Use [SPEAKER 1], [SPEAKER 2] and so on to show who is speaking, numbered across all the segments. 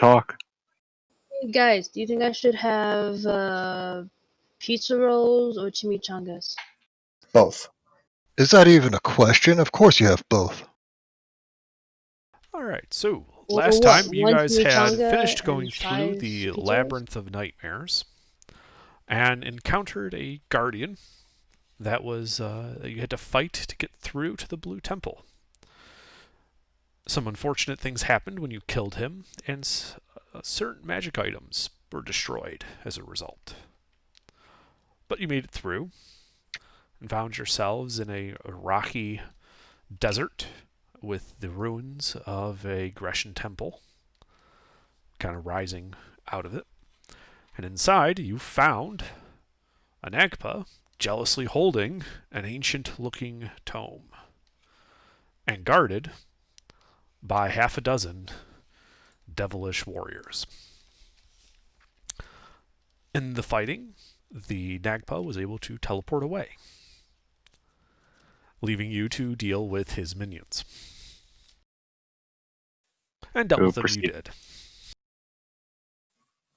[SPEAKER 1] talk.
[SPEAKER 2] Hey guys, do you think I should have pizza rolls or chimichangas?
[SPEAKER 3] Both.
[SPEAKER 4] Is that even a question? Of course you have both.
[SPEAKER 5] Alright, so
[SPEAKER 2] Well,
[SPEAKER 5] last
[SPEAKER 2] what?
[SPEAKER 5] time you
[SPEAKER 2] One
[SPEAKER 5] guys had
[SPEAKER 2] chimichanga
[SPEAKER 5] finished
[SPEAKER 2] and
[SPEAKER 5] going through
[SPEAKER 2] 5
[SPEAKER 5] the
[SPEAKER 2] pizza rolls?
[SPEAKER 5] Labyrinth of Nightmares and encountered a guardian that was that you had to fight to get through to the Blue Temple. Some unfortunate things happened when you killed him, and certain magic items were destroyed as a result. But you made it through and found yourselves in a rocky desert with the ruins of a Grecian temple kind of rising out of it. And inside you found an Agpa jealously holding an ancient-looking tome and guarded by half a dozen devilish warriors. In the fighting, the Nagpa was able to teleport away, leaving you to deal with his minions. And dealt with them you did.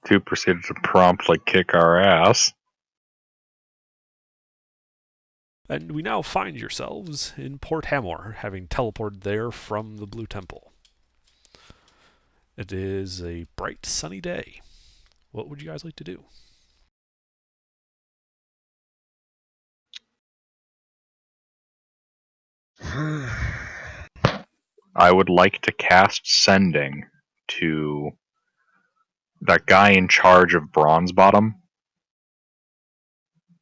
[SPEAKER 1] Who proceeded to promptly kick our ass.
[SPEAKER 5] And we now find yourselves in Port Hamor, having teleported there from the Blue Temple. It is a bright, sunny day. What would you guys like to do?
[SPEAKER 1] I would like to cast Sending to that guy in charge of Bronze Bottom.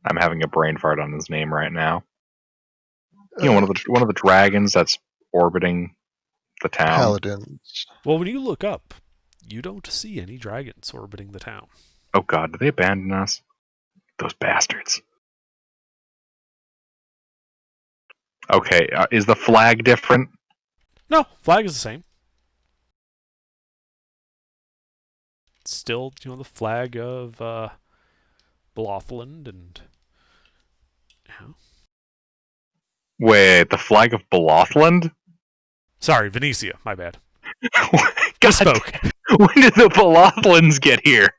[SPEAKER 1] I'm having a brain fart on his name right now. You know, one of the dragons that's orbiting the town.
[SPEAKER 4] Paladins.
[SPEAKER 5] Well, when you look up, you don't see any dragons orbiting the town.
[SPEAKER 1] Oh god, did they abandon us? Those bastards. Okay, is the flag different?
[SPEAKER 5] No, flag is the same. It's still, the flag of Blothlund and...
[SPEAKER 1] Wait, the flag of Blothlund?
[SPEAKER 5] Sorry, Venetia, my bad.
[SPEAKER 1] God,
[SPEAKER 5] Spoke.
[SPEAKER 1] when did the Blothlunds get here?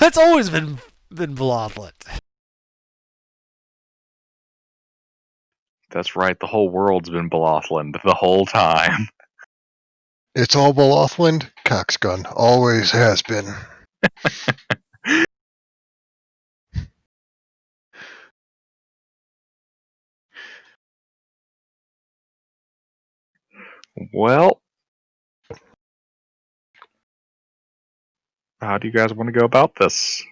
[SPEAKER 5] That's always been Blothlund.
[SPEAKER 1] That's right, the whole world's been Blothlund the whole time.
[SPEAKER 4] It's all Blothlund. Coxgun. Always has been.
[SPEAKER 1] Well, how do you guys want to go about this?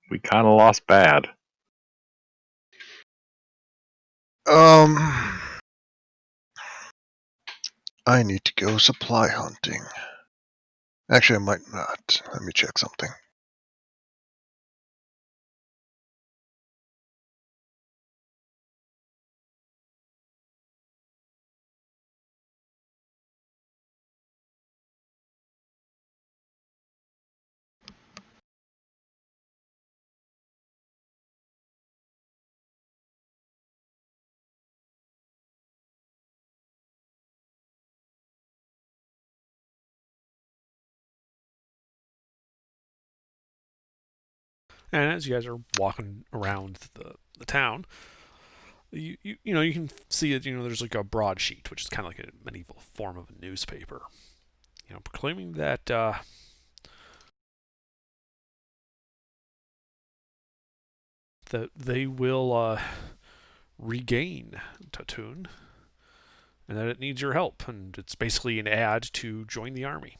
[SPEAKER 1] We kind of lost bad.
[SPEAKER 4] I need to go supply hunting. Actually, I might not. Let me check something.
[SPEAKER 5] And as you guys are walking around the town, you can see it. There's like a broadsheet, which is kind of like a medieval form of a newspaper. Proclaiming that that they will regain Tatun, and that it needs your help. And it's basically an ad to join the army.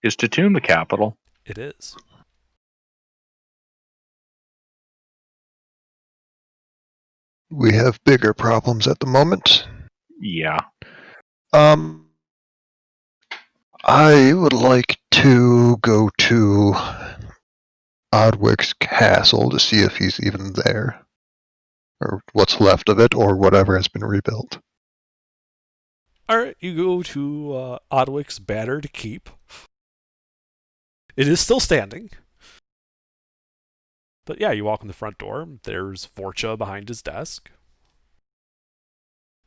[SPEAKER 1] Is Tatun the capital?
[SPEAKER 5] It is.
[SPEAKER 4] We have bigger problems at the moment.
[SPEAKER 1] Yeah.
[SPEAKER 4] I would like to go to Odwick's castle to see if he's even there. Or what's left of it, or whatever has been rebuilt.
[SPEAKER 5] Alright, you go to Odwick's battered keep. It is still standing. But yeah, you walk in the front door. There's Vorcha behind his desk.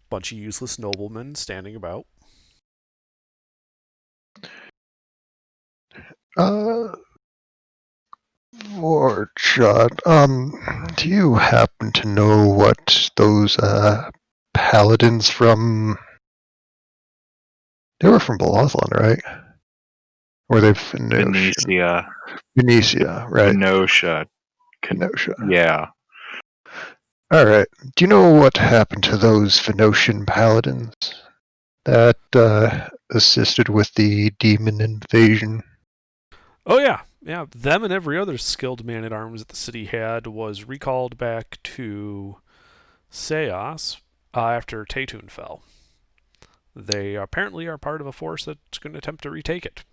[SPEAKER 5] Bunch of useless noblemen standing about.
[SPEAKER 4] Vorchot, do you happen to know what those, paladins from... They were from Belothlon, right? Or they Phoenician?
[SPEAKER 1] Venetia,
[SPEAKER 4] Venetia, right.
[SPEAKER 1] Kenosha.
[SPEAKER 4] Kenosha.
[SPEAKER 1] Yeah.
[SPEAKER 4] Alright. Do you know what happened to those Phoenician paladins that assisted with the demon invasion?
[SPEAKER 5] Oh yeah, yeah. Them and every other skilled man at arms that the city had was recalled back to Seos after Tatun fell. They apparently are part of a force that's going to attempt to retake it.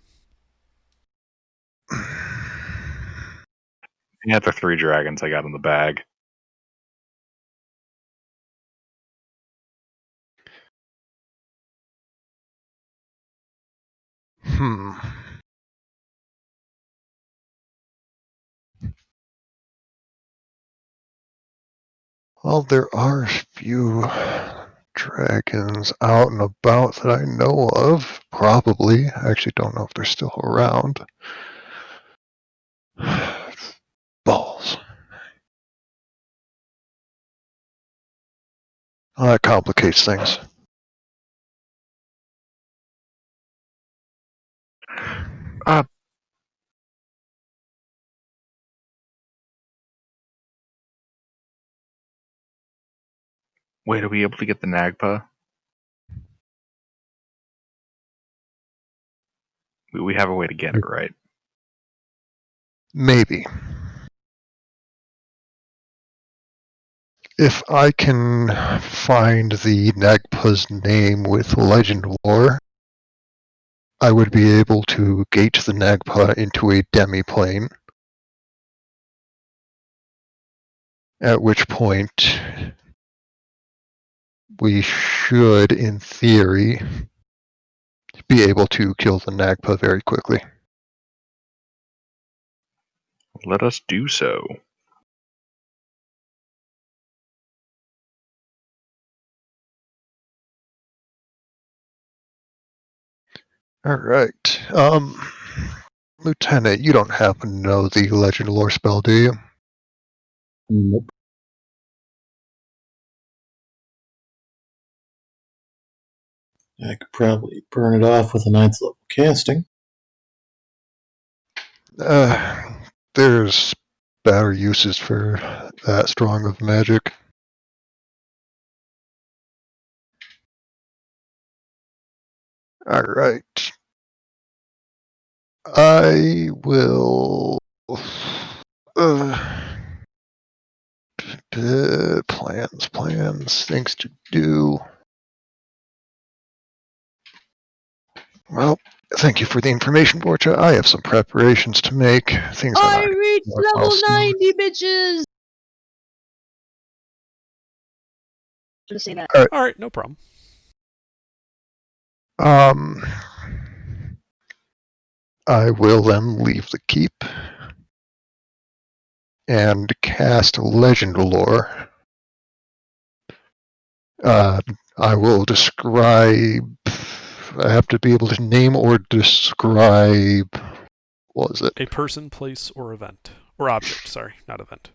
[SPEAKER 1] Yeah, the 3 dragons I got in the bag.
[SPEAKER 4] Well, there are a few dragons out and about that I know of. Probably. I actually don't know if they're still around. Balls. Well, that complicates things.
[SPEAKER 1] Wait, are we able to get the Nagpa? We have a way to get it, right?
[SPEAKER 4] Maybe. If I can find the Nagpa's name with legend lore, I would be able to gate the Nagpa into a demi-plane. At which point, we should, in theory, be able to kill the Nagpa very quickly.
[SPEAKER 1] Let us do so.
[SPEAKER 4] Alright. Lieutenant, you don't happen to know the legend lore spell, do you?
[SPEAKER 3] Nope. I could probably burn it off with a 9th level casting.
[SPEAKER 4] There's better uses for that strong of magic. Alright. I will... plans, things to do. Well, thank you for the information, Borcha. I have some preparations to make. Things
[SPEAKER 2] I
[SPEAKER 4] are
[SPEAKER 2] reached
[SPEAKER 4] not
[SPEAKER 2] level
[SPEAKER 4] awesome.
[SPEAKER 2] 90, bitches! Just say that.
[SPEAKER 5] All right, no problem.
[SPEAKER 4] I will then leave the keep and cast legend lore. I will describe. I have to be able to name or describe. What was it?
[SPEAKER 5] A person, place, or event. Or object, sorry, not event.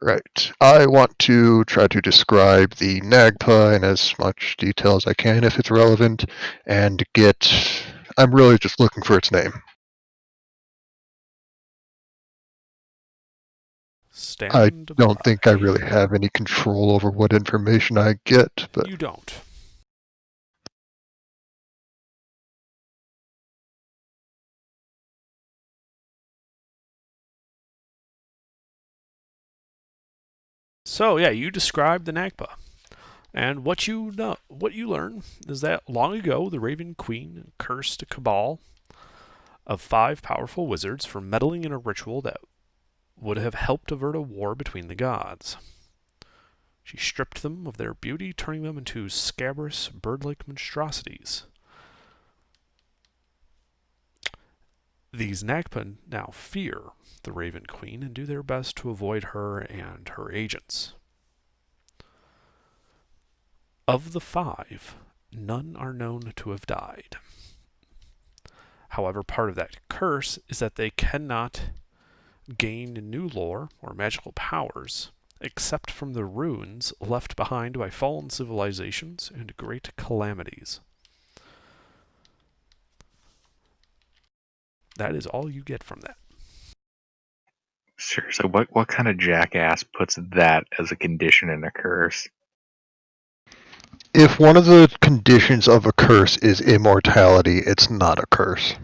[SPEAKER 4] Right. I want to try to describe the Nagpa in as much detail as I can if it's relevant, and get. I'm really just looking for its name. I don't think I really have any control over what information I get, but
[SPEAKER 5] You don't. So yeah, you describe the Nagpa. And what you learn is that long ago the Raven Queen cursed a cabal of 5 powerful wizards for meddling in a ritual that would have helped avert a war between the gods. She stripped them of their beauty, turning them into scabrous, bird-like monstrosities. These Nagpa now fear the Raven Queen and do their best to avoid her and her agents. Of the 5, none are known to have died. However, part of that curse is that they cannot gain new lore or magical powers except from the runes left behind by fallen civilizations and great calamities. That is all you get from that.
[SPEAKER 1] Seriously, what kind of jackass puts that as a condition in a curse?
[SPEAKER 4] If one of the conditions of a curse is immortality, it's not a curse.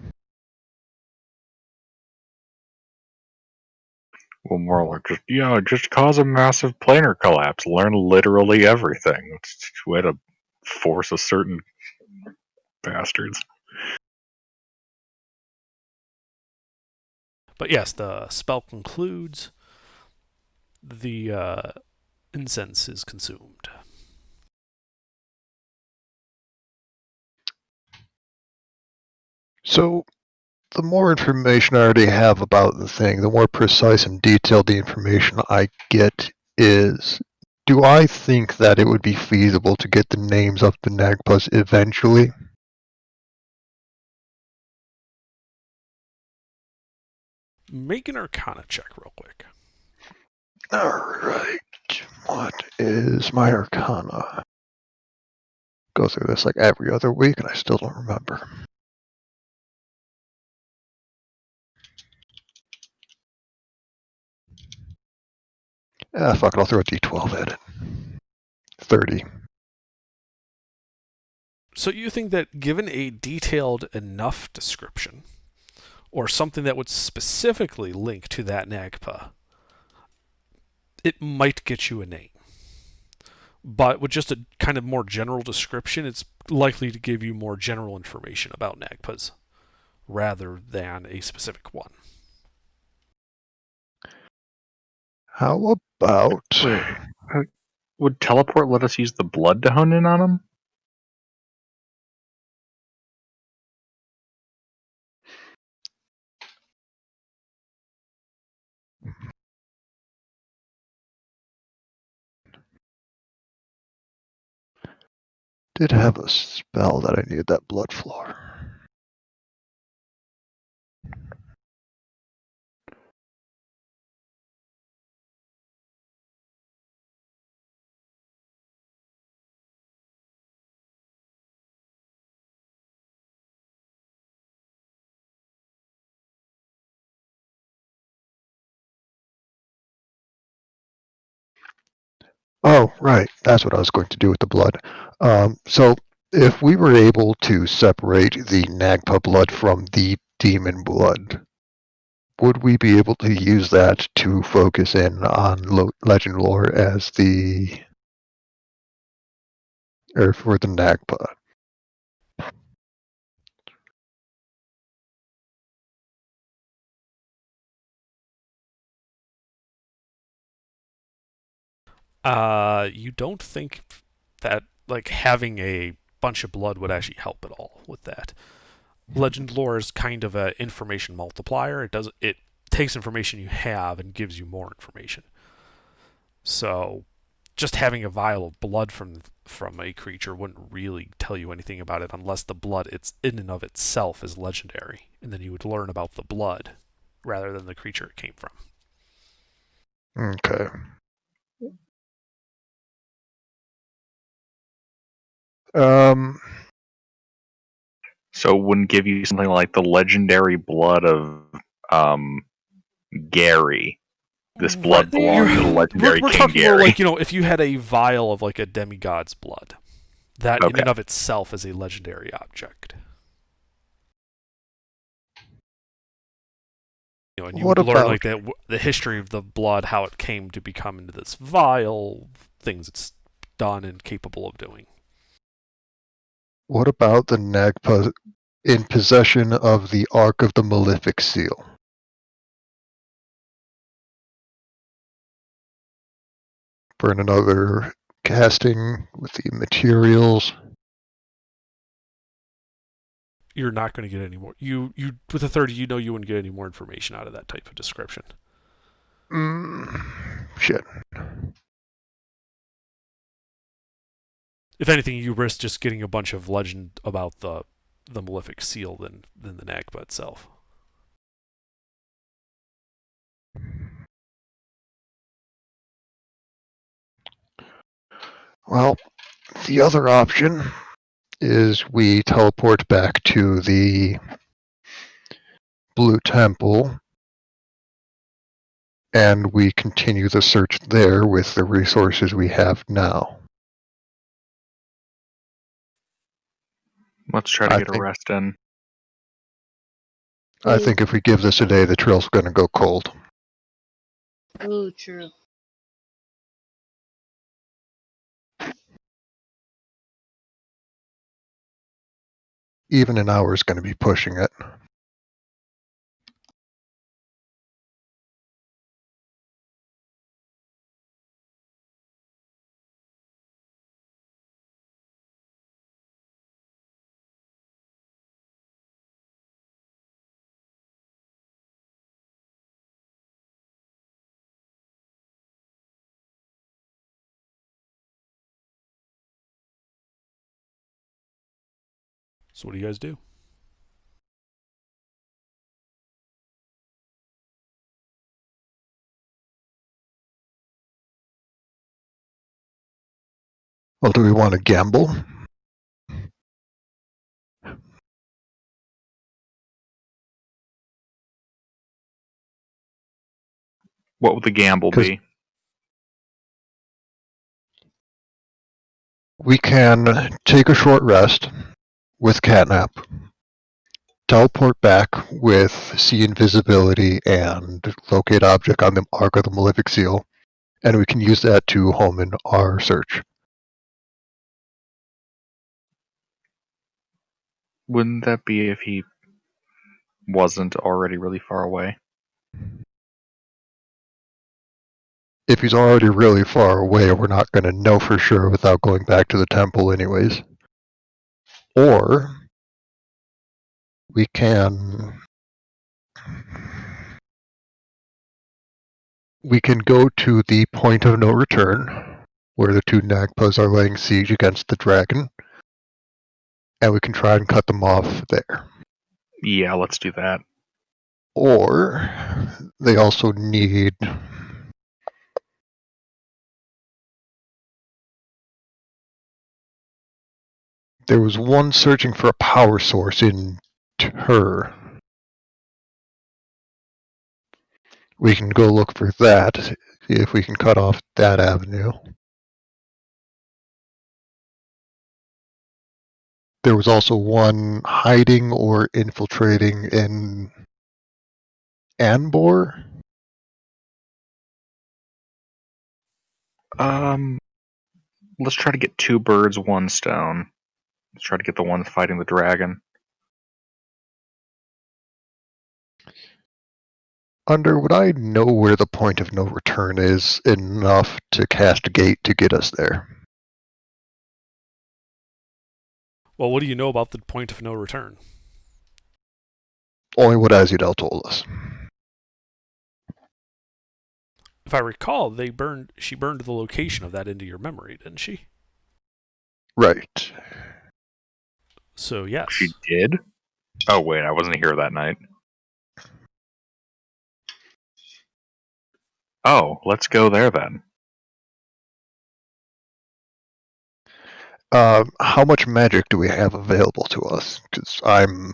[SPEAKER 1] Well, more like just cause a massive planar collapse. Learn literally everything. It's a way to force a certain bastards.
[SPEAKER 5] But yes, the spell concludes. The incense is consumed.
[SPEAKER 4] So, the more information I already have about the thing, the more precise and detailed the information I get is, do I think that it would be feasible to get the names of the Nagpas eventually?
[SPEAKER 5] Make an Arcana check real quick.
[SPEAKER 4] Alright, what is my Arcana? Go through this like every other week and I still don't remember. Fuck it, I'll throw a d12 at it. 30.
[SPEAKER 5] So you think that given a detailed enough description, or something that would specifically link to that Nagpa, it might get you a name. But with just a kind of more general description, it's likely to give you more general information about Nagpas, rather than a specific one.
[SPEAKER 4] How about...
[SPEAKER 1] Wait, would teleport let us use the blood to hone in on him?
[SPEAKER 4] Did have a spell that I needed that blood floor. Oh, right. That's what I was going to do with the blood. So, if we were able to separate the Nagpa blood from the demon blood, would we be able to use that to focus in on legend lore as the... or for the Nagpa?
[SPEAKER 5] You don't think that like having a bunch of blood would actually help at all with that. Legend lore is kind of an information multiplier. It takes information you have and gives you more information. So just having a vial of blood from a creature wouldn't really tell you anything about it unless the blood it's in and of itself is legendary, and then you would learn about the blood rather than the creature it came from.
[SPEAKER 4] Okay.
[SPEAKER 1] So it wouldn't give you something like the legendary blood of Gary. This blood belongs to the legendary
[SPEAKER 5] we're
[SPEAKER 1] King
[SPEAKER 5] talking
[SPEAKER 1] Gary.
[SPEAKER 5] more like, if you had a vial of like a demigod's blood, that in
[SPEAKER 1] Okay.
[SPEAKER 5] and of itself is a legendary object. And you
[SPEAKER 4] What
[SPEAKER 5] would learn
[SPEAKER 4] about-
[SPEAKER 5] like the history of the blood, how it came to become into this vial, things it's done and capable of doing.
[SPEAKER 4] What about the Nagpa in possession of the Ark of the Malefic Seal? Burn another casting with the materials.
[SPEAKER 5] you're not going to get any more. You with a 30, you know you wouldn't get any more information out of that type of description.
[SPEAKER 4] Shit.
[SPEAKER 5] If anything, you risk just getting a bunch of legend about the Malefic Seal than the Nagba itself.
[SPEAKER 4] Well, the other option is we teleport back to the Blue Temple and we continue the search there with the resources we have now.
[SPEAKER 1] Let's try to
[SPEAKER 4] I
[SPEAKER 1] get a
[SPEAKER 4] think-
[SPEAKER 1] rest in.
[SPEAKER 4] I think if we give this a day, the trail's going to go cold.
[SPEAKER 2] Oh, true.
[SPEAKER 4] Even an hour is going to be pushing it.
[SPEAKER 5] So what do you guys do?
[SPEAKER 4] Well, do we want to gamble?
[SPEAKER 1] What would the gamble
[SPEAKER 4] 'Cause-
[SPEAKER 1] be?
[SPEAKER 4] We can take a short rest with catnap, teleport back with see invisibility and locate object on the Ark of the Malefic Seal, and we can use that to home in our search.
[SPEAKER 1] Wouldn't that be if he wasn't already really far away?
[SPEAKER 4] If he's already really far away, we're not going to know for sure without going back to the temple anyways. Or we can go to the point of no return where the two Nagpas are laying siege against the dragon, and we can try and cut them off there.
[SPEAKER 1] Yeah, let's do that.
[SPEAKER 4] Or they also need there was one searching for a power source in Tur. We can go look for that, see if we can cut off that avenue. There was also one hiding or infiltrating in Anbor.
[SPEAKER 1] Let's try to get two birds, one stone. Let's try to get the one fighting the dragon.
[SPEAKER 4] Under would I know where the point of no return is enough to cast a gate to get us there?
[SPEAKER 5] Well, what do you know about the point of no return?
[SPEAKER 4] Only what Azudel told us.
[SPEAKER 5] If I recall, she burned the location of that into your memory, didn't she?
[SPEAKER 4] Right.
[SPEAKER 5] So yes.
[SPEAKER 1] She did? Oh, wait, I wasn't here that night. Oh, let's go there then.
[SPEAKER 4] How much magic do we have available to us? Because I'm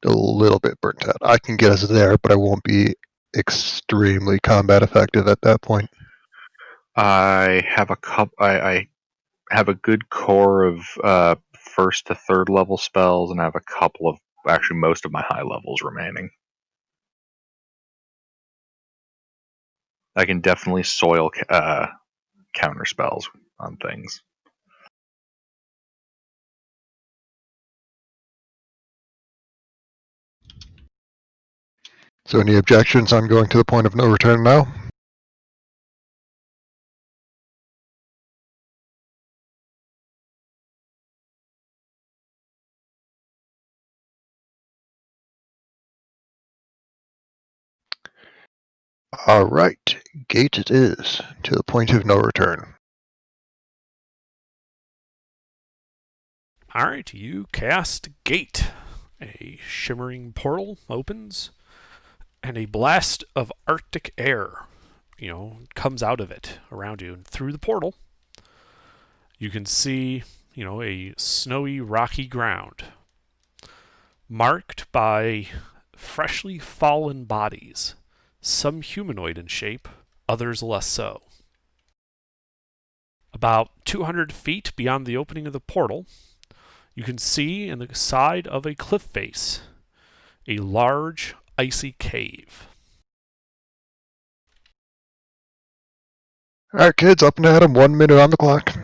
[SPEAKER 4] a little bit burnt out. I can get us there, but I won't be extremely combat effective at that point.
[SPEAKER 1] I have I have a good core of first to third level spells, and I have a couple of actually most of my high levels remaining. I can definitely soil counter spells on things.
[SPEAKER 4] So any objections on going to the point of no return now? Alright, gate it is, to the point of no return.
[SPEAKER 5] Alright, you cast Gate. A shimmering portal opens, and a blast of Arctic air, comes out of it around you. And through the portal, you can see, a snowy, rocky ground, marked by freshly fallen bodies, some humanoid in shape, others less so. About 200 feet beyond the opening of the portal, you can see in the side of a cliff face a large, icy cave.
[SPEAKER 4] Alright, kids, up and at 'em. 1 minute on the clock.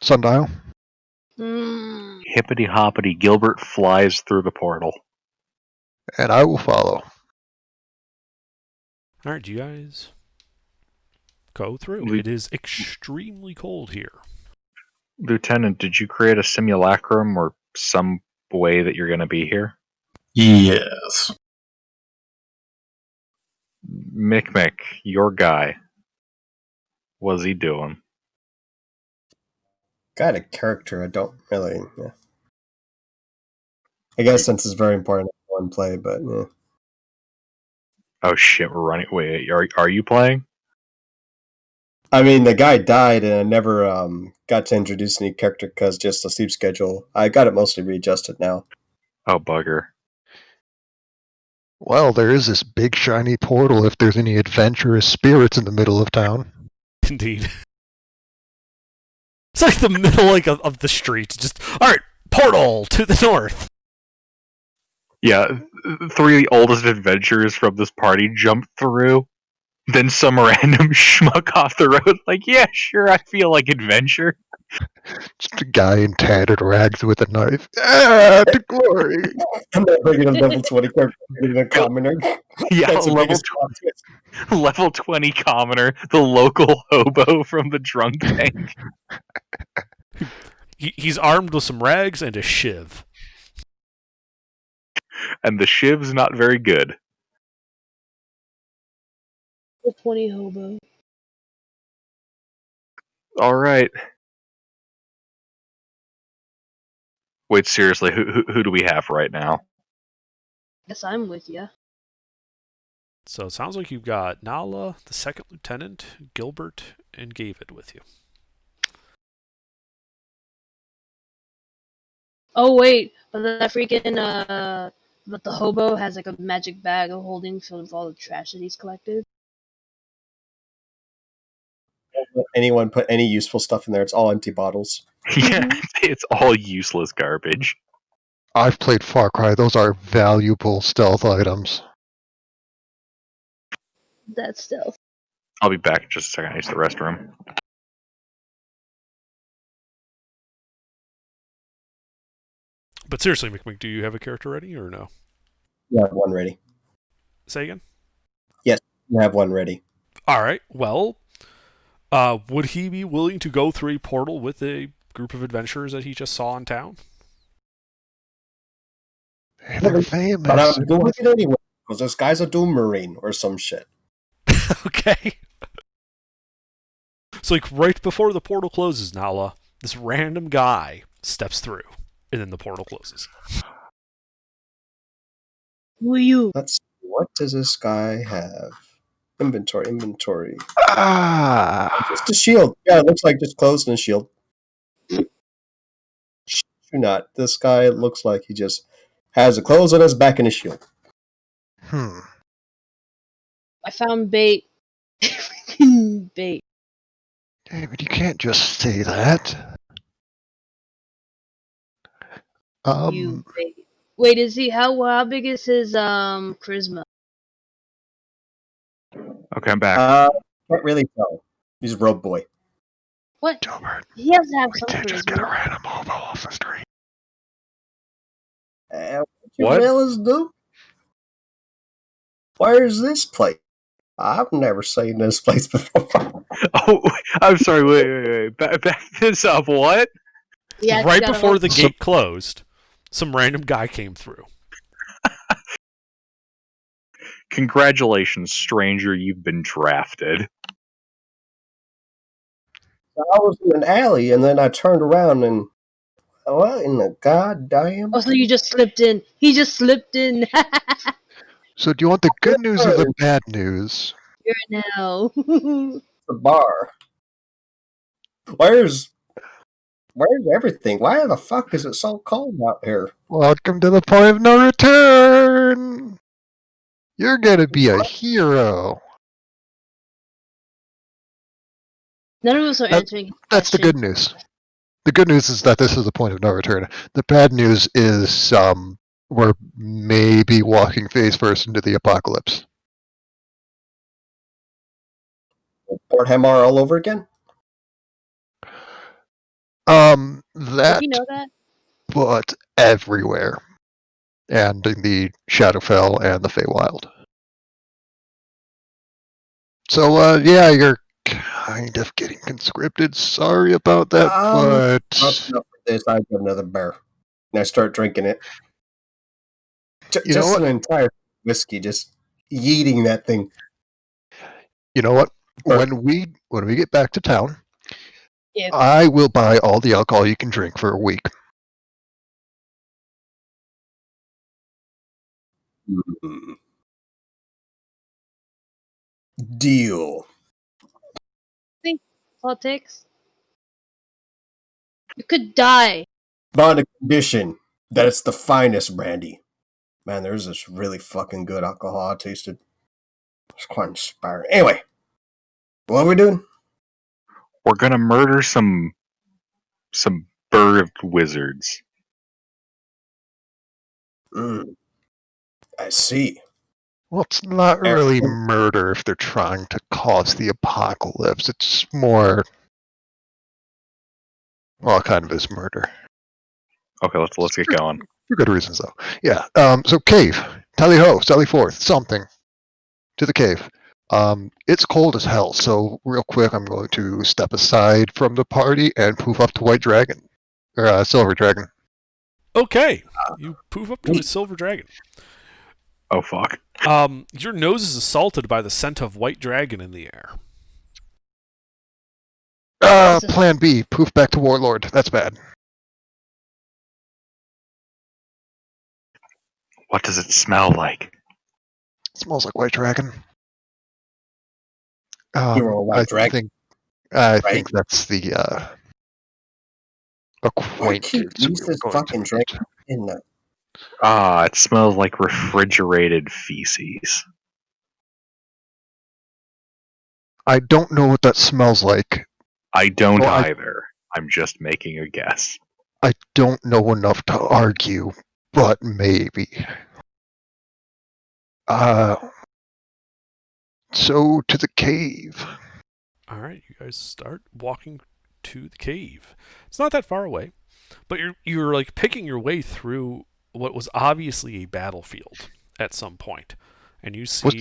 [SPEAKER 4] Sundial.
[SPEAKER 2] Hmm.
[SPEAKER 1] Hippity hoppity, Gilbert flies through the portal.
[SPEAKER 4] And I will follow.
[SPEAKER 5] Alright, you guys go through.
[SPEAKER 1] We-
[SPEAKER 5] It is extremely cold here.
[SPEAKER 1] Lieutenant, did you create a simulacrum or some way that you're going to be here?
[SPEAKER 3] Yes.
[SPEAKER 1] Mick, your guy. What's he doing?
[SPEAKER 6] Got a character. I don't really. Yeah. I guess since it's very important one play, but yeah.
[SPEAKER 1] Oh shit, we're running. Wait, are you playing?
[SPEAKER 6] I mean, the guy died, and I never got to introduce any character because just the sleep schedule. I got it mostly readjusted now.
[SPEAKER 1] Oh bugger.
[SPEAKER 4] Well, there is this big shiny portal if there's any adventurous spirits in the middle of town.
[SPEAKER 5] Indeed. It's like the middle of the street. Just, alright, portal to the north.
[SPEAKER 1] Yeah, 3 of the oldest adventurers from this party jump through. Then some random schmuck off the road, like, yeah, sure, I feel like adventure.
[SPEAKER 4] Just a guy in tattered rags with a knife. Ah, to glory!
[SPEAKER 6] I'm not bringing a level 20 character, I'm a commoner.
[SPEAKER 1] Yeah,
[SPEAKER 6] That's the
[SPEAKER 1] level,
[SPEAKER 6] biggest plot twist.
[SPEAKER 1] level 20 commoner, the local hobo from the drunk tank.
[SPEAKER 5] He's armed with some rags and a shiv.
[SPEAKER 1] And the shiv's not very good.
[SPEAKER 2] The 20 hobo.
[SPEAKER 1] Alright. Wait, seriously, who do we have right now?
[SPEAKER 2] Guess I'm with ya.
[SPEAKER 5] So it sounds like you've got Nala, the second lieutenant, Gilbert, and David with you.
[SPEAKER 2] Oh wait, but that freaking but the hobo has like a magic bag of holding filled with all the trash that he's collected.
[SPEAKER 6] Anyone put any useful stuff in there? It's all empty bottles.
[SPEAKER 1] Yeah, it's all useless garbage.
[SPEAKER 4] I've played Far Cry. Those are valuable stealth items.
[SPEAKER 2] That's stealth.
[SPEAKER 1] I'll be back in just a second. I use the restroom.
[SPEAKER 5] But seriously, McMick, do you have a character ready or no?
[SPEAKER 6] You have one ready.
[SPEAKER 5] Say again?
[SPEAKER 6] You have one ready.
[SPEAKER 5] Alright, well, would he be willing to go through a portal with a group of adventurers that he just saw in town?
[SPEAKER 4] Hey, they're famous.
[SPEAKER 6] But I'm doing it anyway, because this guy's a Doom Marine or some shit.
[SPEAKER 5] Okay. So, like, right before the portal closes, Nala, this random guy steps through, and then the portal closes.
[SPEAKER 2] Who are you?
[SPEAKER 6] Let's see, what does this guy have? Inventory.
[SPEAKER 4] Ah!
[SPEAKER 6] Just a shield. Yeah, it looks like just clothes and a shield. Shoot not. This guy looks like he just has the clothes on his back and a shield.
[SPEAKER 2] I found bait. Freaking bait.
[SPEAKER 4] David, you can't just say that.
[SPEAKER 2] You bait. Wait, is he how big is his charisma?
[SPEAKER 1] Okay, I'm back.
[SPEAKER 6] Can't really tell. He's a robe boy.
[SPEAKER 2] What?
[SPEAKER 4] Gilbert,
[SPEAKER 2] He has to have
[SPEAKER 4] we
[SPEAKER 2] some
[SPEAKER 4] can't just get a
[SPEAKER 2] charisma.
[SPEAKER 4] random hobo off the street.
[SPEAKER 1] What?
[SPEAKER 6] the hell is do? Where's this place? I've never seen this place before.
[SPEAKER 1] Oh, I'm sorry. Wait. Back this up. What?
[SPEAKER 2] Yeah,
[SPEAKER 5] Right before the gate closed, some random guy came through.
[SPEAKER 1] Congratulations, stranger, you've been drafted.
[SPEAKER 6] I was in an alley, and then I turned around and what in the goddamn?
[SPEAKER 2] Oh, so you just slipped in. He just slipped in.
[SPEAKER 4] So do you want the good news or the bad news?
[SPEAKER 2] You're now.
[SPEAKER 6] The bar. Where's everything? Why the fuck is it so cold out here?
[SPEAKER 4] Welcome to the point of no return! You're gonna be a hero.
[SPEAKER 2] None of us are
[SPEAKER 4] That-
[SPEAKER 2] answering his
[SPEAKER 4] That's the
[SPEAKER 2] question.
[SPEAKER 4] good news. The good news is that this is the point of no return. The bad news is we're maybe walking face first into the apocalypse.
[SPEAKER 6] Port Hamar all over again?
[SPEAKER 2] Did
[SPEAKER 4] That,
[SPEAKER 2] you know that?
[SPEAKER 4] but everywhere. And in the Shadowfell and the Feywild. So, yeah, you're kind of getting conscripted. Sorry about that,
[SPEAKER 6] That's
[SPEAKER 4] but
[SPEAKER 6] enough for this. I get another beer. And I start drinking it.
[SPEAKER 4] You know
[SPEAKER 6] Just
[SPEAKER 4] what?
[SPEAKER 6] an entire whiskey, just yeeting that thing.
[SPEAKER 4] you know what?
[SPEAKER 6] Right.
[SPEAKER 4] When we get back to town,
[SPEAKER 2] Yeah.
[SPEAKER 4] I will buy all the alcohol you can drink for a week.
[SPEAKER 6] Mm. Deal.
[SPEAKER 2] That's all it takes. You could die.
[SPEAKER 6] But on the condition that it's the finest brandy. Man, there's this really fucking good alcohol I tasted. It's quite inspiring. Anyway, what are we doing?
[SPEAKER 1] We're gonna murder some bird wizards.
[SPEAKER 6] Mm, I see.
[SPEAKER 4] Well, it's not really murder if they're trying to cause the apocalypse. It's more, well, it kind of is murder.
[SPEAKER 1] Okay, let's get going.
[SPEAKER 4] For good reasons, though. Yeah. So cave, tally ho, sally forth, something to the cave. It's cold as hell. So real quick, I'm going to step aside from the party and poof up to White Dragon or Silver Dragon.
[SPEAKER 5] Okay, you poof up to a silver dragon.
[SPEAKER 1] Oh fuck.
[SPEAKER 5] Your nose is assaulted by the scent of white dragon in the air.
[SPEAKER 4] Plan B, poof back to Warlord. That's bad.
[SPEAKER 1] What does it smell like?
[SPEAKER 4] It smells like White Dragon.
[SPEAKER 6] You're a White
[SPEAKER 4] I
[SPEAKER 6] Dragon,
[SPEAKER 4] think that's the
[SPEAKER 6] Why keep
[SPEAKER 4] acquaintance we
[SPEAKER 6] use
[SPEAKER 4] were
[SPEAKER 6] this
[SPEAKER 4] going
[SPEAKER 6] fucking
[SPEAKER 4] to
[SPEAKER 6] drink
[SPEAKER 4] meet.
[SPEAKER 6] in the
[SPEAKER 1] It smells like refrigerated feces.
[SPEAKER 4] I don't know what that smells like.
[SPEAKER 1] I don't
[SPEAKER 4] Well,
[SPEAKER 1] either. I'm just making a guess.
[SPEAKER 4] I don't know enough to argue, but maybe. So to the cave.
[SPEAKER 5] All right, you guys start walking to the cave. It's not that far away, but you're like picking your way through what was obviously a battlefield at some point, and you see.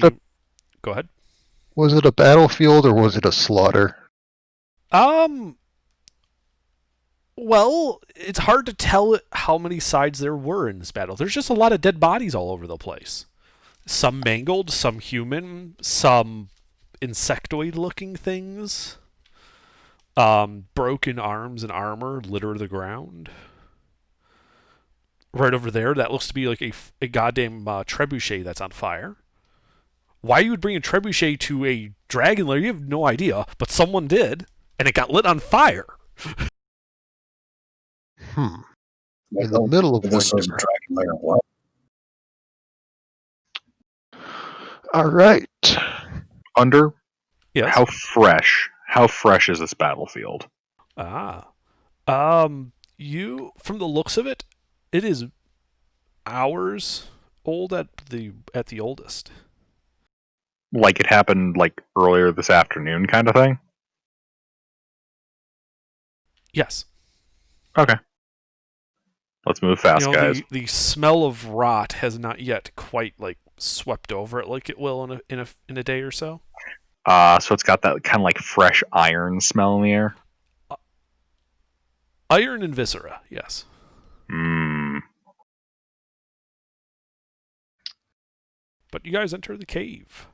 [SPEAKER 5] Go ahead.
[SPEAKER 4] Was it a battlefield or was it a slaughter?
[SPEAKER 5] Well, it's hard to tell how many sides there were in this battle. There's just a lot of dead bodies all over the place. Some mangled, some human, some insectoid-looking things. Broken arms and armor litter the ground. Right over there, that looks to be like a goddamn trebuchet that's on fire. Why you would bring a trebuchet to a dragon lair, you have no idea, but someone did, and it got lit on fire.
[SPEAKER 4] In the middle of
[SPEAKER 6] this was
[SPEAKER 4] winter.
[SPEAKER 6] Dragon Lair what?
[SPEAKER 4] All right.
[SPEAKER 1] Under?
[SPEAKER 5] Yes.
[SPEAKER 1] How fresh is this battlefield?
[SPEAKER 5] You, from the looks of it, it is hours old at the oldest.
[SPEAKER 1] Like it happened like earlier this afternoon kind of thing?
[SPEAKER 5] Yes.
[SPEAKER 1] Okay. Let's move fast, guys.
[SPEAKER 5] The smell of rot has not yet quite like swept over it like it will in a day or so.
[SPEAKER 1] So it's got that kind of like fresh iron smell in the air.
[SPEAKER 5] Iron and viscera, yes. But you guys enter the cave,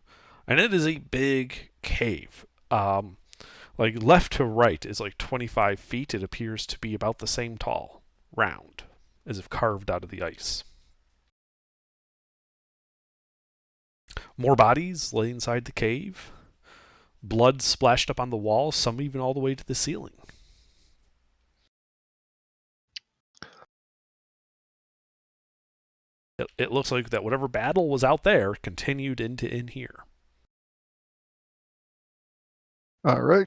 [SPEAKER 5] and it is a big cave. Like left to right is like 25 feet. It appears to be about the same tall, round, as if carved out of the ice. More bodies lay inside the cave. Blood splashed up on the walls, some even all the way to the ceiling. It looks like that whatever battle was out there continued into in here.
[SPEAKER 4] All right,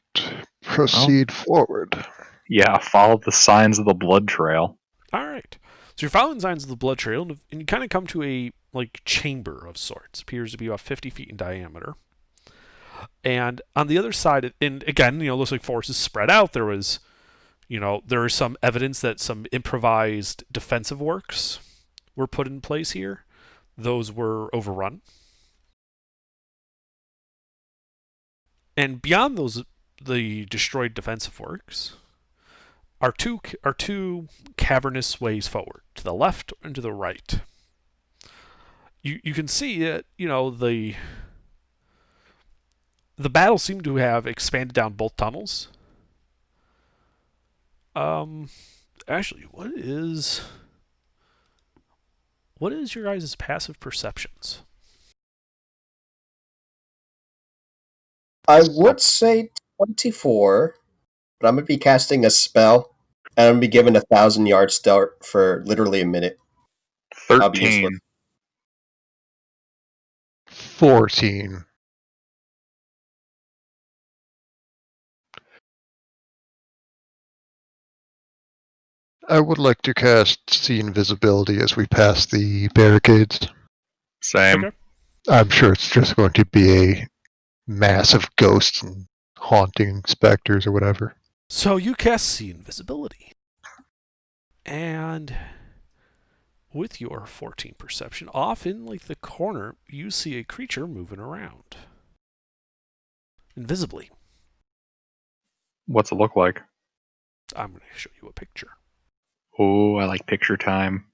[SPEAKER 4] proceed forward.
[SPEAKER 1] Yeah, follow the signs of the blood trail.
[SPEAKER 5] All right. So you're following signs of the blood trail, and you kind of come to a like chamber of sorts. Appears to be about 50 feet in diameter. And on the other side, and again, looks like forces spread out. There was, there is some evidence that some improvised defensive works were put in place here. Those were overrun. And beyond those, the destroyed defensive works are two cavernous ways forward, to the left and to the right. You can see that, the battle seemed to have expanded down both tunnels. Actually, what is your guys' passive perceptions?
[SPEAKER 6] I would say 24, but I'm going to be casting a spell, and I'm going to be given 1,000-yard start for literally a minute. I'll be
[SPEAKER 1] 13.
[SPEAKER 6] useless.
[SPEAKER 4] 14. I would like to cast See Invisibility as we pass the barricades.
[SPEAKER 1] Same.
[SPEAKER 5] Okay.
[SPEAKER 4] I'm sure it's just going to be a mass of ghosts and haunting specters or whatever.
[SPEAKER 5] So you cast See Invisibility. And with your 14 perception, off in like the corner, you see a creature moving around. Invisibly.
[SPEAKER 1] What's it look like?
[SPEAKER 5] I'm going to show you a picture.
[SPEAKER 1] Oh, I like picture time.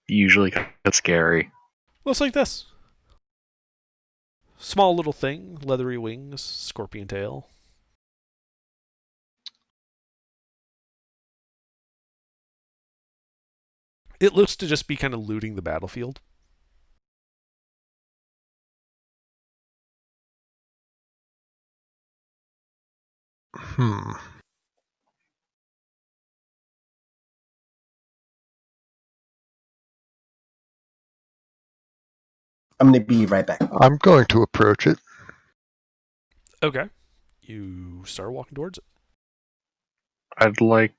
[SPEAKER 1] Usually that's scary.
[SPEAKER 5] Looks like this. Small little thing, leathery wings, scorpion tail. It looks to just be kind of looting the battlefield.
[SPEAKER 6] I'm going to be right back.
[SPEAKER 4] I'm going to approach it.
[SPEAKER 5] Okay. You start walking towards it.
[SPEAKER 1] I'd like.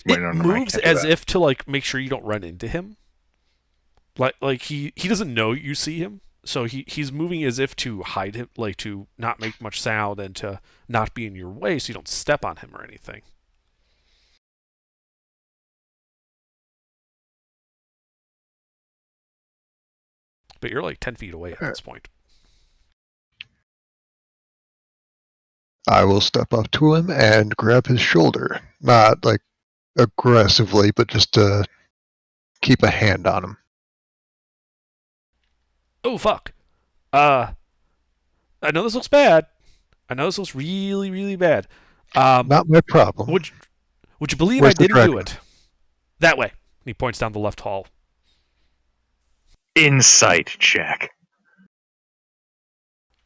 [SPEAKER 1] Wait,
[SPEAKER 5] It
[SPEAKER 1] no, never mind, I
[SPEAKER 5] moves
[SPEAKER 1] can't do
[SPEAKER 5] as
[SPEAKER 1] that.
[SPEAKER 5] if to like make sure you don't run into him. Like he doesn't know you see him, so he's moving as if to hide him, like to not make much sound and to not be in your way, so you don't step on him or anything. But you're like 10 feet away at this point.
[SPEAKER 4] I will step up to him and grab his shoulder. Not like aggressively, but just to keep a hand on him.
[SPEAKER 5] Oh fuck. I know this looks bad. I know this looks really, really bad.
[SPEAKER 4] Not my problem.
[SPEAKER 5] Would you believe
[SPEAKER 4] Where's
[SPEAKER 5] I
[SPEAKER 4] the
[SPEAKER 5] didn't do
[SPEAKER 4] dragon?
[SPEAKER 5] it? That way. And he points down the left hall.
[SPEAKER 1] Insight check.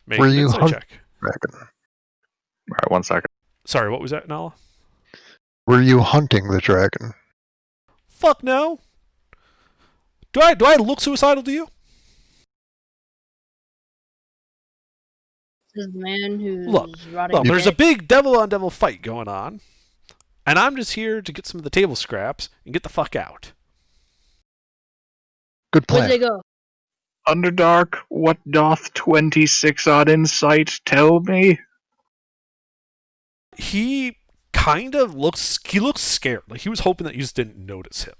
[SPEAKER 5] Make
[SPEAKER 4] Were
[SPEAKER 5] an
[SPEAKER 4] you
[SPEAKER 5] insight
[SPEAKER 4] hunt-
[SPEAKER 5] check.
[SPEAKER 4] Dragon.
[SPEAKER 1] Alright, 1 second.
[SPEAKER 5] Sorry, what was that, Nala?
[SPEAKER 4] Were you hunting the dragon?
[SPEAKER 5] Fuck no. Do I look suicidal to you?
[SPEAKER 2] This is the man who's
[SPEAKER 5] Look,
[SPEAKER 2] rotting
[SPEAKER 5] Look, there's a
[SPEAKER 2] dead.
[SPEAKER 5] big devil on devil fight going on, and I'm just here to get some of the table scraps and get the fuck out.
[SPEAKER 4] Good
[SPEAKER 2] Where'd they
[SPEAKER 4] plan.
[SPEAKER 2] go?
[SPEAKER 1] Underdark, what doth 26 odd insight tell me?
[SPEAKER 5] He kind of looks scared. Like he was hoping that you just didn't notice him.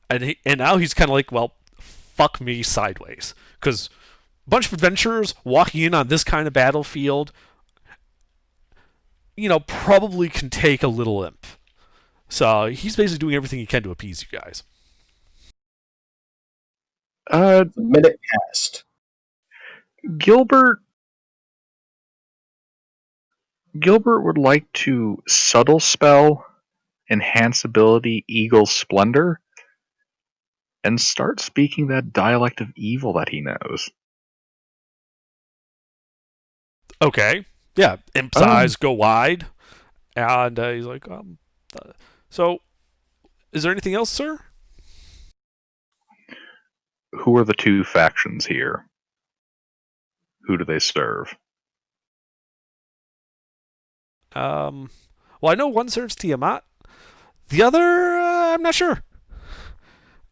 [SPEAKER 5] And now he's kind of like, well, fuck me sideways. Because a bunch of adventurers walking in on this kind of battlefield, probably can take a little imp. So he's basically doing everything he can to appease you guys.
[SPEAKER 6] A minute passed.
[SPEAKER 1] Gilbert would like to subtle spell, enhance ability, Eagle Splendor, and start speaking that dialect of evil that he knows.
[SPEAKER 5] Okay. Yeah. Imp's eyes go wide, and he's like, so, is there anything else, sir?
[SPEAKER 1] Who are the two factions here? Who do they serve?
[SPEAKER 5] Well, I know one serves Tiamat. The other, I'm not sure.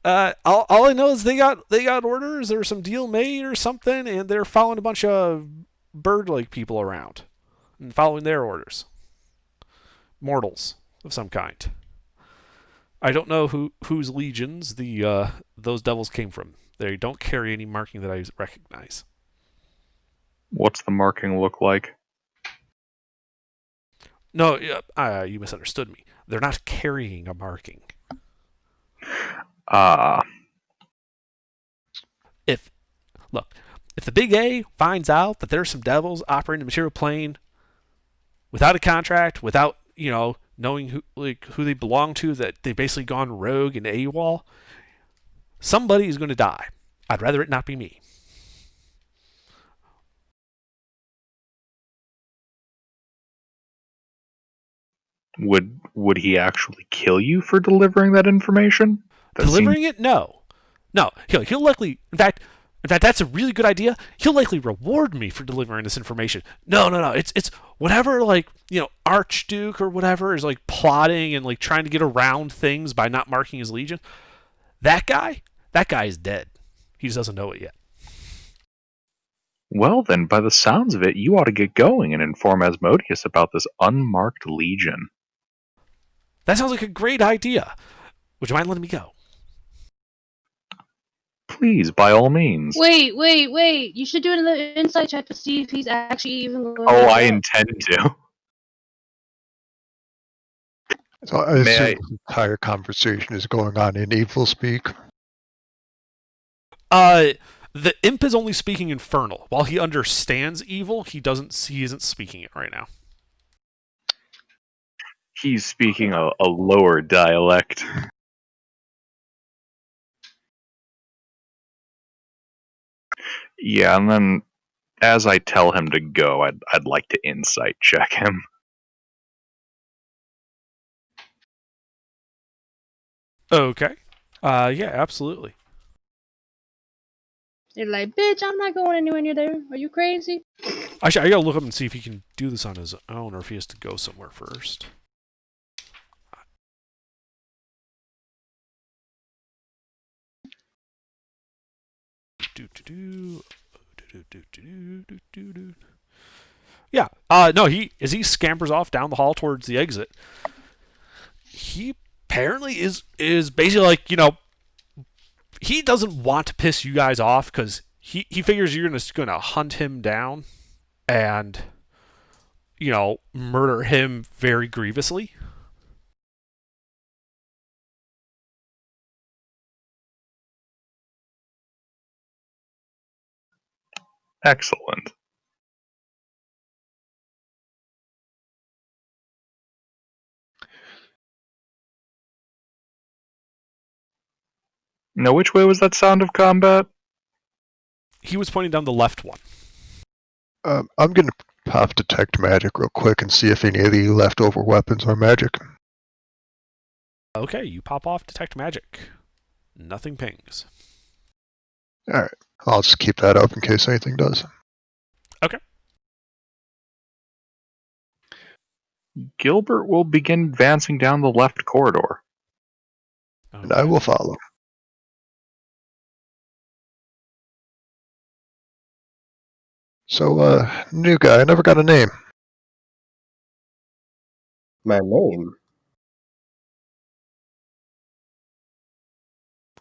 [SPEAKER 5] All I know is they got orders. There was some deal made or something, and they're following a bunch of bird-like people around and following their orders. Mortals of some kind. I don't know whose legions those devils came from. They don't carry any marking that I recognize.
[SPEAKER 1] What's the marking look like?
[SPEAKER 5] No, you misunderstood me. They're not carrying a marking. If the Big A finds out that there's some devils operating the material plane without a contract, without knowing who they belong to, that they've basically gone rogue and AWOL, somebody is going to die. I'd rather it not be me.
[SPEAKER 1] Would he actually kill you for delivering that information?
[SPEAKER 5] Delivering it? No. He'll likely. In fact, that's a really good idea. He'll likely reward me for delivering this information. No. It's whatever, Archduke or whatever is plotting and trying to get around things by not marking his legion. That guy is dead. He just doesn't know it yet.
[SPEAKER 1] Well, then, by the sounds of it, you ought to get going and inform Asmodeus about this unmarked legion.
[SPEAKER 5] That sounds like a great idea. Would you mind letting me go?
[SPEAKER 1] Please, by all means.
[SPEAKER 2] Wait. You should do an insight check to see if he's actually even going
[SPEAKER 1] I intend to.
[SPEAKER 4] So I assume the entire conversation is going on in evil speak.
[SPEAKER 5] The imp is only speaking infernal. While he understands evil, he isn't speaking it right now.
[SPEAKER 1] He's speaking a lower dialect. Yeah, and then as I tell him to go, I'd like to insight check him.
[SPEAKER 5] Okay. Yeah, absolutely.
[SPEAKER 2] You're like, bitch, I'm not going anywhere near there. Are you crazy?
[SPEAKER 5] Actually, I gotta look up and see if he can do this on his own or if he has to go somewhere first. Yeah. No, as he scampers off down the hall towards the exit, he apparently is basically he doesn't want to piss you guys off because he figures you're gonna hunt him down and murder him very grievously.
[SPEAKER 1] Excellent. Now, which way was that sound of combat?
[SPEAKER 5] He was pointing down the left one.
[SPEAKER 4] I'm going to pop detect magic real quick and see if any of the leftover weapons are magic.
[SPEAKER 5] Okay, you pop off detect magic. Nothing pings.
[SPEAKER 4] Alright, I'll just keep that up in case anything does.
[SPEAKER 5] Okay.
[SPEAKER 1] Gilbert will begin advancing down the left corridor.
[SPEAKER 4] And I will follow. So, new guy, I never got a name.
[SPEAKER 6] My name?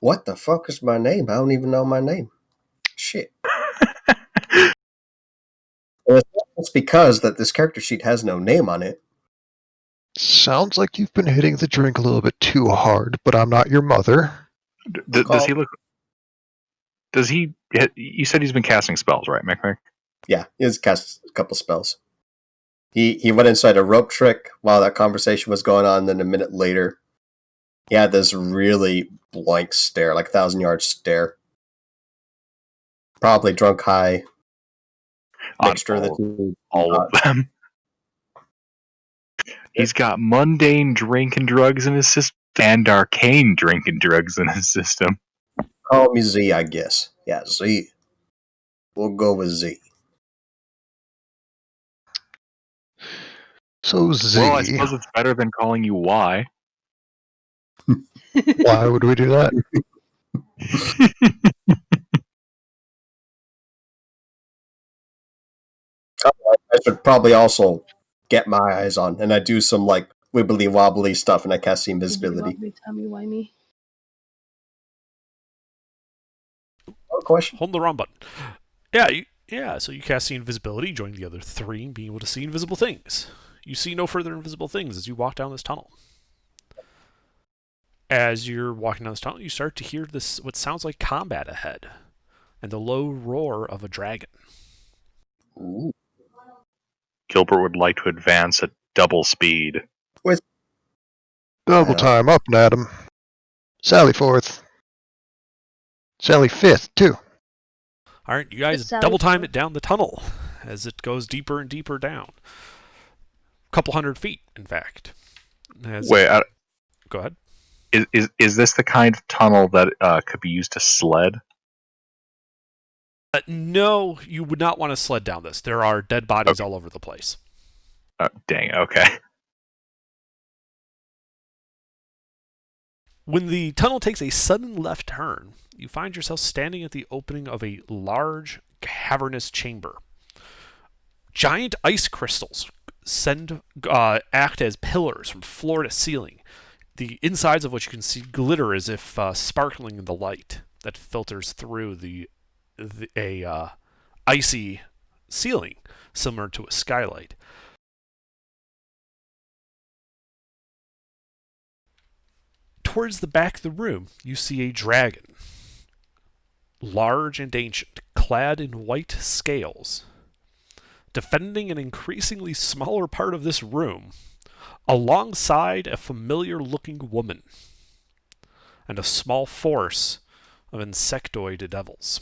[SPEAKER 6] What the fuck is my name? I don't even know my name. Shit. It's because that this character sheet has no name on it.
[SPEAKER 4] Sounds like you've been hitting the drink a little bit too hard, but I'm not your mother.
[SPEAKER 1] Does he look... Does he? You said he's been casting spells, right, Mick?
[SPEAKER 6] Yeah, he has cast a couple spells. He went inside a rope trick while that conversation was going on. Then a minute later, he had this really blank stare, like 1,000-yard stare. Probably drunk high. Mixture of the two.
[SPEAKER 1] All of them. He's got mundane drink and drugs in his system and arcane drink and drugs in his system.
[SPEAKER 6] Call me Z, I guess. Yeah, Z. We'll go with Z.
[SPEAKER 4] So Z,
[SPEAKER 1] Well, I suppose it's better than calling you Y.
[SPEAKER 4] why would we do that?
[SPEAKER 6] I should probably also get my eyes on, and I do some like wibbly wobbly stuff, and I cast the invisibility.
[SPEAKER 2] Tell me why me.
[SPEAKER 6] One question.
[SPEAKER 5] Hold the wrong button. Yeah, so you cast see invisibility, join the other three, and being able to see invisible things. You see no further invisible things as you walk down this tunnel. As you're walking down this tunnel, you start to hear this what sounds like combat ahead, and the low roar of a dragon.
[SPEAKER 6] Ooh.
[SPEAKER 1] Gilbert would like to advance at double speed.
[SPEAKER 4] Double time up, Adam. Sally forth. Sally fifth, too.
[SPEAKER 5] All right, you guys
[SPEAKER 2] It's Sally
[SPEAKER 5] double time
[SPEAKER 2] Forth.
[SPEAKER 5] it down the tunnel as it goes deeper and deeper down. A couple hundred feet, in fact.
[SPEAKER 1] Wait,
[SPEAKER 5] Go ahead.
[SPEAKER 1] is this the kind of tunnel that could be used to sled?
[SPEAKER 5] No, you would not want to sled down this. There are dead bodies all over the place.
[SPEAKER 1] Dang, okay.
[SPEAKER 5] When the tunnel takes a sudden left turn, you find yourself standing at the opening of a large, cavernous chamber. Giant ice crystals act as pillars from floor to ceiling, the insides of which you can see glitter as if sparkling in the light that filters through a icy ceiling, similar to a skylight. Towards the back of the room, you see a dragon, large and ancient, clad in white scales, defending an increasingly smaller part of this room, alongside a familiar-looking woman and a small force of insectoid devils.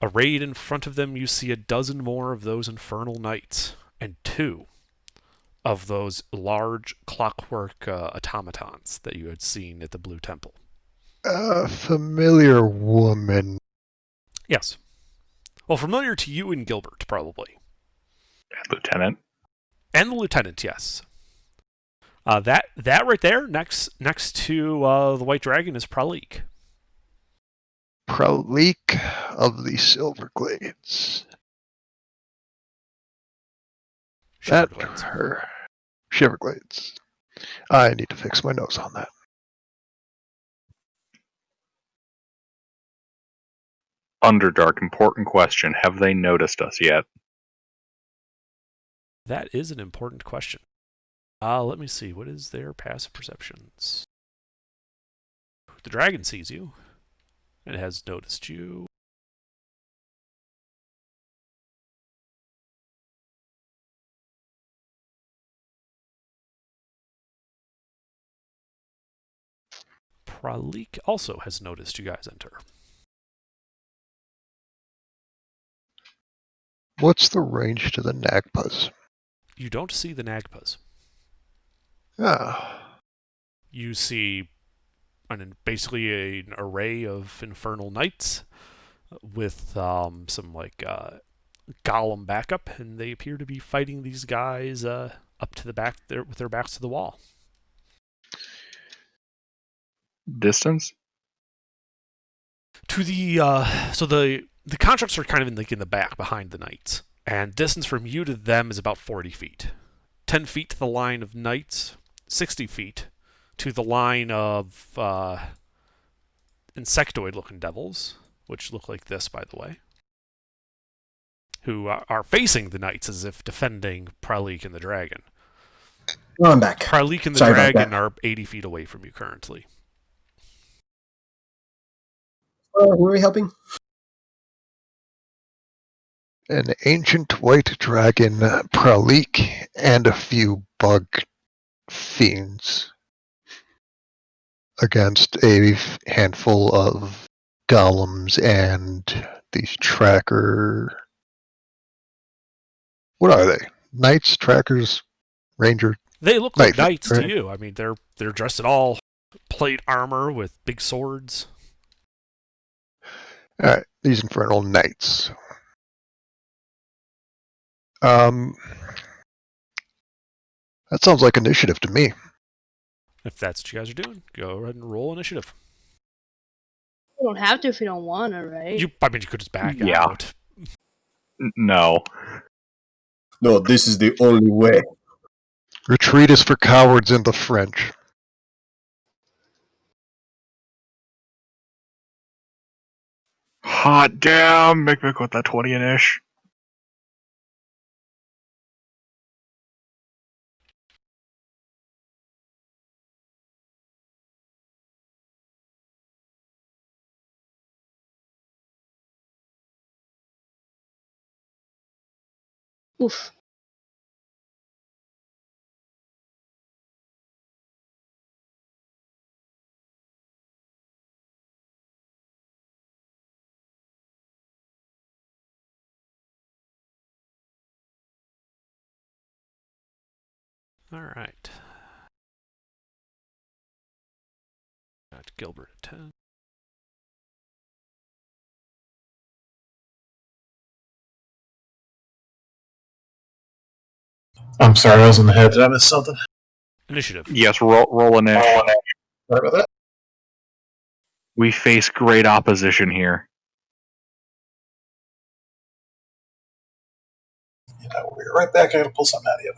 [SPEAKER 5] Arrayed in front of them, you see a dozen more of those infernal knights, and two of those large clockwork automatons that you had seen at the Blue Temple.
[SPEAKER 4] A familiar woman.
[SPEAKER 5] Yes. Well, familiar to you and Gilbert, probably.
[SPEAKER 1] Lieutenant?
[SPEAKER 5] And the lieutenant, yes. That right there, next to the White Dragon, is Pralik.
[SPEAKER 4] Pralik of the Silverglades. That
[SPEAKER 5] Shiverglades.
[SPEAKER 4] her. Shiverglades. I need to fix my nose on that.
[SPEAKER 1] Underdark, important question. Have they noticed us yet?
[SPEAKER 5] That is an important question. Let me see. What is their passive perceptions? The dragon sees you and has noticed you. Pralik also has noticed you guys enter.
[SPEAKER 4] What's the range to the Nagpas?
[SPEAKER 5] You don't see the Nagpas.
[SPEAKER 4] Ah.
[SPEAKER 5] You see basically an array of infernal knights with some golem backup, and they appear to be fighting these guys up to the back there with their backs to the wall.
[SPEAKER 1] Distance?
[SPEAKER 5] To the the constructs are kind of in the back behind the knights, and distance from you to them is about 40 feet. 10 feet to the line of knights, 60 feet to the line of insectoid-looking devils, which look like this, by the way, who are facing the knights as if defending Pralik and the dragon.
[SPEAKER 6] No, I'm back.
[SPEAKER 5] Pralik and the
[SPEAKER 6] Sorry about
[SPEAKER 5] dragon
[SPEAKER 6] that.
[SPEAKER 5] are 80 feet away from you currently.
[SPEAKER 6] who are we helping?
[SPEAKER 4] An ancient white dragon, Pralik, and a few bug fiends against a handful of golems and these tracker. What are they? Knights, trackers, ranger.
[SPEAKER 5] They look like
[SPEAKER 4] Knight,
[SPEAKER 5] knights
[SPEAKER 4] right?
[SPEAKER 5] to you. I mean, they're dressed in all plate armor with big swords.
[SPEAKER 4] All right, these infernal knights. That sounds like initiative to me.
[SPEAKER 5] If that's what you guys are doing, go ahead and roll initiative.
[SPEAKER 2] You don't have to if you don't want to, right?
[SPEAKER 5] I mean, you could just back
[SPEAKER 1] Yeah.
[SPEAKER 5] out.
[SPEAKER 1] No.
[SPEAKER 6] No, this is the only way.
[SPEAKER 4] Retreat is for cowards in the French.
[SPEAKER 1] Hot damn, Mick with that 20-ish.
[SPEAKER 2] Oof.
[SPEAKER 5] All right. Got Gilbert at 10.
[SPEAKER 3] I'm sorry, I was in the head. Did I miss something?
[SPEAKER 5] Initiative.
[SPEAKER 1] Yes, roll an ish.
[SPEAKER 3] Sorry about that.
[SPEAKER 1] We face great opposition here.
[SPEAKER 3] You know, we'll be right back. I gotta pull something out of you.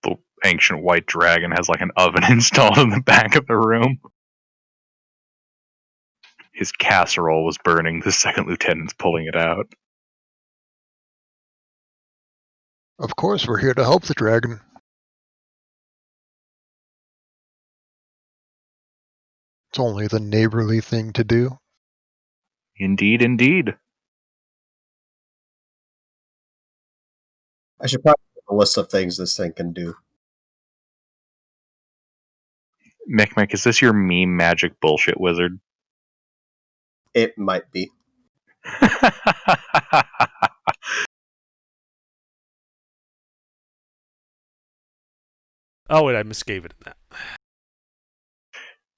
[SPEAKER 1] The ancient white dragon has like an oven installed in the back of the room. His casserole was burning. The second lieutenant's pulling it out.
[SPEAKER 4] Of course, we're here to help the dragon. It's only the neighborly thing to do.
[SPEAKER 1] Indeed, indeed.
[SPEAKER 6] I should probably have a list of things this thing can do.
[SPEAKER 1] Mick, is this your meme magic bullshit wizard?
[SPEAKER 6] It might be.
[SPEAKER 5] Oh, wait, I misgave it in that.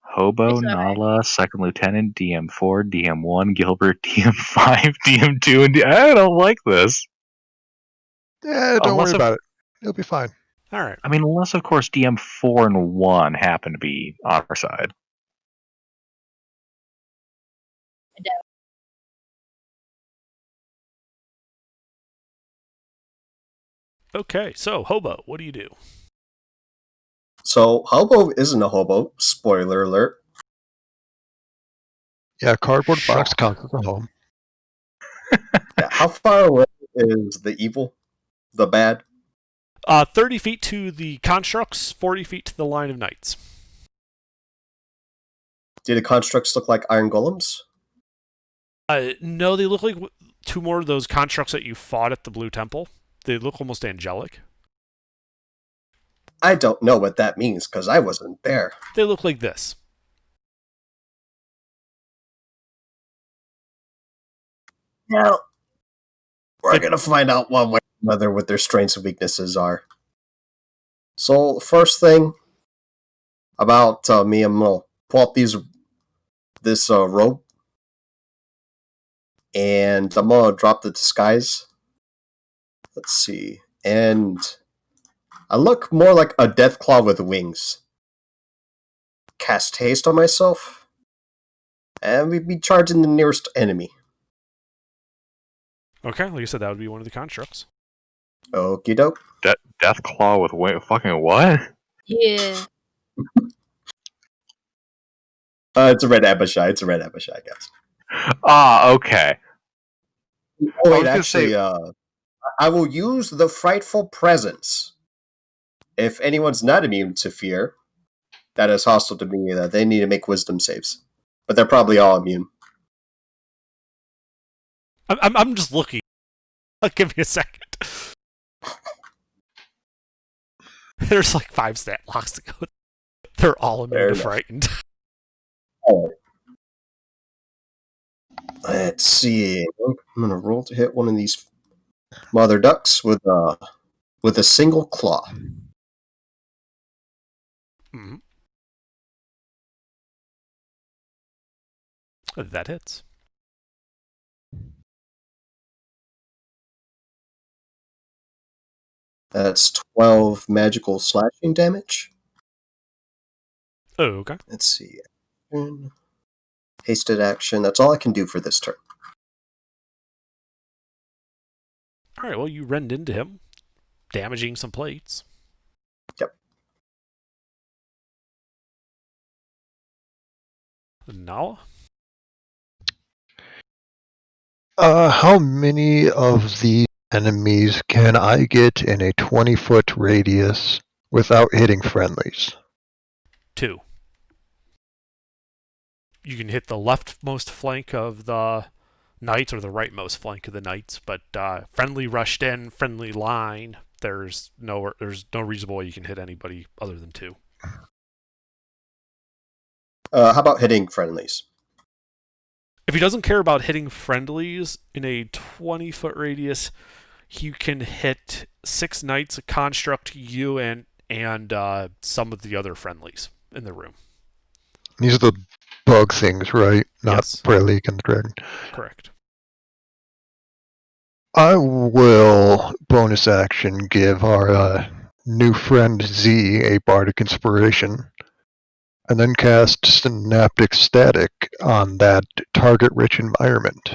[SPEAKER 1] Hobo,
[SPEAKER 2] It's alright.
[SPEAKER 1] Nala, Second Lieutenant, DM4, DM1, Gilbert, DM5, DM2, and I don't like this.
[SPEAKER 4] Yeah, don't
[SPEAKER 1] Unless
[SPEAKER 4] worry
[SPEAKER 1] of-
[SPEAKER 4] about it. It'll be fine.
[SPEAKER 5] All right.
[SPEAKER 1] I mean, unless, of course, DM4 and 1 happen to be on our side.
[SPEAKER 5] Okay, so Hobo, what do you do?
[SPEAKER 6] So, Hobo isn't a hobo. Spoiler alert.
[SPEAKER 4] Yeah, cardboard box
[SPEAKER 1] Shock.
[SPEAKER 4] counts as a home.
[SPEAKER 6] Yeah, how far away is the evil? The bad?
[SPEAKER 5] 30 feet to the constructs, 40 feet to the line of knights.
[SPEAKER 6] Do the constructs look like iron golems?
[SPEAKER 5] No, they look like two more of those constructs that you fought at the Blue Temple. They look almost angelic.
[SPEAKER 6] I don't know what that means because I wasn't there.
[SPEAKER 5] They look like this.
[SPEAKER 6] Well, we're going to find out one way or another what their strengths and weaknesses are. So, first thing about me, I'm going to pull out this rope, and I'm going to drop the disguise. Let's see. And I look more like a Deathclaw with wings. Cast haste on myself, and we'd be charging the nearest enemy.
[SPEAKER 5] Okay, like I said, that would be one of the constructs.
[SPEAKER 6] Okie doke.
[SPEAKER 1] Deathclaw with fucking what?
[SPEAKER 2] Yeah.
[SPEAKER 6] It's a red Abishai. Guys.
[SPEAKER 1] Ah, okay.
[SPEAKER 6] Oh,
[SPEAKER 1] I
[SPEAKER 6] wait,
[SPEAKER 1] was gonna
[SPEAKER 6] actually, I will use the Frightful Presence. If anyone's not immune to fear, that is hostile to me, that they need to make wisdom saves. But they're probably all immune.
[SPEAKER 5] I'm just looking. Give me a second. There's like 5 stat blocks to go. They're all immune
[SPEAKER 6] Fair
[SPEAKER 5] to
[SPEAKER 6] enough.
[SPEAKER 5] frightened.
[SPEAKER 6] All right. Let's see. I'm gonna roll to hit one of these mother ducks with a single claw.
[SPEAKER 5] Mm-hmm. That hits.
[SPEAKER 6] That's 12 magical slashing damage.
[SPEAKER 5] Oh, okay.
[SPEAKER 6] Let's see. Hasted action. That's all I can do for this turn.
[SPEAKER 5] All right, well, you rend into him, damaging some plates.
[SPEAKER 6] Yep.
[SPEAKER 5] Nala?
[SPEAKER 4] How many of the enemies can I get in a 20-foot radius without hitting friendlies?
[SPEAKER 5] 2. You can hit the leftmost flank of the knights or the rightmost flank of the knights, but friendly rushed in, friendly line. There's no reasonable way you can hit anybody other than 2.
[SPEAKER 6] How about hitting friendlies?
[SPEAKER 5] If he doesn't care about hitting friendlies in a 20-foot radius, you can hit 6 knights, a construct, you, and some of the other friendlies in the room.
[SPEAKER 4] These are the bug things, right? Not
[SPEAKER 5] Yes.
[SPEAKER 4] Prelik and the Dragon.
[SPEAKER 5] Correct.
[SPEAKER 4] I will bonus action give our new friend Z a bardic inspiration, and then cast Synaptic Static on that target-rich environment.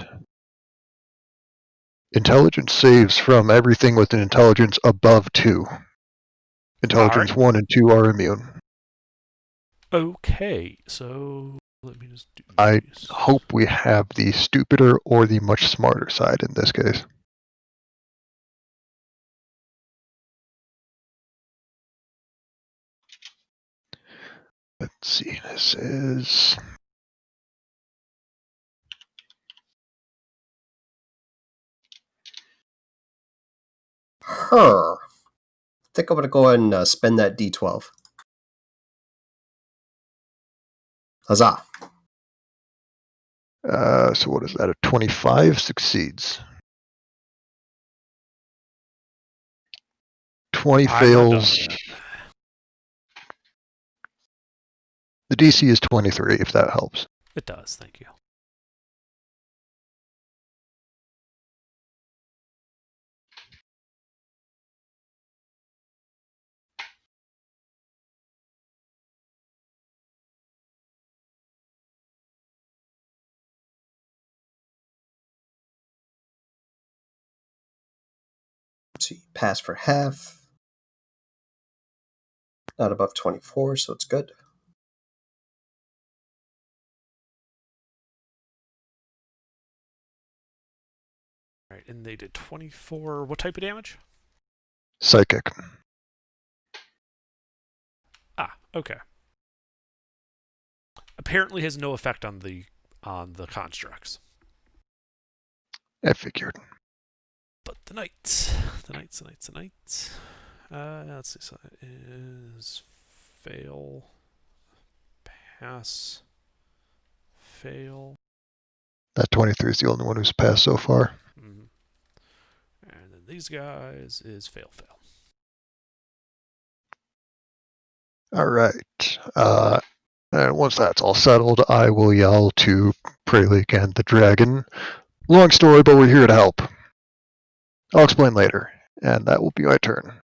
[SPEAKER 4] Intelligence saves from everything with an intelligence above 2. Intelligence 1 and 2 are immune.
[SPEAKER 5] Okay, so let me just do
[SPEAKER 4] I
[SPEAKER 5] these.
[SPEAKER 4] hope we have the stupider or the much smarter side in this case. Let's see, this is...
[SPEAKER 6] I think I'm going to go ahead and spend that D12. Huzzah.
[SPEAKER 4] So what is that? A 25 succeeds. 20
[SPEAKER 5] I'm not
[SPEAKER 4] fails.
[SPEAKER 5] done yet.
[SPEAKER 4] The DC is 23, if that helps.
[SPEAKER 5] It does, thank you.
[SPEAKER 6] Let's see. Pass for half. Not above 24, so it's good.
[SPEAKER 5] All right, and they did 24. What type of damage?
[SPEAKER 4] Psychic.
[SPEAKER 5] Ah, okay. Apparently has no effect on the constructs.
[SPEAKER 4] I figured.
[SPEAKER 5] But the knights. Let's see. So it is fail, pass, fail.
[SPEAKER 4] That 23 is the only one who's passed so far.
[SPEAKER 5] Mm-hmm. And then these guys is fail, fail.
[SPEAKER 4] All right. And once that's all settled, I will yell to Prelik and the dragon. Long story, but we're here to help. I'll explain later, and that will be my turn.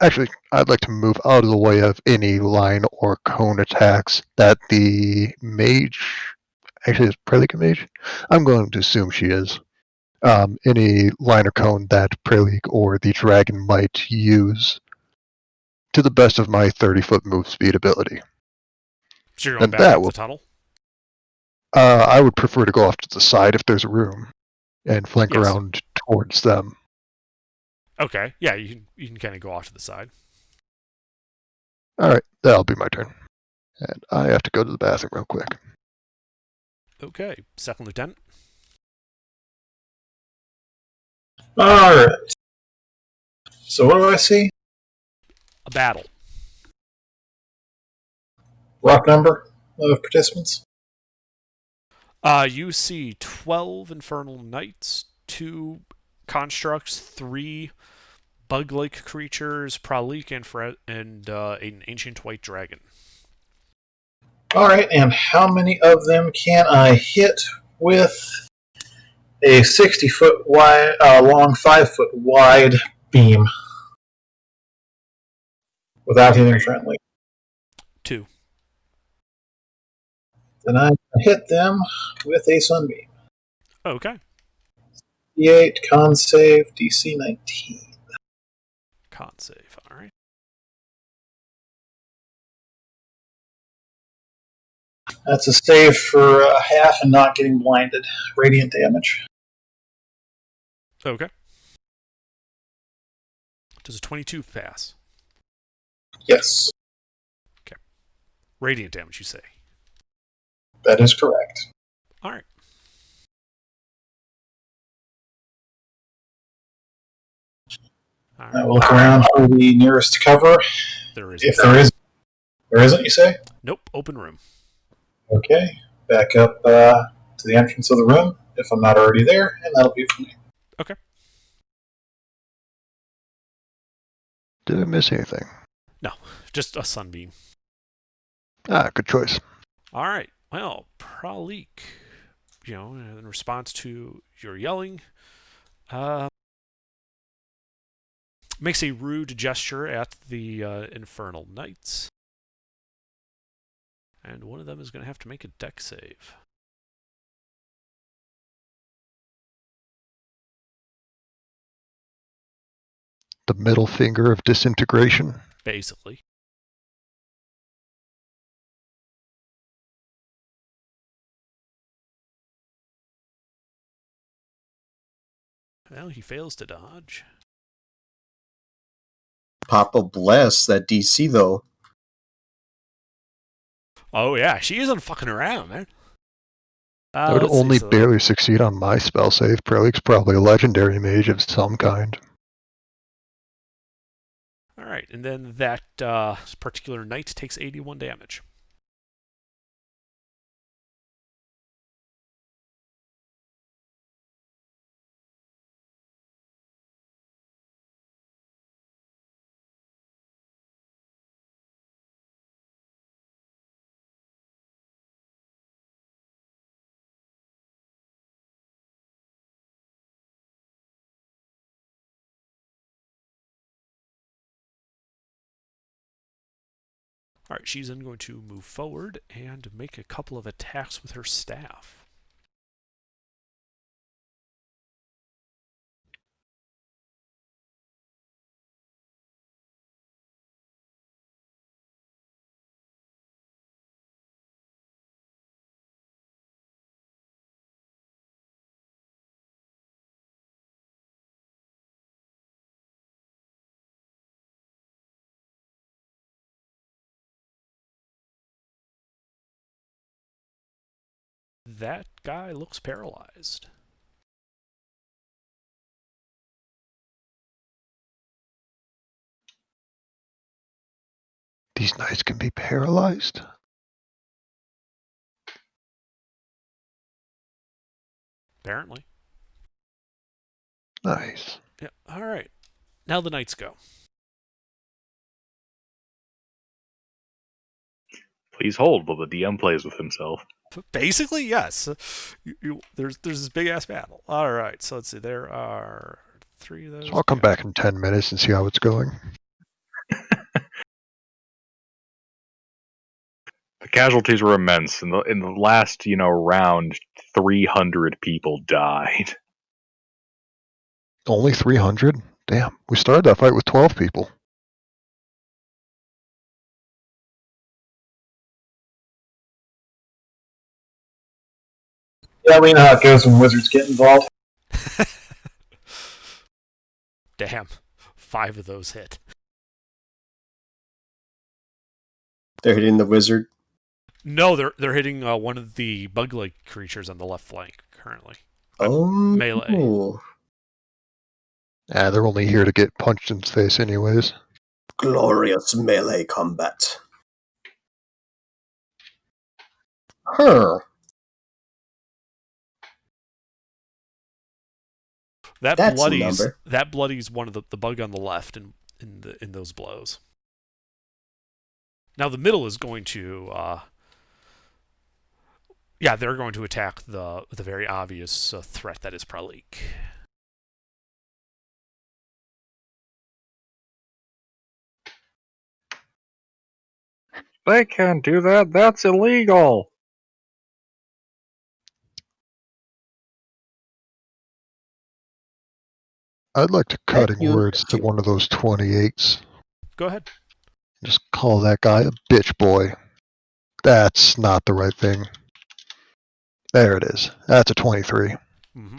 [SPEAKER 4] Actually, I'd like to move out of the way of any line or cone attacks that the mage... Actually, is Prelik a mage? I'm going to assume she is. Any line or cone that Prelik or the dragon might use to the best of my 30-foot move speed ability.
[SPEAKER 5] So you're going
[SPEAKER 4] And
[SPEAKER 5] back
[SPEAKER 4] that
[SPEAKER 5] up
[SPEAKER 4] will-
[SPEAKER 5] the tunnel?
[SPEAKER 4] I would prefer to go off to the side if there's room, and flank
[SPEAKER 5] Yes.
[SPEAKER 4] around towards them.
[SPEAKER 5] Okay, yeah, you can kind of go off to the side.
[SPEAKER 4] All right, that'll be my turn. And I have to go to the bathroom real quick.
[SPEAKER 5] Okay, Second Lieutenant.
[SPEAKER 3] All right. So what do I see?
[SPEAKER 5] A battle.
[SPEAKER 3] Rough number of participants?
[SPEAKER 5] You see 12 Infernal Knights, 2 constructs, 3 bug-like creatures, Pralik and an ancient white dragon.
[SPEAKER 3] All right, and how many of them can I hit with a 60-foot wide, long, 5-foot wide beam without hitting friendly?
[SPEAKER 5] 2.
[SPEAKER 3] Then I hit them with a sunbeam.
[SPEAKER 5] Okay.
[SPEAKER 3] D8, con save, DC 19.
[SPEAKER 5] Con save. All right.
[SPEAKER 3] That's a save for half and not getting blinded. Radiant damage.
[SPEAKER 5] Okay. Does a 22 pass?
[SPEAKER 3] Yes,
[SPEAKER 5] Radiant damage, you say?
[SPEAKER 3] that is correct.
[SPEAKER 5] All right. All
[SPEAKER 3] I
[SPEAKER 5] right.
[SPEAKER 3] will look around for the nearest cover.
[SPEAKER 5] There is.
[SPEAKER 3] If there isn't, you say?
[SPEAKER 5] Nope. Open room.
[SPEAKER 3] Okay, back up to the entrance of the room if I'm not already there, and that'll be for me.
[SPEAKER 5] Okay.
[SPEAKER 4] Did I miss anything?
[SPEAKER 5] No, just a sunbeam.
[SPEAKER 4] Good choice.
[SPEAKER 5] All right. Well, Pralik, in response to your yelling, makes a rude gesture at the Infernal Knights. And one of them is going to have to make a dex save.
[SPEAKER 4] The middle finger of disintegration.
[SPEAKER 5] Basically. Well, he fails to dodge.
[SPEAKER 6] Papa bless that DC though.
[SPEAKER 5] Oh, yeah, she isn't fucking around, man.
[SPEAKER 4] I would only barely succeed on my spell save. Prelik's probably a legendary mage of some kind.
[SPEAKER 5] All right, and then that particular knight takes 81 damage. All right, she's then going to move forward and make a couple of attacks with her staff. That guy looks paralyzed.
[SPEAKER 4] These knights can be paralyzed?
[SPEAKER 5] Apparently.
[SPEAKER 4] Nice.
[SPEAKER 5] Yeah. All right. Now the knights go.
[SPEAKER 1] Please hold while the DM plays with himself.
[SPEAKER 5] Basically, yes. There's this big ass battle. All right. So let's see. There are 3 of those.
[SPEAKER 4] So I'll come back in 10 minutes and see how it's going.
[SPEAKER 1] The casualties were immense. In the last, round, 300 people died.
[SPEAKER 4] Only 300? Damn, we started that fight with 12 people.
[SPEAKER 3] Yeah, we know how it goes when wizards get involved.
[SPEAKER 5] Damn. 5 of those hit.
[SPEAKER 6] They're hitting the wizard.
[SPEAKER 5] No, they're hitting one of the bug-like creatures on the left flank currently.
[SPEAKER 6] Oh,
[SPEAKER 5] Melee.
[SPEAKER 4] They're only here to get punched in the face anyways.
[SPEAKER 6] Glorious melee combat. Huh. That's a number.
[SPEAKER 5] That bloodies one of the bug on the left in those blows. Now the middle is going to they're going to attack the very obvious threat that is Pralik.
[SPEAKER 1] They can't do that. That's illegal.
[SPEAKER 4] I'd like to cutting words to one of those 28s.
[SPEAKER 5] Go ahead.
[SPEAKER 4] Just call that guy a bitch boy. That's not the right thing. There it is. That's a 23.
[SPEAKER 5] Mm-hmm.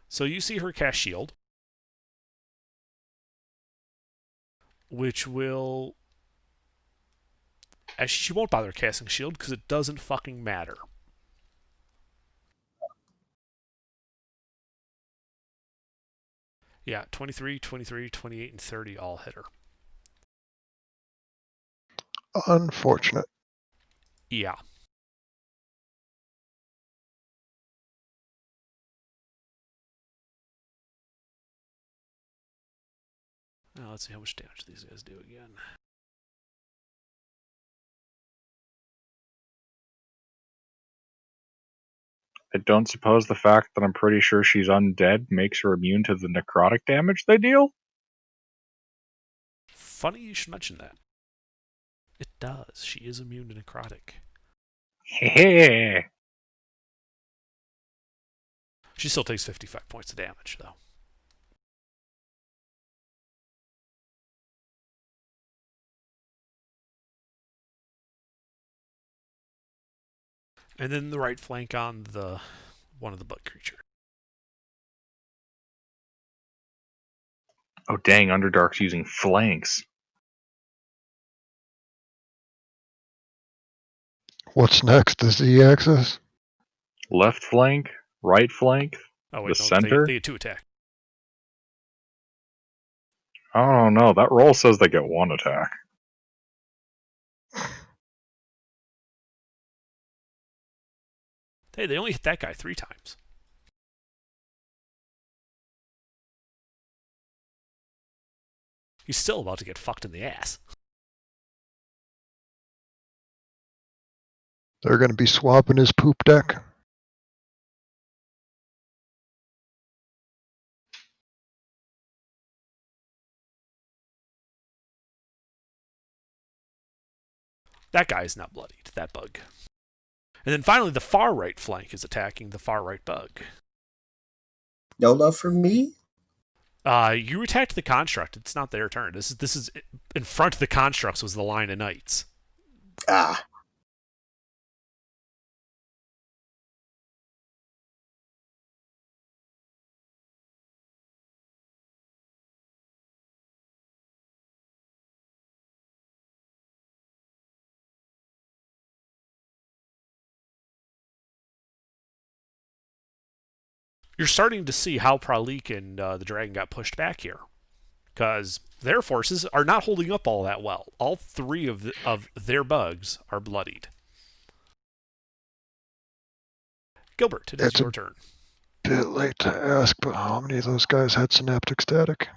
[SPEAKER 5] So you see her cast shield, which will... Actually, she won't bother casting shield because it doesn't fucking matter. Yeah, 23, 23, 28, and 30 all hit her.
[SPEAKER 4] Unfortunate.
[SPEAKER 5] Yeah. Now let's see how much damage these guys do again.
[SPEAKER 1] I don't suppose the fact that I'm pretty sure she's undead makes her immune to the necrotic damage they deal?
[SPEAKER 5] Funny you should mention that. It does. She is immune to necrotic.
[SPEAKER 1] Hehe.
[SPEAKER 5] She still takes 55 points of damage, though. And then the right flank on one of the bug creature.
[SPEAKER 1] Oh dang, Underdark's using flanks.
[SPEAKER 4] What's next? The Z-axis?
[SPEAKER 1] Left flank, right flank,
[SPEAKER 5] Oh wait,
[SPEAKER 1] the
[SPEAKER 5] no,
[SPEAKER 1] center.
[SPEAKER 5] they get 2 attack.
[SPEAKER 1] Oh no, that roll says they get 1 attack.
[SPEAKER 5] Hey, they only hit that guy 3 times. He's still about to get fucked in the ass.
[SPEAKER 4] They're going to be swapping his poop deck.
[SPEAKER 5] That guy's not bloodied, that bug. And then finally, the far right flank is attacking the far right bug.
[SPEAKER 6] No love for me?
[SPEAKER 5] You attacked the construct. It's not their turn. This is in front of the constructs was the line of knights.
[SPEAKER 6] Ah.
[SPEAKER 5] You're starting to see how Pralik and the dragon got pushed back here, because their forces are not holding up all that well. All 3 of their bugs are bloodied. Gilbert, it is your turn.
[SPEAKER 4] Bit late to ask, but how many of those guys had synaptic static?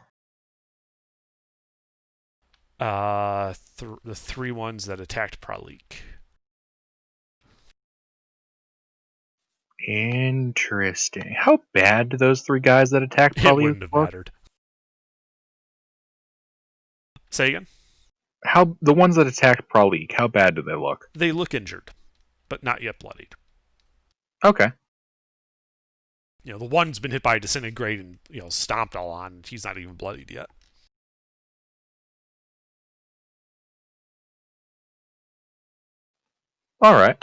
[SPEAKER 5] The 3 ones that attacked Pralik.
[SPEAKER 1] Interesting. How bad do those 3 guys that attacked
[SPEAKER 5] It
[SPEAKER 1] probably
[SPEAKER 5] wouldn't have mattered. Say again?
[SPEAKER 1] How the ones that attacked Pralik, how bad do they look?
[SPEAKER 5] They look injured, but not yet bloodied.
[SPEAKER 1] Okay.
[SPEAKER 5] The one's been hit by a disintegrate and stomped all on. He's not even bloodied yet.
[SPEAKER 1] All right.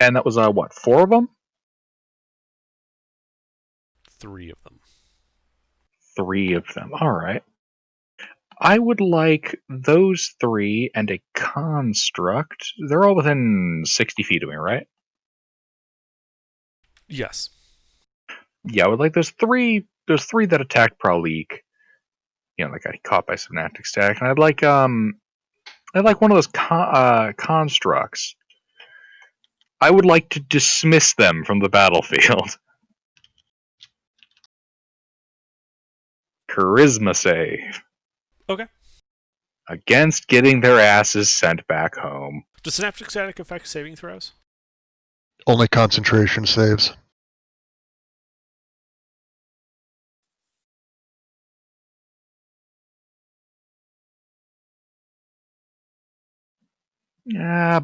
[SPEAKER 1] And that was what? 4 of them?
[SPEAKER 5] 3 of them.
[SPEAKER 1] 3 of them. All right. I would like those 3 and a construct. They're all within 60 feet of me, right?
[SPEAKER 5] Yes.
[SPEAKER 1] Yeah, I would like those 3. Those 3 that attacked Pralik. That got caught by Synaptic Static, and I'd like one of those constructs. I would like to dismiss them from the battlefield. Charisma save.
[SPEAKER 5] Okay.
[SPEAKER 1] Against getting their asses sent back home.
[SPEAKER 5] Does Synaptic Static affect saving throws?
[SPEAKER 4] Only concentration saves.
[SPEAKER 1] Yeah,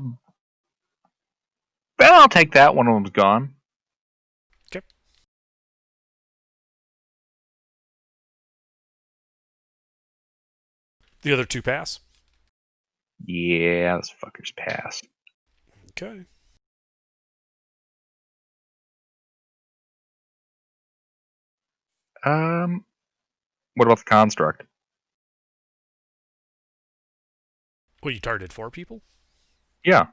[SPEAKER 1] but I'll take that. One of them's gone.
[SPEAKER 5] Okay. The other 2 pass?
[SPEAKER 1] Yeah, this fucker's passed.
[SPEAKER 5] Okay.
[SPEAKER 1] What about the construct?
[SPEAKER 5] Well, you targeted 4 people?
[SPEAKER 1] Yeah.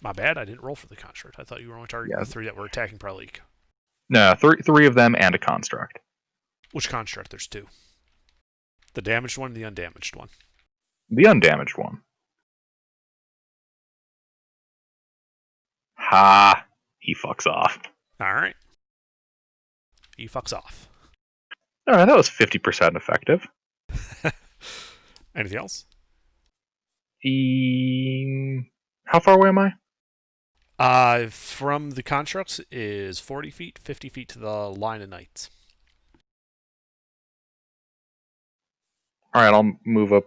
[SPEAKER 5] My bad, I didn't roll for the construct. I thought you were only targeting the 3 that were attacking Pralik.
[SPEAKER 1] No, three of them and a construct.
[SPEAKER 5] Which construct? There's 2. The damaged one and the undamaged one.
[SPEAKER 1] The undamaged one. Ha! He fucks off.
[SPEAKER 5] Alright. He fucks off.
[SPEAKER 1] Alright, that was 50% effective.
[SPEAKER 5] Anything else?
[SPEAKER 1] How far away am I?
[SPEAKER 5] From the constructs is 40 feet, 50 feet to the line of knights.
[SPEAKER 1] Alright, I'll move up.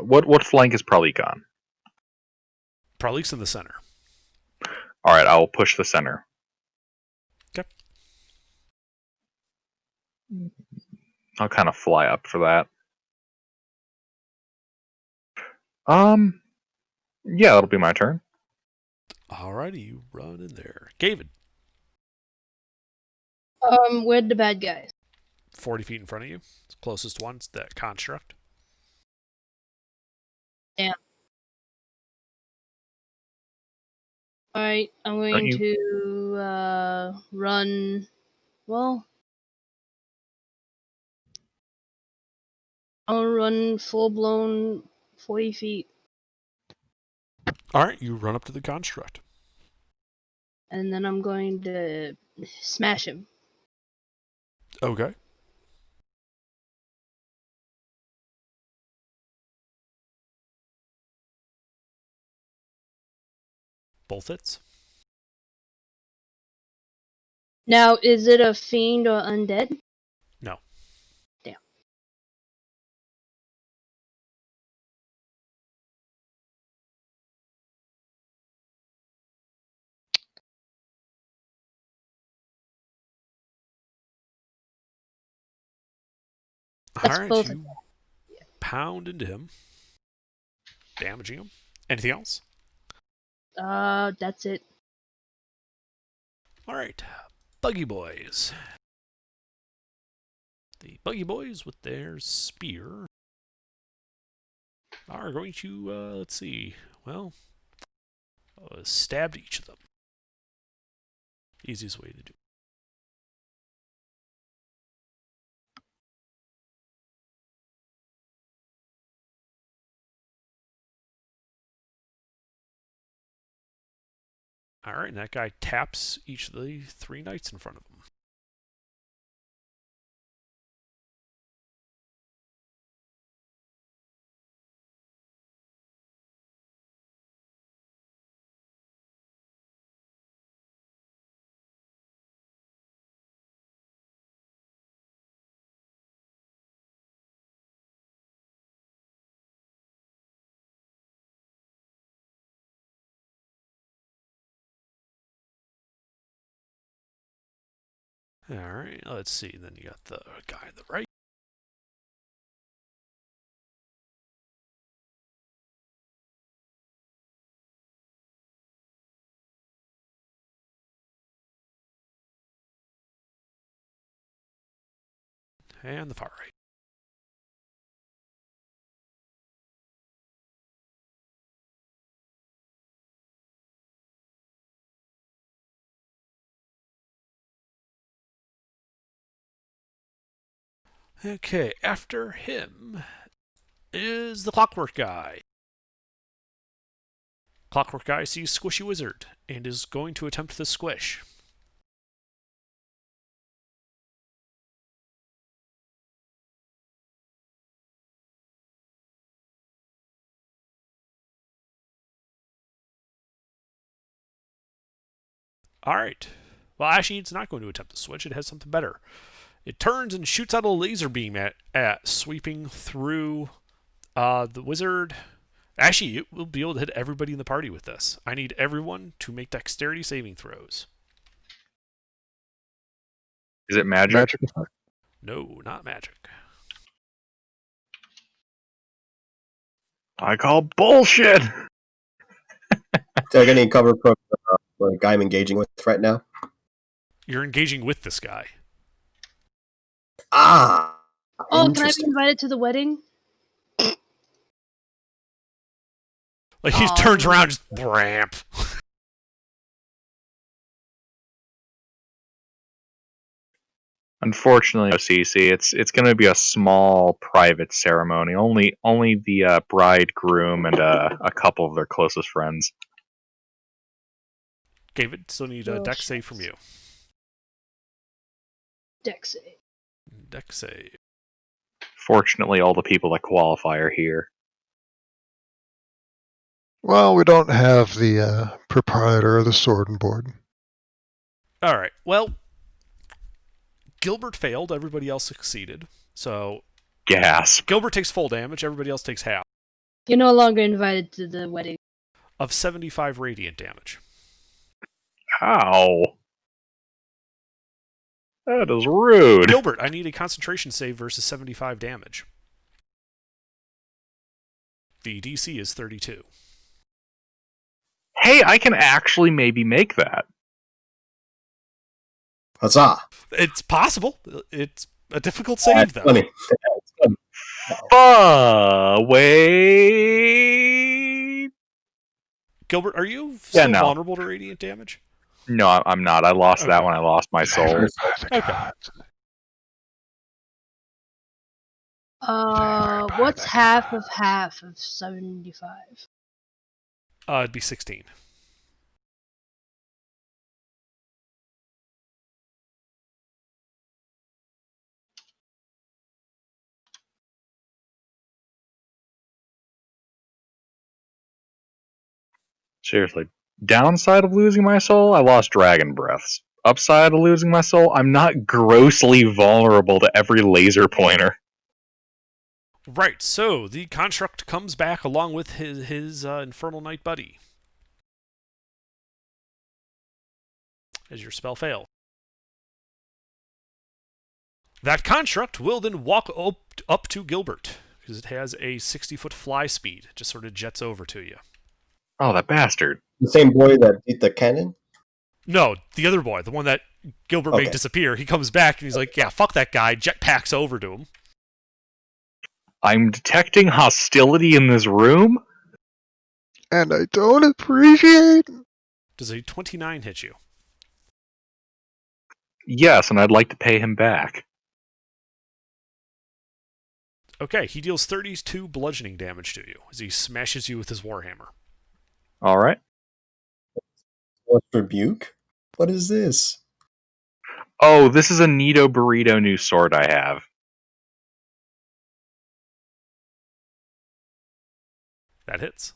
[SPEAKER 1] What flank is Pralik on?
[SPEAKER 5] Pralik's in the center.
[SPEAKER 1] Alright, I'll push the center.
[SPEAKER 5] Okay.
[SPEAKER 1] I'll kind of fly up for that. Yeah, that'll be my turn.
[SPEAKER 5] Alrighty, you run in there. David.
[SPEAKER 2] Where'd the bad guys?
[SPEAKER 5] 40 feet in front of you. It's the closest one's that construct.
[SPEAKER 2] Yeah. Alright, I'm going to run. Well, I'll run full blown 40 feet.
[SPEAKER 5] Alright, you run up to the construct.
[SPEAKER 2] And then I'm going to smash him.
[SPEAKER 5] Okay. Both hits.
[SPEAKER 2] Now, is it a fiend or undead?
[SPEAKER 5] No.
[SPEAKER 2] Damn. That's
[SPEAKER 5] Alright,
[SPEAKER 2] both.
[SPEAKER 5] you pound into him, damaging him. Anything else?
[SPEAKER 2] That's it.
[SPEAKER 5] Alright, Buggy Boys. The Buggy Boys with their spear are going to, let's see, well, stab each of them. Easiest way to do it. Alright, and that guy taps each of the 3 knights in front of him. Alright, let's see. Then you got the guy on the right. And the far right. Okay, after him is the Clockwork Guy. Clockwork Guy sees Squishy Wizard and is going to attempt the squish. Alright. Well, actually, it's not going to attempt the switch. It has something better. It turns and shoots out a laser beam at sweeping through the wizard. Actually, it will be able to hit everybody in the party with this. I need everyone to make dexterity saving throws.
[SPEAKER 1] Is it magic?
[SPEAKER 4] Magic effect.
[SPEAKER 5] No, not magic.
[SPEAKER 1] I call bullshit.
[SPEAKER 6] So I get any cover from the guy I'm engaging with right now?
[SPEAKER 5] You're engaging with this guy.
[SPEAKER 6] Ah!
[SPEAKER 2] Oh, can I be
[SPEAKER 6] Interesting.
[SPEAKER 2] invited to the wedding?
[SPEAKER 5] Like, he
[SPEAKER 2] Aw.
[SPEAKER 5] turns around, just ramp.
[SPEAKER 1] Unfortunately, CC, it's going to be a small private ceremony. Only the bridegroom and a couple of their closest friends.
[SPEAKER 5] David, still need a
[SPEAKER 2] Oh,
[SPEAKER 5] dex save from you.
[SPEAKER 2] Dex save.
[SPEAKER 5] Dex save.
[SPEAKER 1] Fortunately, all the people that qualify are here.
[SPEAKER 4] Well, we don't have the proprietor of the sword and board.
[SPEAKER 5] Alright, well, Gilbert failed, everybody else succeeded. So,
[SPEAKER 1] Gasp.
[SPEAKER 5] Gilbert takes full damage, everybody else takes half.
[SPEAKER 2] You're no longer invited to the wedding.
[SPEAKER 5] Of 75 radiant damage.
[SPEAKER 1] Ow. That is rude.
[SPEAKER 5] Gilbert, I need a concentration save versus 75 damage. The DC is 32.
[SPEAKER 1] Hey, I can actually maybe make that.
[SPEAKER 6] Huzzah!
[SPEAKER 5] It's possible. It's a difficult save, though.
[SPEAKER 6] Funny.
[SPEAKER 1] Wait.
[SPEAKER 5] Gilbert, are you still
[SPEAKER 1] no.
[SPEAKER 5] vulnerable to radiant damage?
[SPEAKER 1] No, I'm not. I lost that
[SPEAKER 5] Okay.
[SPEAKER 1] when I lost my soul.
[SPEAKER 5] Okay.
[SPEAKER 2] What's half of 75?
[SPEAKER 5] It'd be 16.
[SPEAKER 1] Seriously. Downside of losing my soul, I lost dragon breaths. Upside of losing my soul, I'm not grossly vulnerable to every laser pointer.
[SPEAKER 5] Right, so the construct comes back along with his Infernal Knight buddy. As your spell fails. That construct will then walk up to Gilbert, because it has a 60-foot fly speed. It just sort of jets over to you.
[SPEAKER 1] Oh, that bastard.
[SPEAKER 6] The same boy that beat the cannon?
[SPEAKER 5] No, the other boy, the one that Gilbert made
[SPEAKER 6] Okay.
[SPEAKER 5] disappear. He comes back and he's like, yeah, fuck that guy, jetpacks over to him.
[SPEAKER 1] I'm detecting hostility in this room?
[SPEAKER 4] And I don't appreciate.
[SPEAKER 5] Does a 29 hit you?
[SPEAKER 1] Yes, and I'd like to pay him back.
[SPEAKER 5] Okay, he deals 32 bludgeoning damage to you as he smashes you with his warhammer.
[SPEAKER 1] Alright.
[SPEAKER 6] What rebuke? What is this?
[SPEAKER 1] Oh, this is a Nito Burrito new sword I have.
[SPEAKER 5] That hits.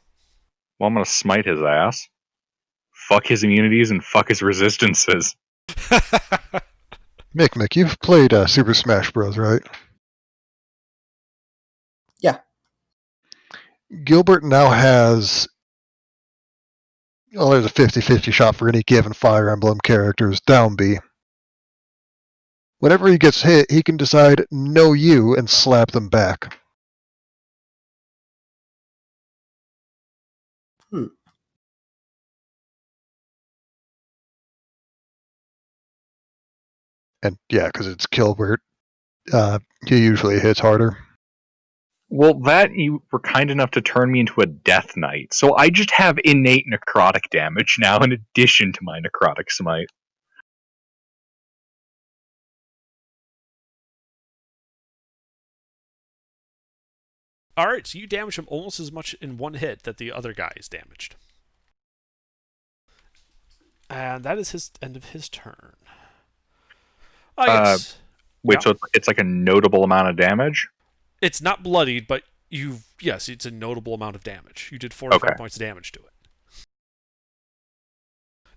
[SPEAKER 1] Well, I'm gonna smite his ass. Fuck his immunities and fuck his resistances.
[SPEAKER 4] Mick, you've played Super Smash Bros., right?
[SPEAKER 6] Yeah.
[SPEAKER 4] Gilbert now has... Well, there's a 50-50 shot for any given Fire Emblem character's down B. Whenever he gets hit, he can decide, no you, and slap them back. And yeah, because it's Gilbert, he usually hits harder.
[SPEAKER 1] Well, that you were kind enough to turn me into a Death Knight, so I just have innate necrotic damage now in addition to my necrotic smite.
[SPEAKER 5] Alright, so you damage him almost as much in one hit that the other guy is damaged. And that is his end of his turn. Yes.
[SPEAKER 1] Wait,
[SPEAKER 5] Yeah.
[SPEAKER 1] so it's like a notable amount of damage?
[SPEAKER 5] It's not bloodied, but yes, it's a notable amount of damage. You did 45 points of damage to it.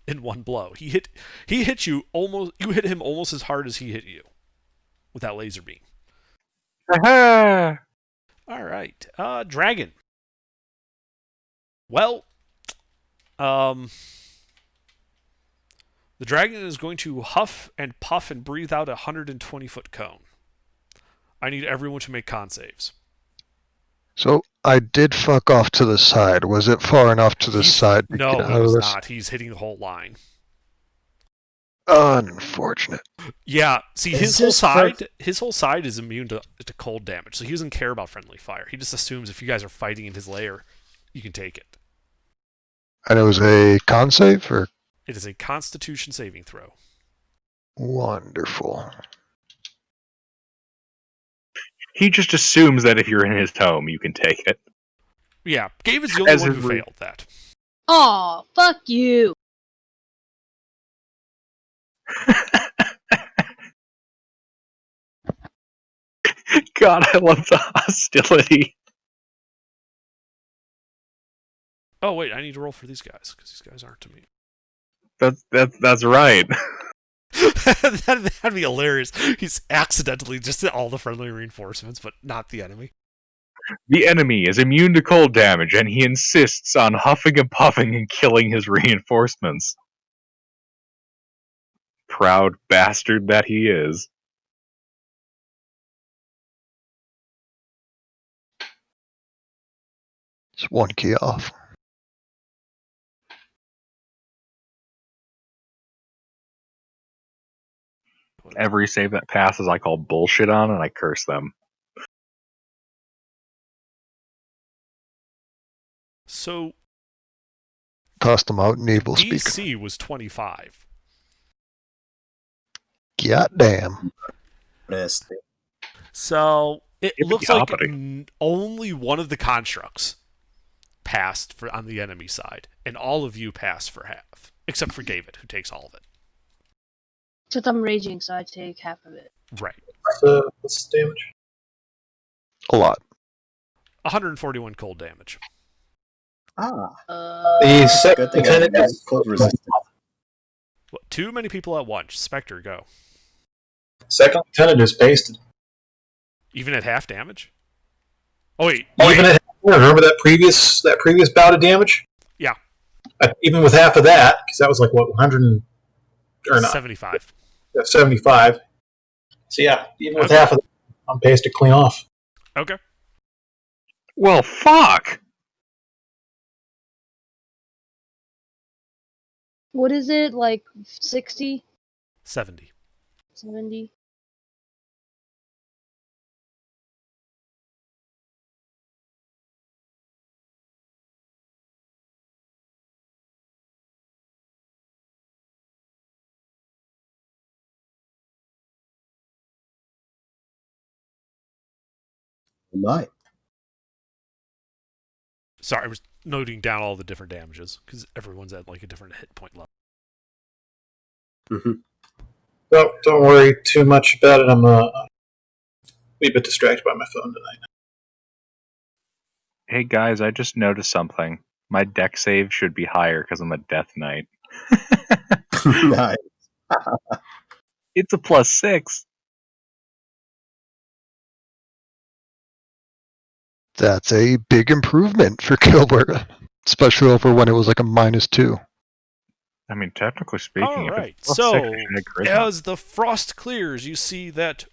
[SPEAKER 5] In one blow. He hit you hit him almost as hard as he hit you with that laser beam.
[SPEAKER 1] Aha!
[SPEAKER 5] Alright. Dragon. Well, the dragon is going to huff and puff and breathe out a 120-foot cone. I need everyone to make con saves.
[SPEAKER 4] So I did fuck off to the side. Was it far enough to the side to
[SPEAKER 5] No,
[SPEAKER 4] get
[SPEAKER 5] he
[SPEAKER 4] out of
[SPEAKER 5] was
[SPEAKER 4] this?
[SPEAKER 5] not. He's hitting the whole line.
[SPEAKER 4] Unfortunate.
[SPEAKER 5] Yeah, see,
[SPEAKER 6] Is
[SPEAKER 5] his whole
[SPEAKER 6] this
[SPEAKER 5] side is immune to cold damage, so he doesn't care about friendly fire. He just assumes if you guys are fighting in his lair, you can take it.
[SPEAKER 4] And it was a con save, or?
[SPEAKER 5] It is a Constitution saving throw.
[SPEAKER 4] Wonderful.
[SPEAKER 1] He just assumes that if you're in his home, you can take it.
[SPEAKER 5] Yeah, Gabe is the only
[SPEAKER 1] As
[SPEAKER 5] one
[SPEAKER 1] his
[SPEAKER 5] who
[SPEAKER 1] re-
[SPEAKER 5] failed that.
[SPEAKER 2] Aw, fuck you.
[SPEAKER 1] God, I love the hostility.
[SPEAKER 5] Oh wait, I need to roll for these guys because these guys aren't to me.
[SPEAKER 1] That's right.
[SPEAKER 5] That'd be hilarious. He's accidentally just hit all the friendly reinforcements, but not the enemy.
[SPEAKER 1] The enemy is immune to cold damage, and he insists on huffing and puffing and killing his reinforcements. Proud bastard that he is.
[SPEAKER 4] Just one key off.
[SPEAKER 1] Every save that passes, I call bullshit on, and I curse them.
[SPEAKER 5] So
[SPEAKER 4] Tossed them out in evil speak.
[SPEAKER 5] DC was 25.
[SPEAKER 4] Goddamn.
[SPEAKER 6] Nasty.
[SPEAKER 5] So it
[SPEAKER 1] Give it
[SPEAKER 5] looks
[SPEAKER 1] the
[SPEAKER 5] like
[SPEAKER 1] uppity.
[SPEAKER 5] only one of the constructs passed on the enemy side, and all of you passed for half, except for David, who takes all of it.
[SPEAKER 2] Except I'm raging, so I take half of it.
[SPEAKER 5] Right.
[SPEAKER 3] What's the damage?
[SPEAKER 4] A lot.
[SPEAKER 5] 141 cold damage.
[SPEAKER 6] Ah.
[SPEAKER 3] The second
[SPEAKER 6] Good thing I
[SPEAKER 3] lieutenant
[SPEAKER 6] have
[SPEAKER 3] is
[SPEAKER 6] cold resistance.
[SPEAKER 5] What, too many people at once. Spectre, go.
[SPEAKER 3] second lieutenant is pasted.
[SPEAKER 5] Even at half damage? Oh wait.
[SPEAKER 3] Even at remember that previous bout of damage?
[SPEAKER 5] Yeah.
[SPEAKER 3] Even with half of that, because that was like what 100 or not
[SPEAKER 5] 75.
[SPEAKER 3] 75. So yeah, even with
[SPEAKER 5] Okay.
[SPEAKER 3] half of that, I'm pasted clean off.
[SPEAKER 5] Okay.
[SPEAKER 1] Well, fuck!
[SPEAKER 2] What is it, like 60?
[SPEAKER 5] 70.
[SPEAKER 2] 70?
[SPEAKER 6] My.
[SPEAKER 5] Sorry, I was noting down all the different damages, because everyone's at like a different hit point level.
[SPEAKER 3] Don't worry too much about it. I'm a wee bit distracted by my phone tonight.
[SPEAKER 1] Hey guys, I just noticed something. My deck save should be higher because I'm a Death Knight.
[SPEAKER 6] Nice.
[SPEAKER 1] It's a +6.
[SPEAKER 4] That's a big improvement for Gilbert. Especially over when it was like a -2.
[SPEAKER 1] I mean, technically speaking,
[SPEAKER 5] All
[SPEAKER 1] if
[SPEAKER 5] right,
[SPEAKER 1] it's +6,
[SPEAKER 5] so
[SPEAKER 1] I should have charisma.
[SPEAKER 5] as the frost clears, you see that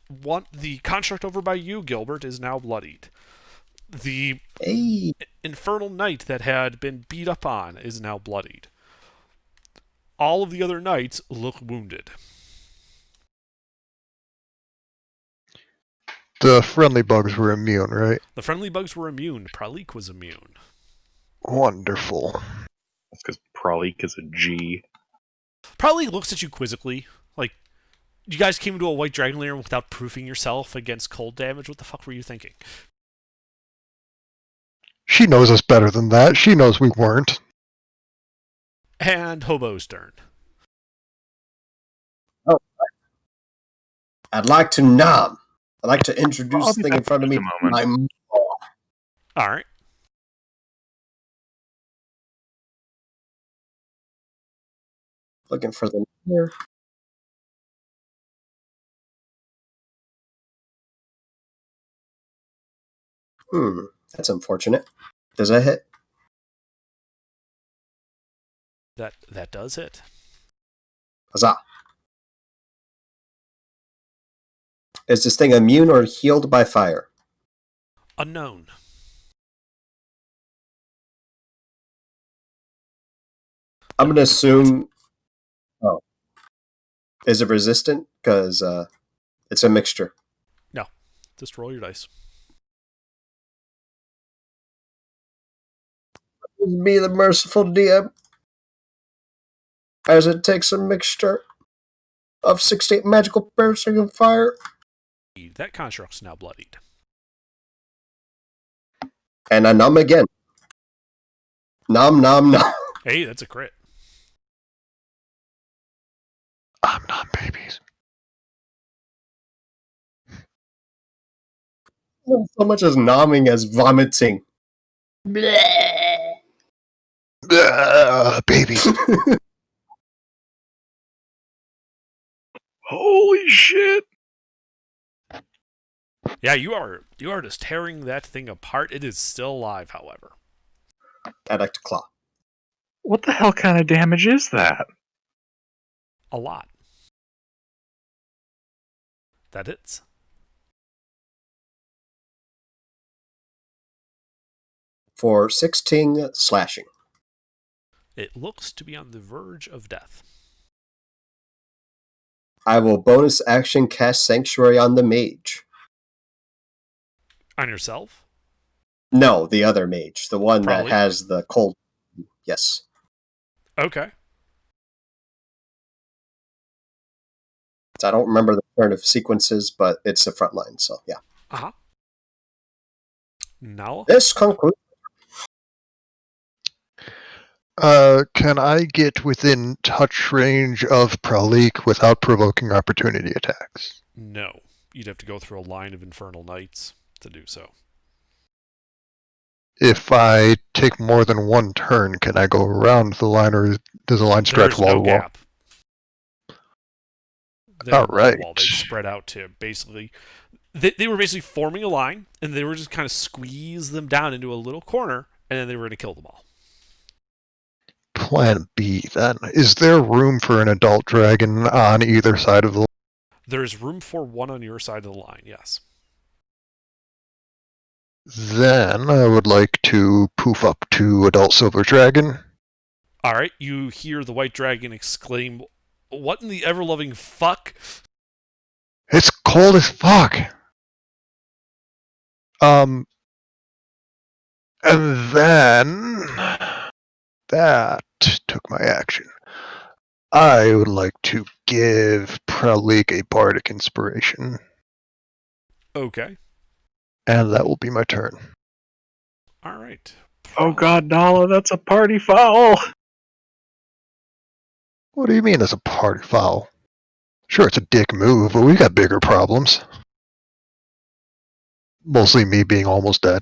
[SPEAKER 5] the construct over by you, Gilbert, is now bloodied. The
[SPEAKER 6] Hey.
[SPEAKER 5] infernal knight that had been beat up on is now bloodied. All of the other knights look wounded.
[SPEAKER 4] The friendly bugs were immune, right?
[SPEAKER 5] The friendly bugs were immune. Pralik was immune.
[SPEAKER 4] Wonderful.
[SPEAKER 1] That's because Pralik is a G.
[SPEAKER 5] Pralik looks at you quizzically, like, you guys came into a white dragon lair without proofing yourself against cold damage? What the fuck were you thinking?
[SPEAKER 4] She knows us better than that. She knows we weren't.
[SPEAKER 5] And Hobo's turn.
[SPEAKER 6] I'd like to nom. I'd like to introduce
[SPEAKER 1] I'll
[SPEAKER 6] the
[SPEAKER 1] be
[SPEAKER 6] thing in
[SPEAKER 1] back
[SPEAKER 6] front of
[SPEAKER 1] in
[SPEAKER 6] me.
[SPEAKER 1] a moment.
[SPEAKER 5] All right.
[SPEAKER 6] Looking for the here. That's unfortunate. Does that hit?
[SPEAKER 5] That does hit.
[SPEAKER 6] Huzzah. Is this thing immune or healed by fire?
[SPEAKER 5] Unknown.
[SPEAKER 6] I'm going to assume... Oh. Is it resistant? Because it's a mixture.
[SPEAKER 5] No. Just roll your dice.
[SPEAKER 6] Be the merciful DM. As it takes a mixture of 68 magical piercing and fire.
[SPEAKER 5] That construct's now bloodied.
[SPEAKER 6] And I nom again. Nom, nom, nom.
[SPEAKER 5] Hey, that's a crit.
[SPEAKER 4] I'm not babies.
[SPEAKER 6] So much as nomming as vomiting.
[SPEAKER 2] Bleh.
[SPEAKER 4] Babies.
[SPEAKER 1] Holy shit!
[SPEAKER 5] Yeah, you are just tearing that thing apart. It is still alive, however.
[SPEAKER 6] I'd like to claw.
[SPEAKER 1] What the hell kind of damage is that?
[SPEAKER 5] A lot. That hits.
[SPEAKER 6] For 16 slashing.
[SPEAKER 5] It looks to be on the verge of death.
[SPEAKER 6] I will bonus action cast Sanctuary on the mage.
[SPEAKER 5] On yourself?
[SPEAKER 6] No, the other mage. The one
[SPEAKER 5] Probably.
[SPEAKER 6] that has the cold. Yes.
[SPEAKER 5] Okay.
[SPEAKER 6] I don't remember the turn of sequences, but it's the front line, so yeah.
[SPEAKER 5] Uh-huh. Now?
[SPEAKER 6] This concludes.
[SPEAKER 4] Can I get within touch range of Pralik without provoking opportunity attacks?
[SPEAKER 5] No. You'd have to go through a line of Infernal Knights to do so.
[SPEAKER 4] If I take more than one turn, can I go around the line, or does the line stretch
[SPEAKER 5] There's
[SPEAKER 4] wall
[SPEAKER 5] no
[SPEAKER 4] to wall?
[SPEAKER 5] gap. They don't
[SPEAKER 4] Alright.
[SPEAKER 5] wall. They spread out to basically... They were basically forming a line, and they were just kind of squeeze them down into a little corner, and then they were going to kill them all.
[SPEAKER 4] Plan B, then. Is there room for an adult dragon on either side of the line?
[SPEAKER 5] There's room for one on your side of the line, yes.
[SPEAKER 4] Then I would like to poof up to adult silver dragon.
[SPEAKER 5] Alright, you hear the white dragon exclaim, "What in the ever-loving fuck?"
[SPEAKER 4] It's cold as fuck. And then that took my action. I would like to give Pralik a bardic inspiration,
[SPEAKER 5] Okay.
[SPEAKER 4] and that will be my turn.
[SPEAKER 5] Alright.
[SPEAKER 1] Oh god, Nala, that's a party foul!
[SPEAKER 4] What do you mean it's a party foul? Sure, it's a dick move, but we got bigger problems. Mostly me being almost dead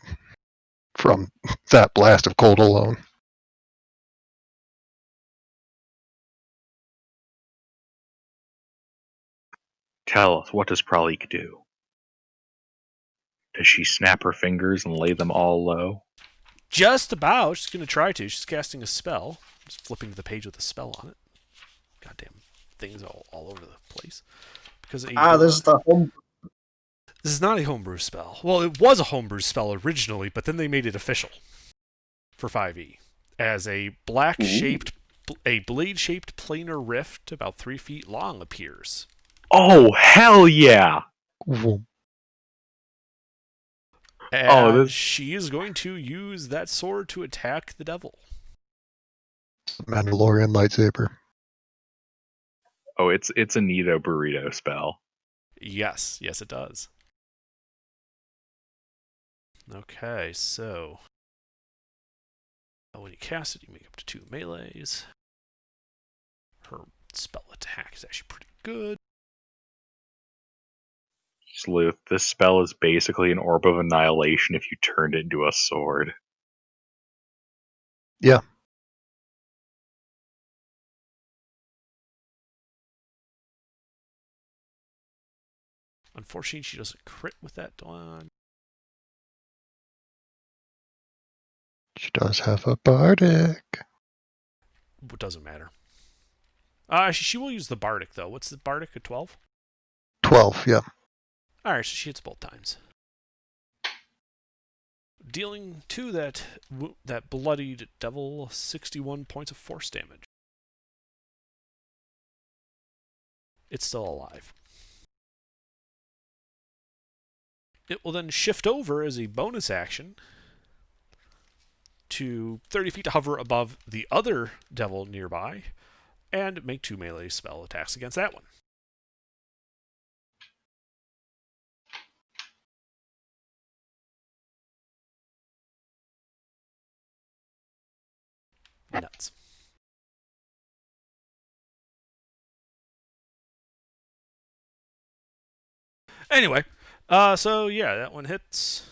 [SPEAKER 4] from that blast of cold alone.
[SPEAKER 1] Tell us, what does Pralik do? Does she snap her fingers and lay them all low?
[SPEAKER 5] Just about. She's going to try to. She's casting a spell. Just flipping to the page with a spell on it. Goddamn things all over the place. Because
[SPEAKER 6] This is the home.
[SPEAKER 5] This is not a homebrew spell. Well, it was a homebrew spell originally, but then they made it official for 5e as a blade-shaped planar rift about 3 feet long appears.
[SPEAKER 1] Oh, hell yeah!
[SPEAKER 5] And she is going to use that sword to attack the devil.
[SPEAKER 4] Mandalorian lightsaber.
[SPEAKER 1] Oh, it's a Nito burrito spell.
[SPEAKER 5] Yes, it does. Okay, so When you cast it, you make up to 2 melees. Her spell attack is actually pretty good.
[SPEAKER 1] Sleuth, this spell is basically an Orb of Annihilation if you turned it into a sword.
[SPEAKER 4] Yeah.
[SPEAKER 5] Unfortunately, she doesn't crit with that one.
[SPEAKER 4] She does have a bardic.
[SPEAKER 5] It doesn't matter. She will use the bardic, though. What's the bardic, a 12?
[SPEAKER 4] 12, yeah.
[SPEAKER 5] Alright, so she hits both times. Dealing to that bloodied devil 61 points of force damage. It's still alive. It will then shift over as a bonus action to 30 feet to hover above the other devil nearby and make 2 melee spell attacks against that one. Nuts. Anyway, so yeah, that one hits.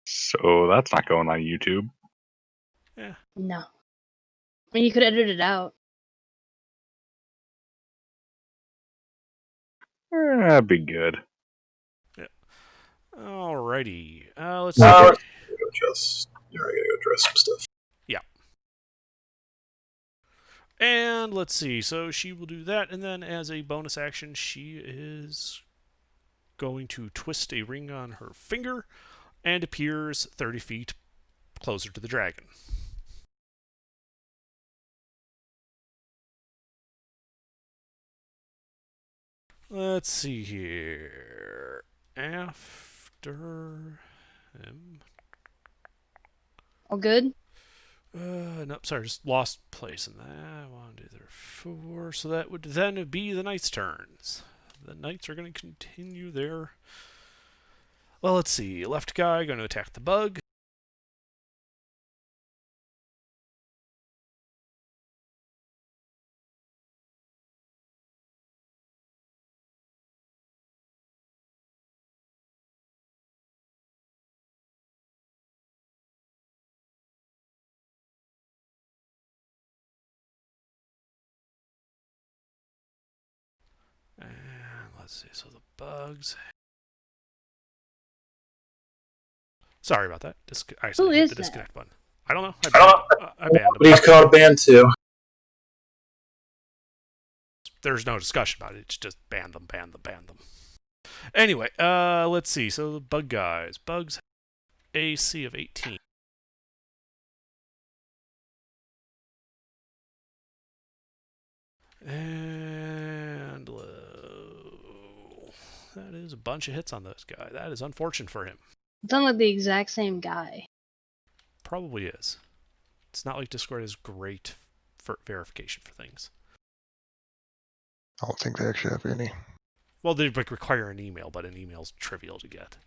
[SPEAKER 1] So that's not going on YouTube.
[SPEAKER 5] Yeah.
[SPEAKER 2] No. I mean, you could edit it out.
[SPEAKER 1] That'd be good.
[SPEAKER 5] Alrighty. Let's
[SPEAKER 3] No,
[SPEAKER 5] see.
[SPEAKER 3] I gotta go dress some stuff.
[SPEAKER 5] Yeah. And let's see. So she will do that, and then as a bonus action, she is going to twist a ring on her finger and appears 30 feet closer to the dragon. Let's see here. After him.
[SPEAKER 2] All good?
[SPEAKER 5] Nope, sorry, just lost place in that. 1, 2, 3, 4. So that would then be the knights' turns. The knights are going to continue their. Well, let's see. Left guy going to attack the bug. And let's see. So the bugs. Sorry about that. I
[SPEAKER 2] Who
[SPEAKER 5] hit
[SPEAKER 2] is
[SPEAKER 5] the
[SPEAKER 2] that?
[SPEAKER 5] disconnect button. I don't know. I banned
[SPEAKER 3] But
[SPEAKER 5] him.
[SPEAKER 3] he's called a band too.
[SPEAKER 5] There's no discussion about it. It's just ban them. Anyway, let's see. So the bug guys. Bugs AC of 18. And that is a bunch of hits on this guy. That is unfortunate for him.
[SPEAKER 2] It sounds like the exact same guy.
[SPEAKER 5] Probably is. It's not like Discord is great for verification for things.
[SPEAKER 4] I don't think they actually have any.
[SPEAKER 5] Well, they require an email, but an email's trivial to get.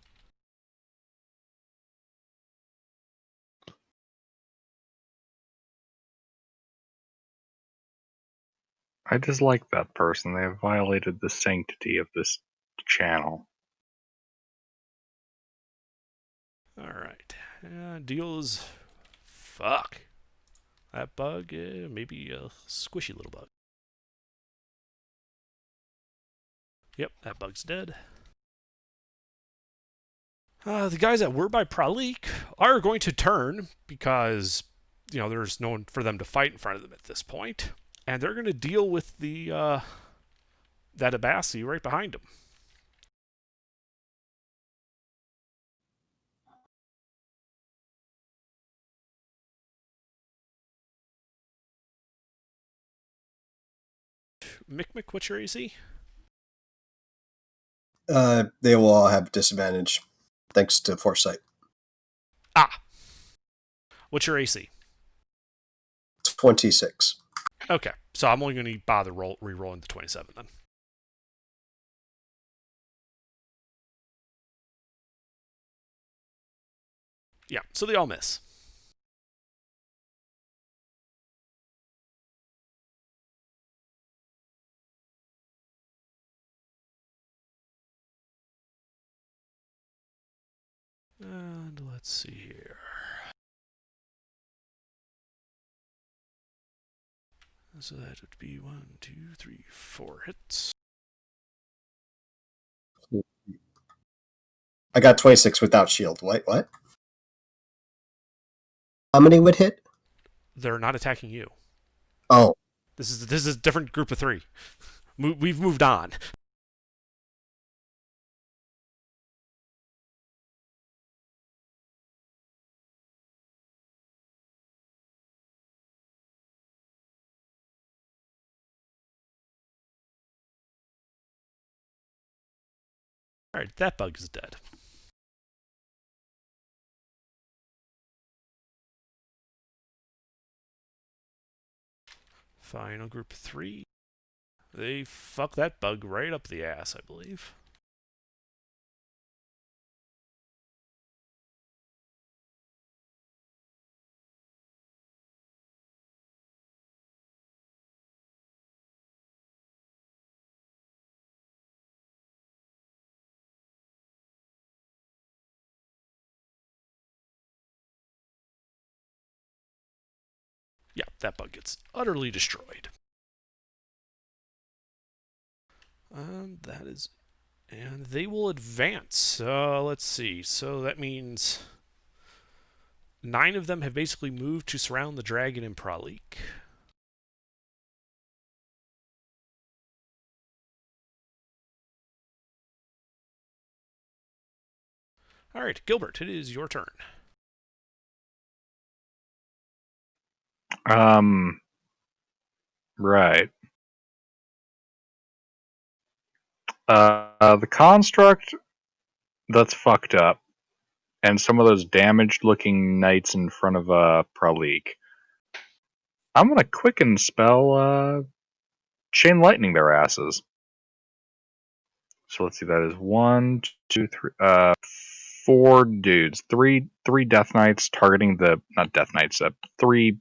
[SPEAKER 1] I dislike that person. They have violated the sanctity of this channel.
[SPEAKER 5] Alright. Deals. Fuck. That bug, maybe a squishy little bug. Yep, that bug's dead. The guys that were by Pralik are going to turn because, there's no one for them to fight in front of them at this point. And they're going to deal with the that Abasi right behind him. Mick, what's your AC?
[SPEAKER 6] They will all have disadvantage, thanks to foresight.
[SPEAKER 5] What's your AC?
[SPEAKER 6] 26.
[SPEAKER 5] Okay, so I'm only going to bother re-rolling the 27 then. Yeah, so they all miss. And let's see here. So that would be 1, 2, 3, 4 hits.
[SPEAKER 6] I got 26 without shield. What? How many would hit?
[SPEAKER 5] They're not attacking you.
[SPEAKER 6] Oh.
[SPEAKER 5] This is a different group of 3. We've moved on. Alright, that bug is dead. Final group of 3. They fuck that bug right up the ass, I believe. Yeah, that bug gets utterly destroyed. And that is... And they will advance. Let's see. So that means 9 of them have basically moved to surround the dragon in Pralik. Alright, Gilbert, it is your turn.
[SPEAKER 1] Right. The construct that's fucked up, and some of those damaged-looking knights in front of Pralik. I'm gonna quicken spell chain lightning their asses. So let's see, that is 1, 2, 3, 4 dudes, three death knights targeting not death knights, 3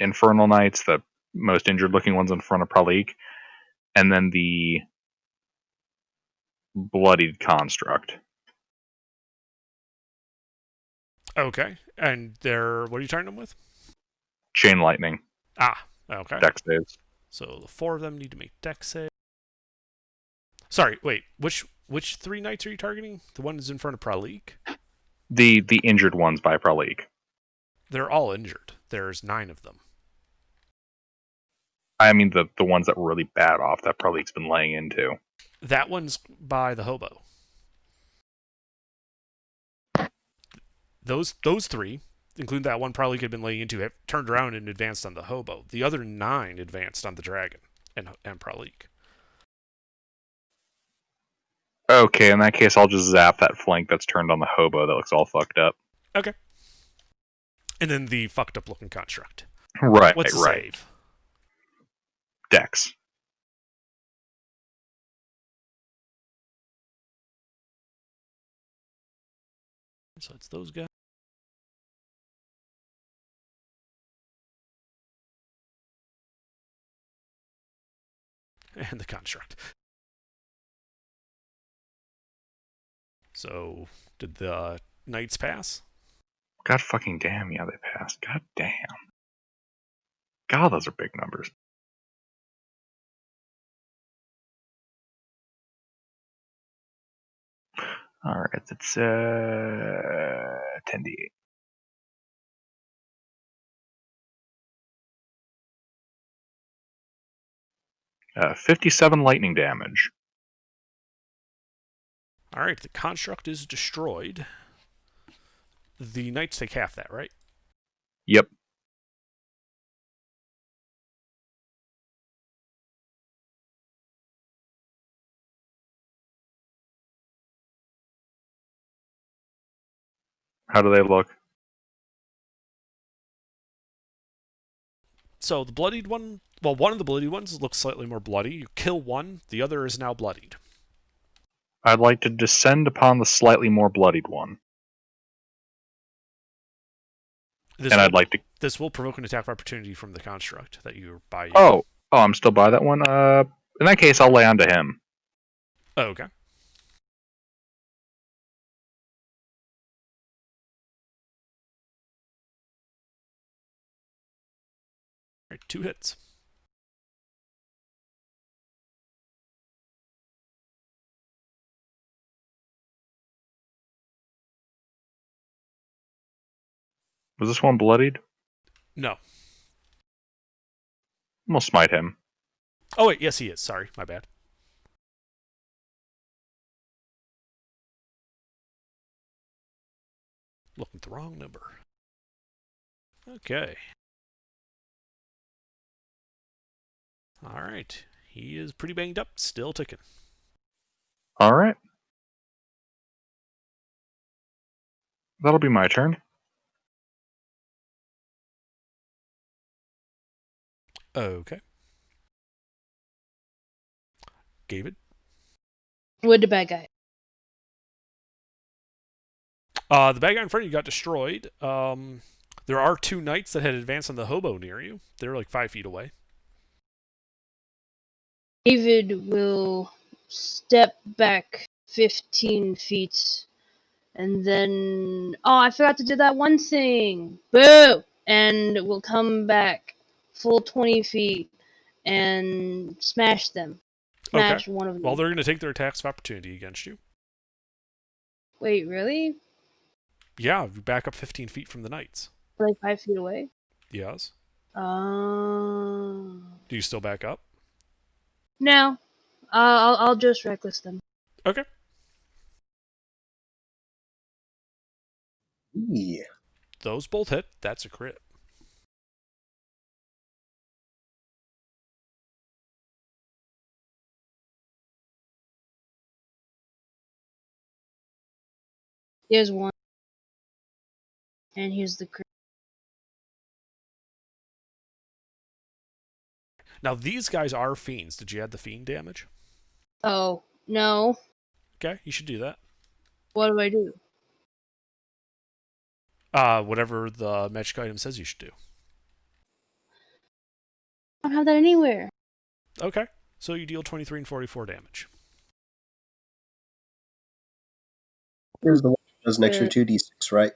[SPEAKER 1] infernal knights, the most injured-looking ones in front of Pralik, and then the bloodied construct.
[SPEAKER 5] Okay, and they're... What are you targeting them with?
[SPEAKER 1] Chain lightning.
[SPEAKER 5] Ah, okay.
[SPEAKER 1] Dex saves.
[SPEAKER 5] So the 4 of them need to make dex save. Sorry, wait. Which 3 knights are you targeting? The one who's in front of Pralik?
[SPEAKER 1] The injured ones by Pralik.
[SPEAKER 5] They're all injured. There's 9 of them.
[SPEAKER 1] I mean the ones that were really bad off that Pralik's been laying into.
[SPEAKER 5] That one's by the hobo. Those 3, including that one Pralik had been laying into, have turned around and advanced on the hobo. The other 9 advanced on the dragon and Pralik.
[SPEAKER 1] Okay, in that case, I'll just zap that flank that's turned on the hobo that looks all fucked up.
[SPEAKER 5] Okay. And then the fucked up looking construct.
[SPEAKER 1] Right,
[SPEAKER 5] What's the
[SPEAKER 1] right.
[SPEAKER 5] save?
[SPEAKER 1] Dex.
[SPEAKER 5] So it's those guys. And the construct. So, did the knights pass?
[SPEAKER 1] God fucking damn, yeah, they passed. God damn. God, those are big numbers. Alright, that's 10d8. Uh, 57 lightning damage.
[SPEAKER 5] Alright, the construct is destroyed. The knights take half that, right?
[SPEAKER 1] Yep. How do they look?
[SPEAKER 5] So the bloodied one, well, one of the bloodied ones looks slightly more bloody. You kill one, the other is now bloodied.
[SPEAKER 1] I'd like to descend upon the slightly more bloodied one. I'd like to...
[SPEAKER 5] This will provoke an attack of opportunity from the construct that you're by.
[SPEAKER 1] Oh, I'm still by that one? In that case, I'll lay onto him.
[SPEAKER 5] Oh, okay. Right, 2 hits.
[SPEAKER 1] Was this one bloodied?
[SPEAKER 5] No.
[SPEAKER 1] I'm gonna smite him.
[SPEAKER 5] Oh, wait, yes, he is. Sorry, my bad. Looking at the wrong number. Okay. All right. He is pretty banged up, still ticking.
[SPEAKER 1] All right. That'll be my turn.
[SPEAKER 5] Okay. David?
[SPEAKER 2] With the bad guy.
[SPEAKER 5] The bad guy in front of you got destroyed. There are 2 knights that had advanced on the hobo near you. They're like 5 feet away.
[SPEAKER 2] David will step back 15 feet and then. Oh, I forgot to do that one thing! Boo! And we'll come back full 20 feet and smash them. Smash
[SPEAKER 5] Okay.
[SPEAKER 2] one of them.
[SPEAKER 5] Well, they're going to take their attacks of opportunity against you.
[SPEAKER 2] Wait, really?
[SPEAKER 5] Yeah, you back up 15 feet from the knights.
[SPEAKER 2] Like 5 feet away?
[SPEAKER 5] Yes.
[SPEAKER 2] Oh.
[SPEAKER 5] Do you still back up?
[SPEAKER 2] No. I'll just reckless them.
[SPEAKER 5] Okay.
[SPEAKER 6] Yeah.
[SPEAKER 5] Those both hit. That's a crit.
[SPEAKER 2] Here's one. And here's the crit.
[SPEAKER 5] Now, these guys are fiends. Did you add the fiend damage?
[SPEAKER 2] Oh, no.
[SPEAKER 5] Okay, you should do that.
[SPEAKER 2] What do I do?
[SPEAKER 5] Whatever the magic item says you should do.
[SPEAKER 2] I don't have that anywhere.
[SPEAKER 5] Okay, so you deal 23 and 44 damage.
[SPEAKER 6] Here's the one that does an extra 2d6, right?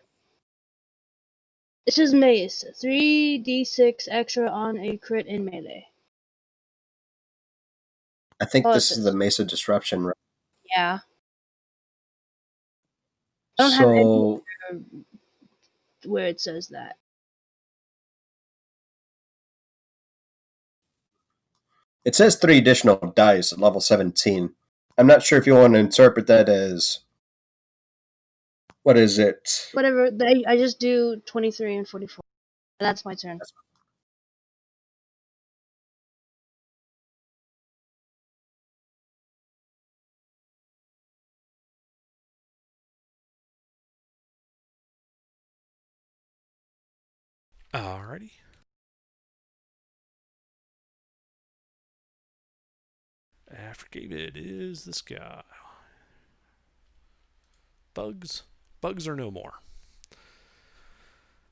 [SPEAKER 2] This is mace. 3d6 extra on a crit in melee.
[SPEAKER 6] I think
[SPEAKER 2] Oh,
[SPEAKER 6] this
[SPEAKER 2] it
[SPEAKER 6] is the
[SPEAKER 2] says.
[SPEAKER 6] Mesa Disruption, right?
[SPEAKER 2] Yeah. I don't have
[SPEAKER 6] So,
[SPEAKER 2] anywhere where it says that.
[SPEAKER 6] it says 3 additional dice at level 17. I'm not sure if you want to interpret that as. What is it?
[SPEAKER 2] Whatever. I just do 23 and 44. That's my turn.
[SPEAKER 5] Alrighty. After David is this guy. Bugs. Bugs are no more.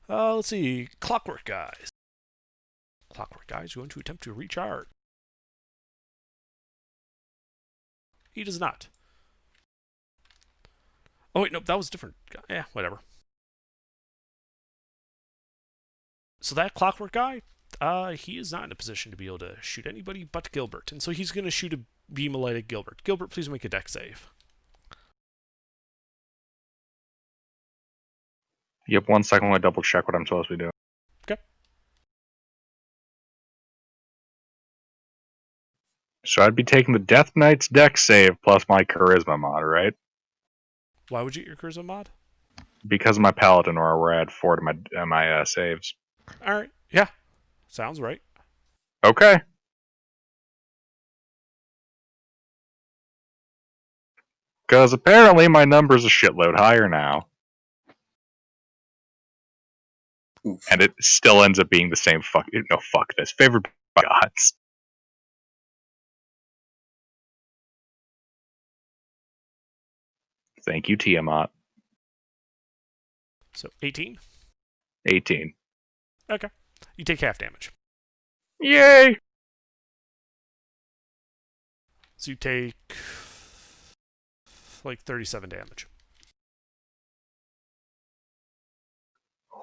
[SPEAKER 5] Let's see. Clockwork Guys. Clockwork Guys going to attempt to recharge. He does not. Oh, wait, nope, that was different. Yeah, whatever. So that Clockwork Guy, he is not in a position to be able to shoot anybody but Gilbert. And so he's going to shoot a beam of light at Gilbert. Gilbert, please make a dex save.
[SPEAKER 1] Yep, 1 second while I double check what I'm supposed to be doing.
[SPEAKER 5] Okay.
[SPEAKER 1] So I'd be taking the Death Knight's dex save plus my charisma mod, right?
[SPEAKER 5] Why would you get your charisma mod?
[SPEAKER 1] Because of my paladin aura, we're at 4 to my saves.
[SPEAKER 5] Alright, yeah. Sounds right.
[SPEAKER 1] Okay. Because apparently my number's a shitload higher now.
[SPEAKER 6] Oof.
[SPEAKER 1] And it still ends up being the same fuck this. Favored by gods. Thank you, Tiamat.
[SPEAKER 5] So 18.
[SPEAKER 1] 18.
[SPEAKER 5] Okay. You take half damage.
[SPEAKER 1] Yay!
[SPEAKER 5] So you take like 37 damage.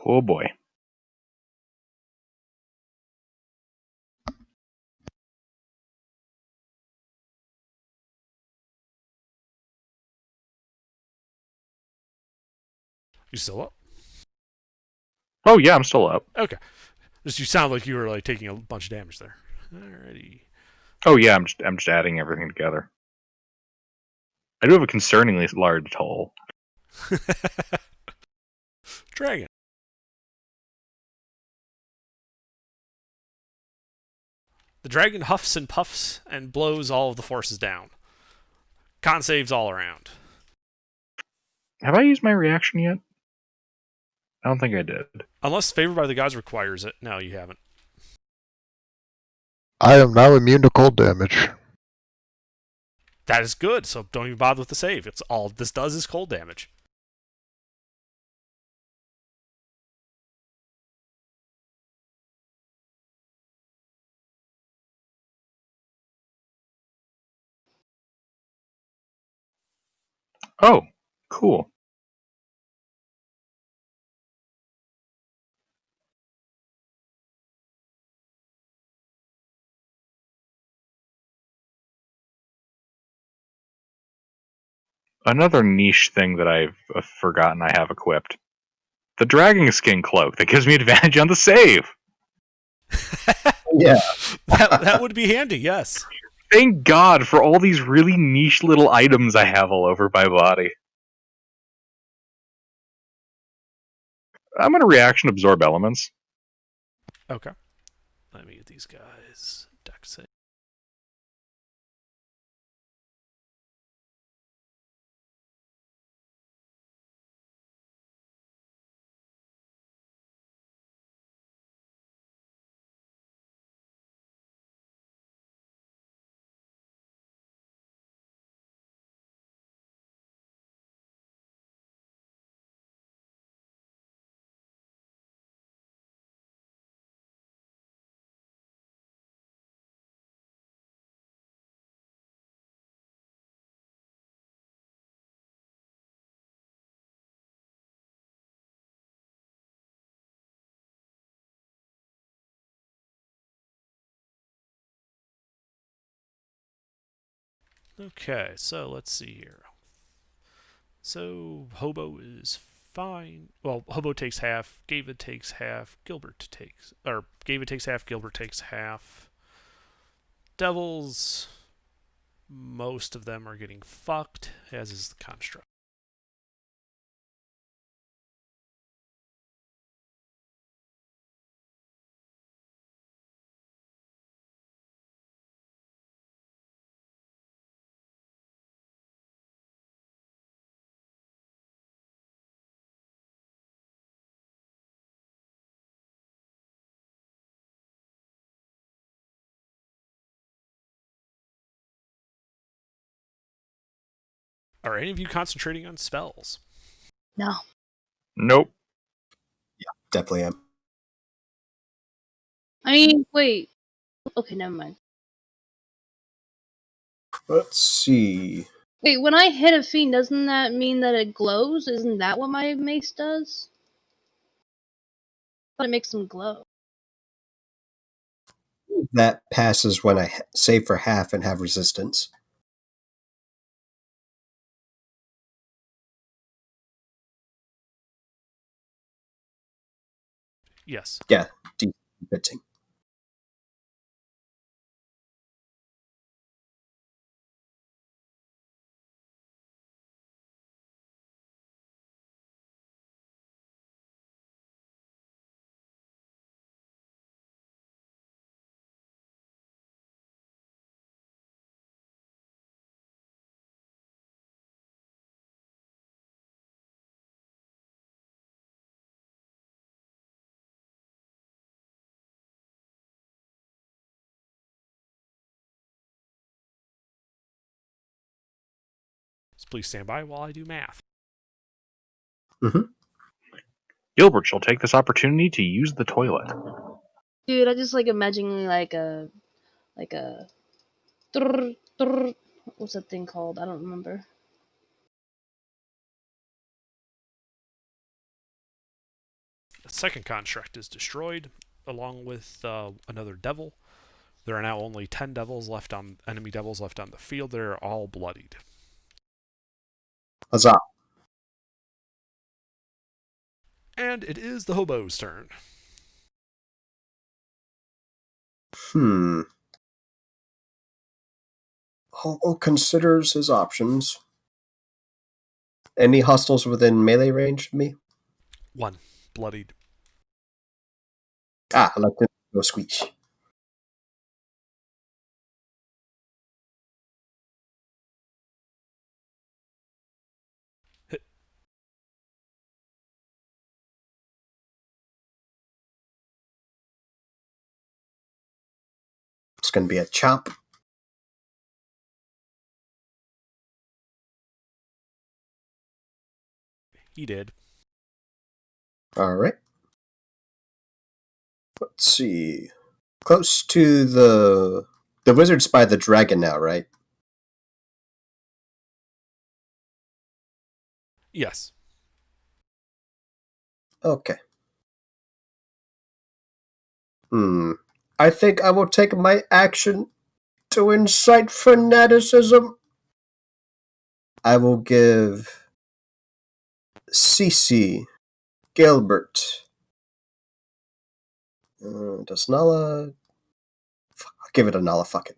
[SPEAKER 1] Oh boy.
[SPEAKER 5] You still up?
[SPEAKER 1] Oh yeah, I'm still up.
[SPEAKER 5] Okay. Just you sound like you were like taking a bunch of damage there. Alrighty.
[SPEAKER 1] Oh yeah, I'm just adding everything together. I do have a concerningly large toll.
[SPEAKER 5] Dragon. The dragon huffs and puffs and blows all of the forces down. Con saves all around.
[SPEAKER 1] Have I used my reaction yet? I don't think I did.
[SPEAKER 5] Unless favored by the gods requires it. No, you haven't.
[SPEAKER 4] I am now immune to cold damage.
[SPEAKER 5] That is good, so don't even bother with the save. It's all this does is cold damage.
[SPEAKER 1] Oh, cool. Another niche thing that I've forgotten I have equipped. The Dragon Skin Cloak that gives me advantage on the save.
[SPEAKER 6] Yeah.
[SPEAKER 5] that would be handy, yes.
[SPEAKER 1] Thank God for all these really niche little items I have all over my body. I'm going to reaction absorb elements.
[SPEAKER 5] Okay. Let me get these guys. Deck save. Okay, so let's see here. So Hobo is fine. Well, Hobo takes half, Gava takes half, Gilbert takes half, Gilbert takes half. Devils, most of them are getting fucked, as is the construct. Are any of you concentrating on spells?
[SPEAKER 2] No.
[SPEAKER 1] Nope.
[SPEAKER 6] Definitely am.
[SPEAKER 2] I mean, wait. Okay, never mind.
[SPEAKER 6] Let's see.
[SPEAKER 2] Wait, when I hit a fiend, doesn't that mean that it glows? Isn't that what my mace does? But it makes them glow.
[SPEAKER 6] That passes when I save for half and have resistance.
[SPEAKER 5] Yes.
[SPEAKER 6] Yeah, fitting.
[SPEAKER 5] So please stand by while I do math.
[SPEAKER 1] Gilbert shall take this opportunity to use the toilet.
[SPEAKER 2] Dude, I just like imagining like a what's that thing called? I don't remember.
[SPEAKER 5] The second construct is destroyed, along with another devil. There are now only 10 enemy devils left on the field. They're all bloodied.
[SPEAKER 6] Huzzah.
[SPEAKER 5] And it is the hobo's turn.
[SPEAKER 6] Hobo considers his options. Any hostiles within melee range of me?
[SPEAKER 5] One. Bloodied.
[SPEAKER 6] I like to go squeeze.
[SPEAKER 5] Hit.
[SPEAKER 6] It's going to be a chop.
[SPEAKER 5] He did.
[SPEAKER 6] All right. Let's see. Close to the wizard's by the dragon now, right?
[SPEAKER 5] Yes.
[SPEAKER 6] Okay. I think I will take my action to incite fanaticism. I will give Cece, Gilbert, does Nala... I'll give it a Nala, fuck it.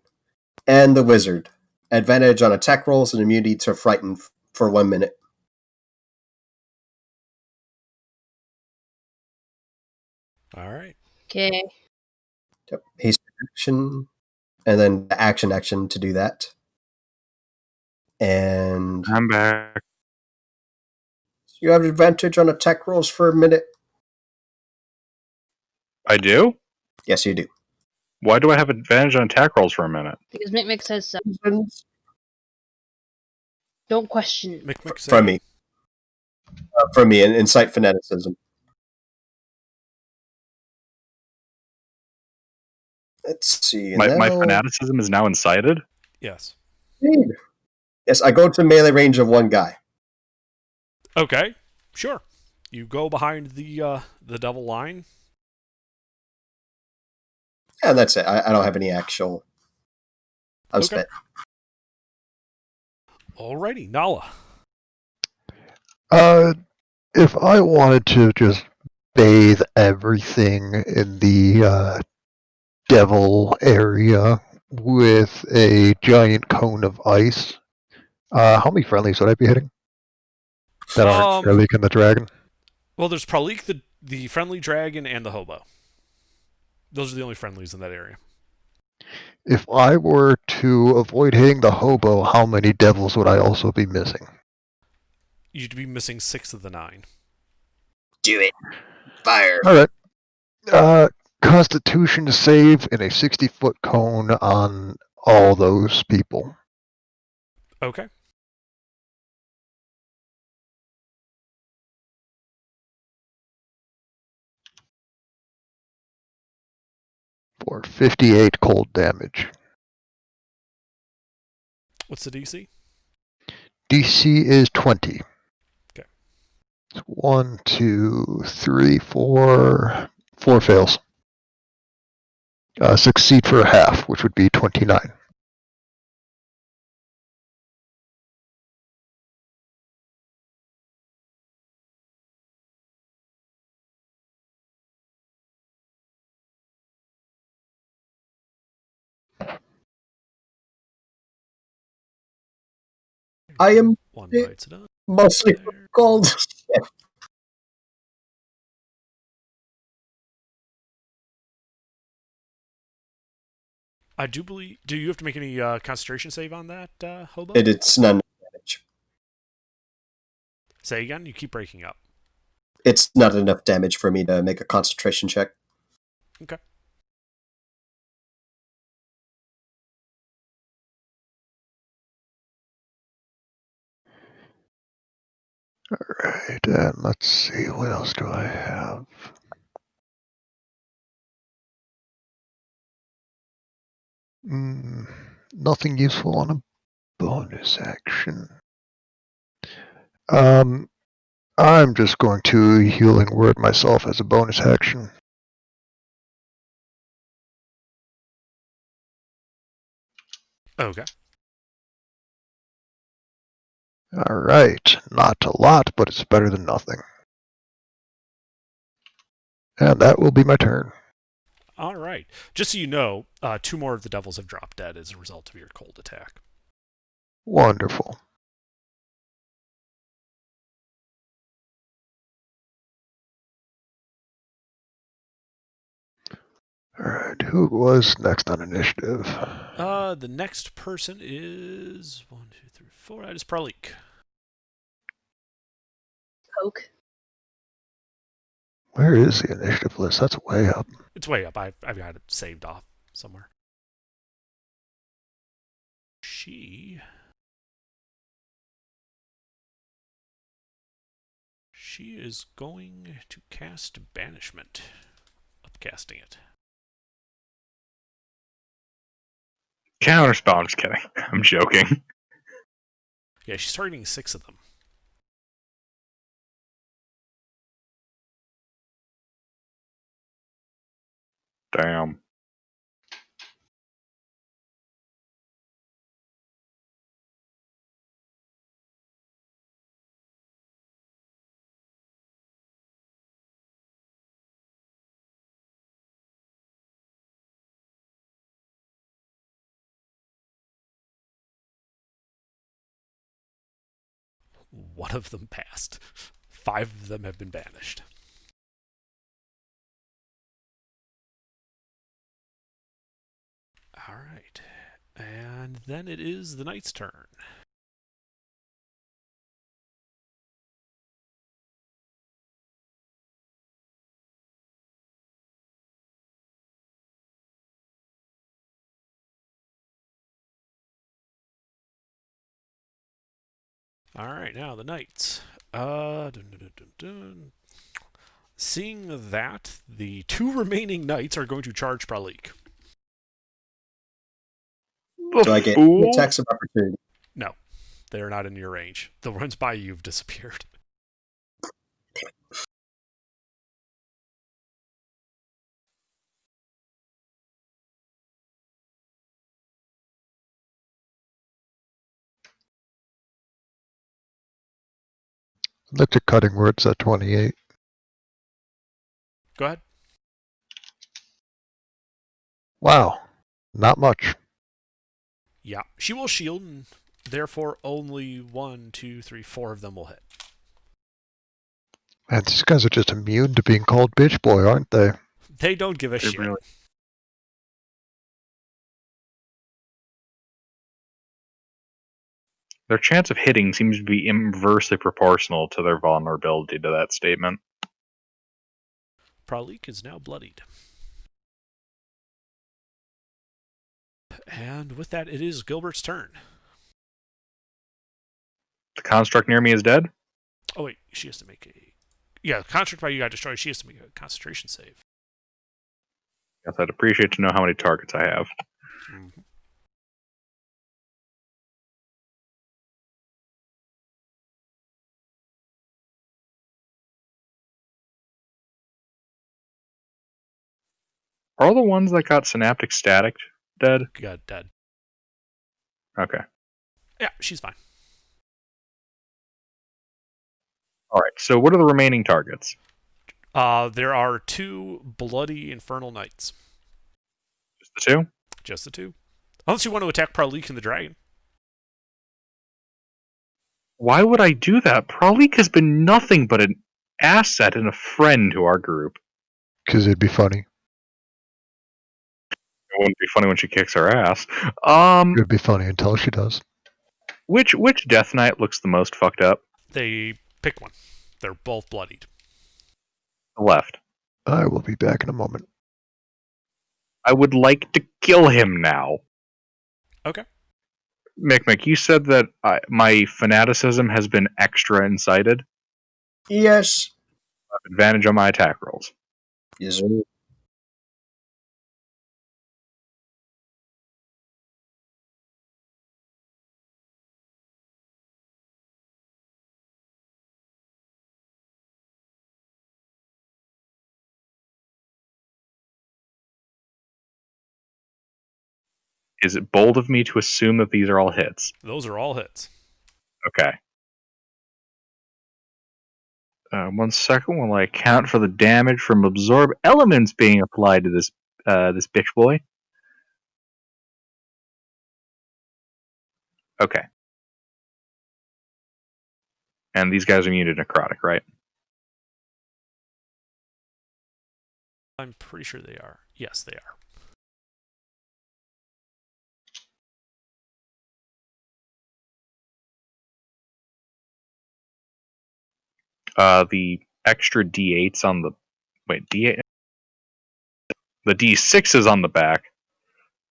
[SPEAKER 6] And the wizard. Advantage on attack rolls and immunity to frighten for 1 minute.
[SPEAKER 5] Alright.
[SPEAKER 2] Okay.
[SPEAKER 6] Yep. Haste action, and then the action to do that. And
[SPEAKER 1] I'm back.
[SPEAKER 6] you have advantage on attack rolls for 1 minute.
[SPEAKER 1] I do?
[SPEAKER 6] Yes, you do.
[SPEAKER 1] Why do I have advantage on attack rolls for a minute?
[SPEAKER 2] Because Mick says so. Don't question.
[SPEAKER 5] Mick say.
[SPEAKER 6] From me. From me, and incite fanaticism. Let's see.
[SPEAKER 1] My fanaticism is now incited?
[SPEAKER 5] Yes.
[SPEAKER 6] Yes, I go to melee range of one guy.
[SPEAKER 5] Okay. Sure. You go behind the devil line.
[SPEAKER 6] And that's it. I don't have any actual... I'm spent.
[SPEAKER 5] Alrighty, Nala.
[SPEAKER 4] If I wanted to just bathe everything in the devil area with a giant cone of ice, how many friendlies would I be hitting? That aren't Pralik and the dragon?
[SPEAKER 5] Well, there's Pralik, the friendly dragon, and the hobo. Those are the only friendlies in that area.
[SPEAKER 4] If I were to avoid hitting the hobo, how many devils would I also be missing?
[SPEAKER 5] You'd be missing 6 of the 9.
[SPEAKER 6] Do it. Fire.
[SPEAKER 4] Alright. Constitution save in a 60-foot cone on all those people.
[SPEAKER 5] Okay.
[SPEAKER 4] For 58 cold damage.
[SPEAKER 5] What's the DC?
[SPEAKER 4] DC is 20.
[SPEAKER 5] Okay.
[SPEAKER 4] 1, 2, 3, 4. 4 fails. Succeed for half, which would be 29.
[SPEAKER 6] I am
[SPEAKER 5] One bites it up.
[SPEAKER 6] mostly cold.
[SPEAKER 5] I do believe. Do you have to make any concentration save on that, hobo?
[SPEAKER 6] It's none damage.
[SPEAKER 5] Say again. You keep breaking up.
[SPEAKER 6] It's not enough damage for me to make a concentration check.
[SPEAKER 5] Okay.
[SPEAKER 4] Alright, and let's see, what else do I have? Nothing useful on a bonus action. I'm just going to healing word myself as a bonus action.
[SPEAKER 5] Okay.
[SPEAKER 4] Alright, not a lot, but it's better than nothing. And that will be my turn.
[SPEAKER 5] All right. Just so you know, 2 more of the devils have dropped dead as a result of your cold attack.
[SPEAKER 4] Wonderful. Alright, who was next on initiative?
[SPEAKER 5] The next person is 1, 2, 3, 4. That is Pralik.
[SPEAKER 2] Poke.
[SPEAKER 4] Where is the initiative list? That's way up.
[SPEAKER 5] It's way up. I've got it saved off somewhere. She is going to cast Banishment. Upcasting it.
[SPEAKER 1] Counterspell. I'm just kidding. I'm joking.
[SPEAKER 5] Yeah, she's targeting 6 of them.
[SPEAKER 1] Damn.
[SPEAKER 5] One of them passed. 5 of them have been banished. All right. And then it is the knight's turn. All right, now the knights. Seeing that, the 2 remaining knights are going to charge Pralik.
[SPEAKER 1] The
[SPEAKER 6] Do I get
[SPEAKER 1] fool?
[SPEAKER 6] attacks of opportunity?
[SPEAKER 5] No, they are not in your range. The ones by you have disappeared.
[SPEAKER 4] Looked at cutting words at 28.
[SPEAKER 5] Go ahead.
[SPEAKER 4] Wow. Not much.
[SPEAKER 5] Yeah, she will shield, and therefore only 1, 2, 3, 4 of them will hit.
[SPEAKER 4] Man, these guys are just immune to being called bitch boy, aren't they?
[SPEAKER 5] They don't give a shit.
[SPEAKER 1] Really... Their chance of hitting seems to be inversely proportional to their vulnerability to that statement.
[SPEAKER 5] Pralik is now bloodied. And with that, it is Gilbert's turn.
[SPEAKER 1] The construct near me is dead?
[SPEAKER 5] Oh, wait, she has to make a... Yeah, the construct by you got destroyed. She has to make a concentration save.
[SPEAKER 1] Yes, I'd appreciate to know how many targets I have.
[SPEAKER 5] Mm-hmm.
[SPEAKER 1] Are all the ones that got synaptic static dead?
[SPEAKER 5] Got dead.
[SPEAKER 1] Okay.
[SPEAKER 5] Yeah, she's fine.
[SPEAKER 1] Alright, so what are the remaining targets?
[SPEAKER 5] There are 2 bloody infernal knights.
[SPEAKER 1] Just the 2?
[SPEAKER 5] Just the 2. Unless you want to attack Pralik and the dragon.
[SPEAKER 1] Why would I do that? Pralik has been nothing but an asset and a friend to our group.
[SPEAKER 4] Because it'd be funny.
[SPEAKER 1] It wouldn't be funny when she kicks our ass.
[SPEAKER 4] It'd be funny until she does.
[SPEAKER 1] Which Death Knight looks the most fucked up?
[SPEAKER 5] They pick one. They're both bloodied.
[SPEAKER 1] The left.
[SPEAKER 4] I will be back in a moment.
[SPEAKER 1] I would like to kill him now.
[SPEAKER 5] Okay.
[SPEAKER 1] Mick, you said that my fanaticism has been extra incited.
[SPEAKER 6] Yes.
[SPEAKER 1] Advantage on my attack rolls.
[SPEAKER 6] Yes, sir.
[SPEAKER 1] Is it bold of me to assume that these are all hits?
[SPEAKER 5] Those are all hits.
[SPEAKER 1] Okay. 1 second while I account for the damage from absorb elements being applied to this bitch boy. Okay. And these guys are immune to necrotic, right?
[SPEAKER 5] I'm pretty sure they are. Yes, they are.
[SPEAKER 1] The extra D8s on the D8. The D6s on the back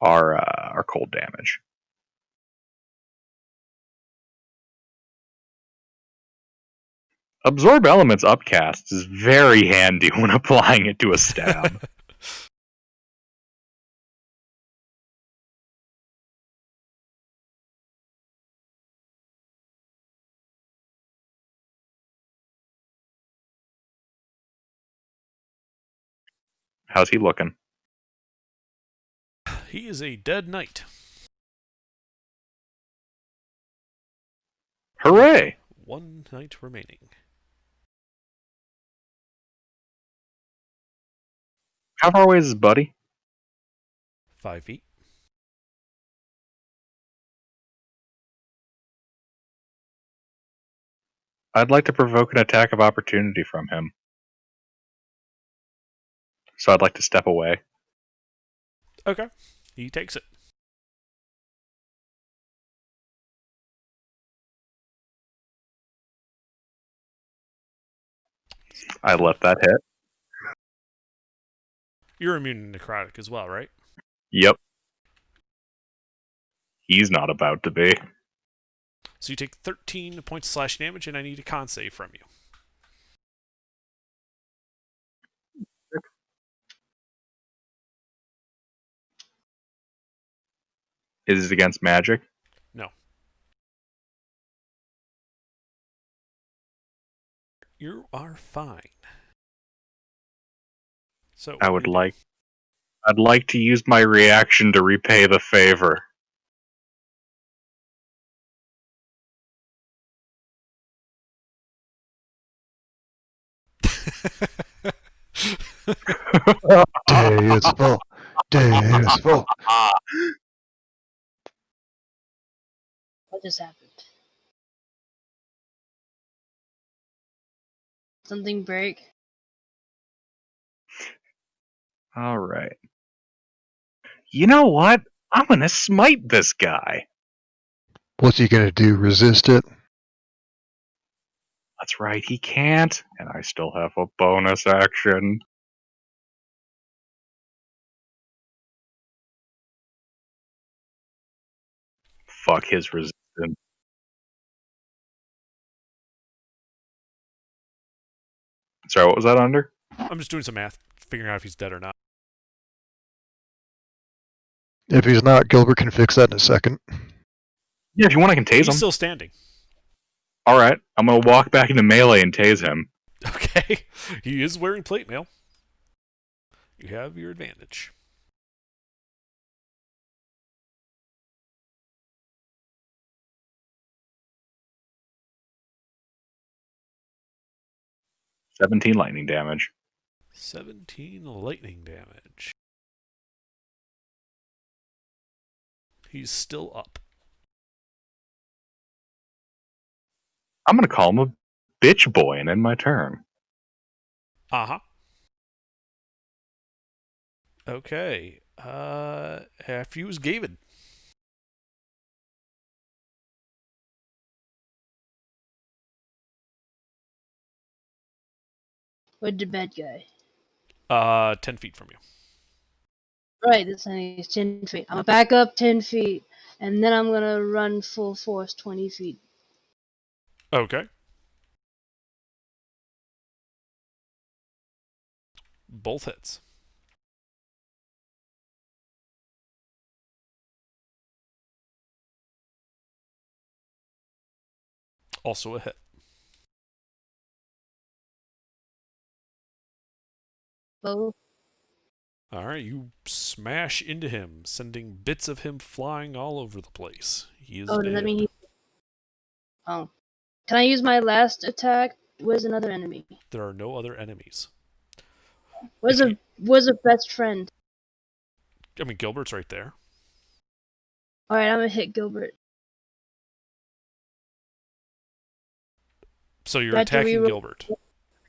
[SPEAKER 1] are cold damage. Absorb Elements Upcast is very handy when applying it to a stab. How's he looking?
[SPEAKER 5] He is a dead knight.
[SPEAKER 1] Hooray!
[SPEAKER 5] 1 knight remaining.
[SPEAKER 1] How far away is his buddy?
[SPEAKER 5] 5 feet.
[SPEAKER 1] I'd like to provoke an attack of opportunity from him. So I'd like to step away.
[SPEAKER 5] Okay. He takes it.
[SPEAKER 1] I let that hit.
[SPEAKER 5] You're immune to necrotic as well, right?
[SPEAKER 1] Yep. He's not about to be.
[SPEAKER 5] So you take 13 points of slash damage, and I need a con save from you.
[SPEAKER 1] Is it against magic?
[SPEAKER 5] No. You are fine. So
[SPEAKER 1] I'd like to use my reaction to repay the favor.
[SPEAKER 4] Day is full. Day is full.
[SPEAKER 2] What just happened? Something break?
[SPEAKER 1] Alright. You know what? I'm gonna smite this guy.
[SPEAKER 4] What's he gonna do? Resist it?
[SPEAKER 1] That's right, he can't. And I still have a bonus action. Fuck his resistance. Sorry, what was that under?
[SPEAKER 5] I'm just doing some math, figuring out if he's dead or not.
[SPEAKER 4] If he's not, Gilbert can fix that in a second.
[SPEAKER 1] Yeah, if you want, I can tase
[SPEAKER 5] He's
[SPEAKER 1] him.
[SPEAKER 5] still standing.
[SPEAKER 1] Alright, I'm gonna walk back into melee and tase him.
[SPEAKER 5] Okay. He is wearing plate mail. You have your advantage.
[SPEAKER 1] $17 lightning damage.
[SPEAKER 5] 17 lightning damage. He's still up.
[SPEAKER 1] I'm gonna call him a bitch boy and end my turn.
[SPEAKER 5] Uh-huh. Okay. After you was Gavin.
[SPEAKER 2] Where'd the bad guy?
[SPEAKER 5] 10 feet from you.
[SPEAKER 2] Right, this thing is 10 feet. I'm gonna back up 10 feet, and then I'm gonna run full force 20 feet.
[SPEAKER 5] Okay. Both hits. Also a hit.
[SPEAKER 2] Both.
[SPEAKER 5] Alright, you smash into him, sending bits of him flying all over the place. He is
[SPEAKER 2] Oh,
[SPEAKER 5] dead.
[SPEAKER 2] does that mean he... Oh. Can I use my last attack Where's another enemy?
[SPEAKER 5] There are no other enemies.
[SPEAKER 2] Where's a best friend?
[SPEAKER 5] I mean, Gilbert's right there.
[SPEAKER 2] Alright, I'm gonna hit Gilbert.
[SPEAKER 5] So you're
[SPEAKER 2] Do I have to
[SPEAKER 5] attacking
[SPEAKER 2] reroll?
[SPEAKER 5] Gilbert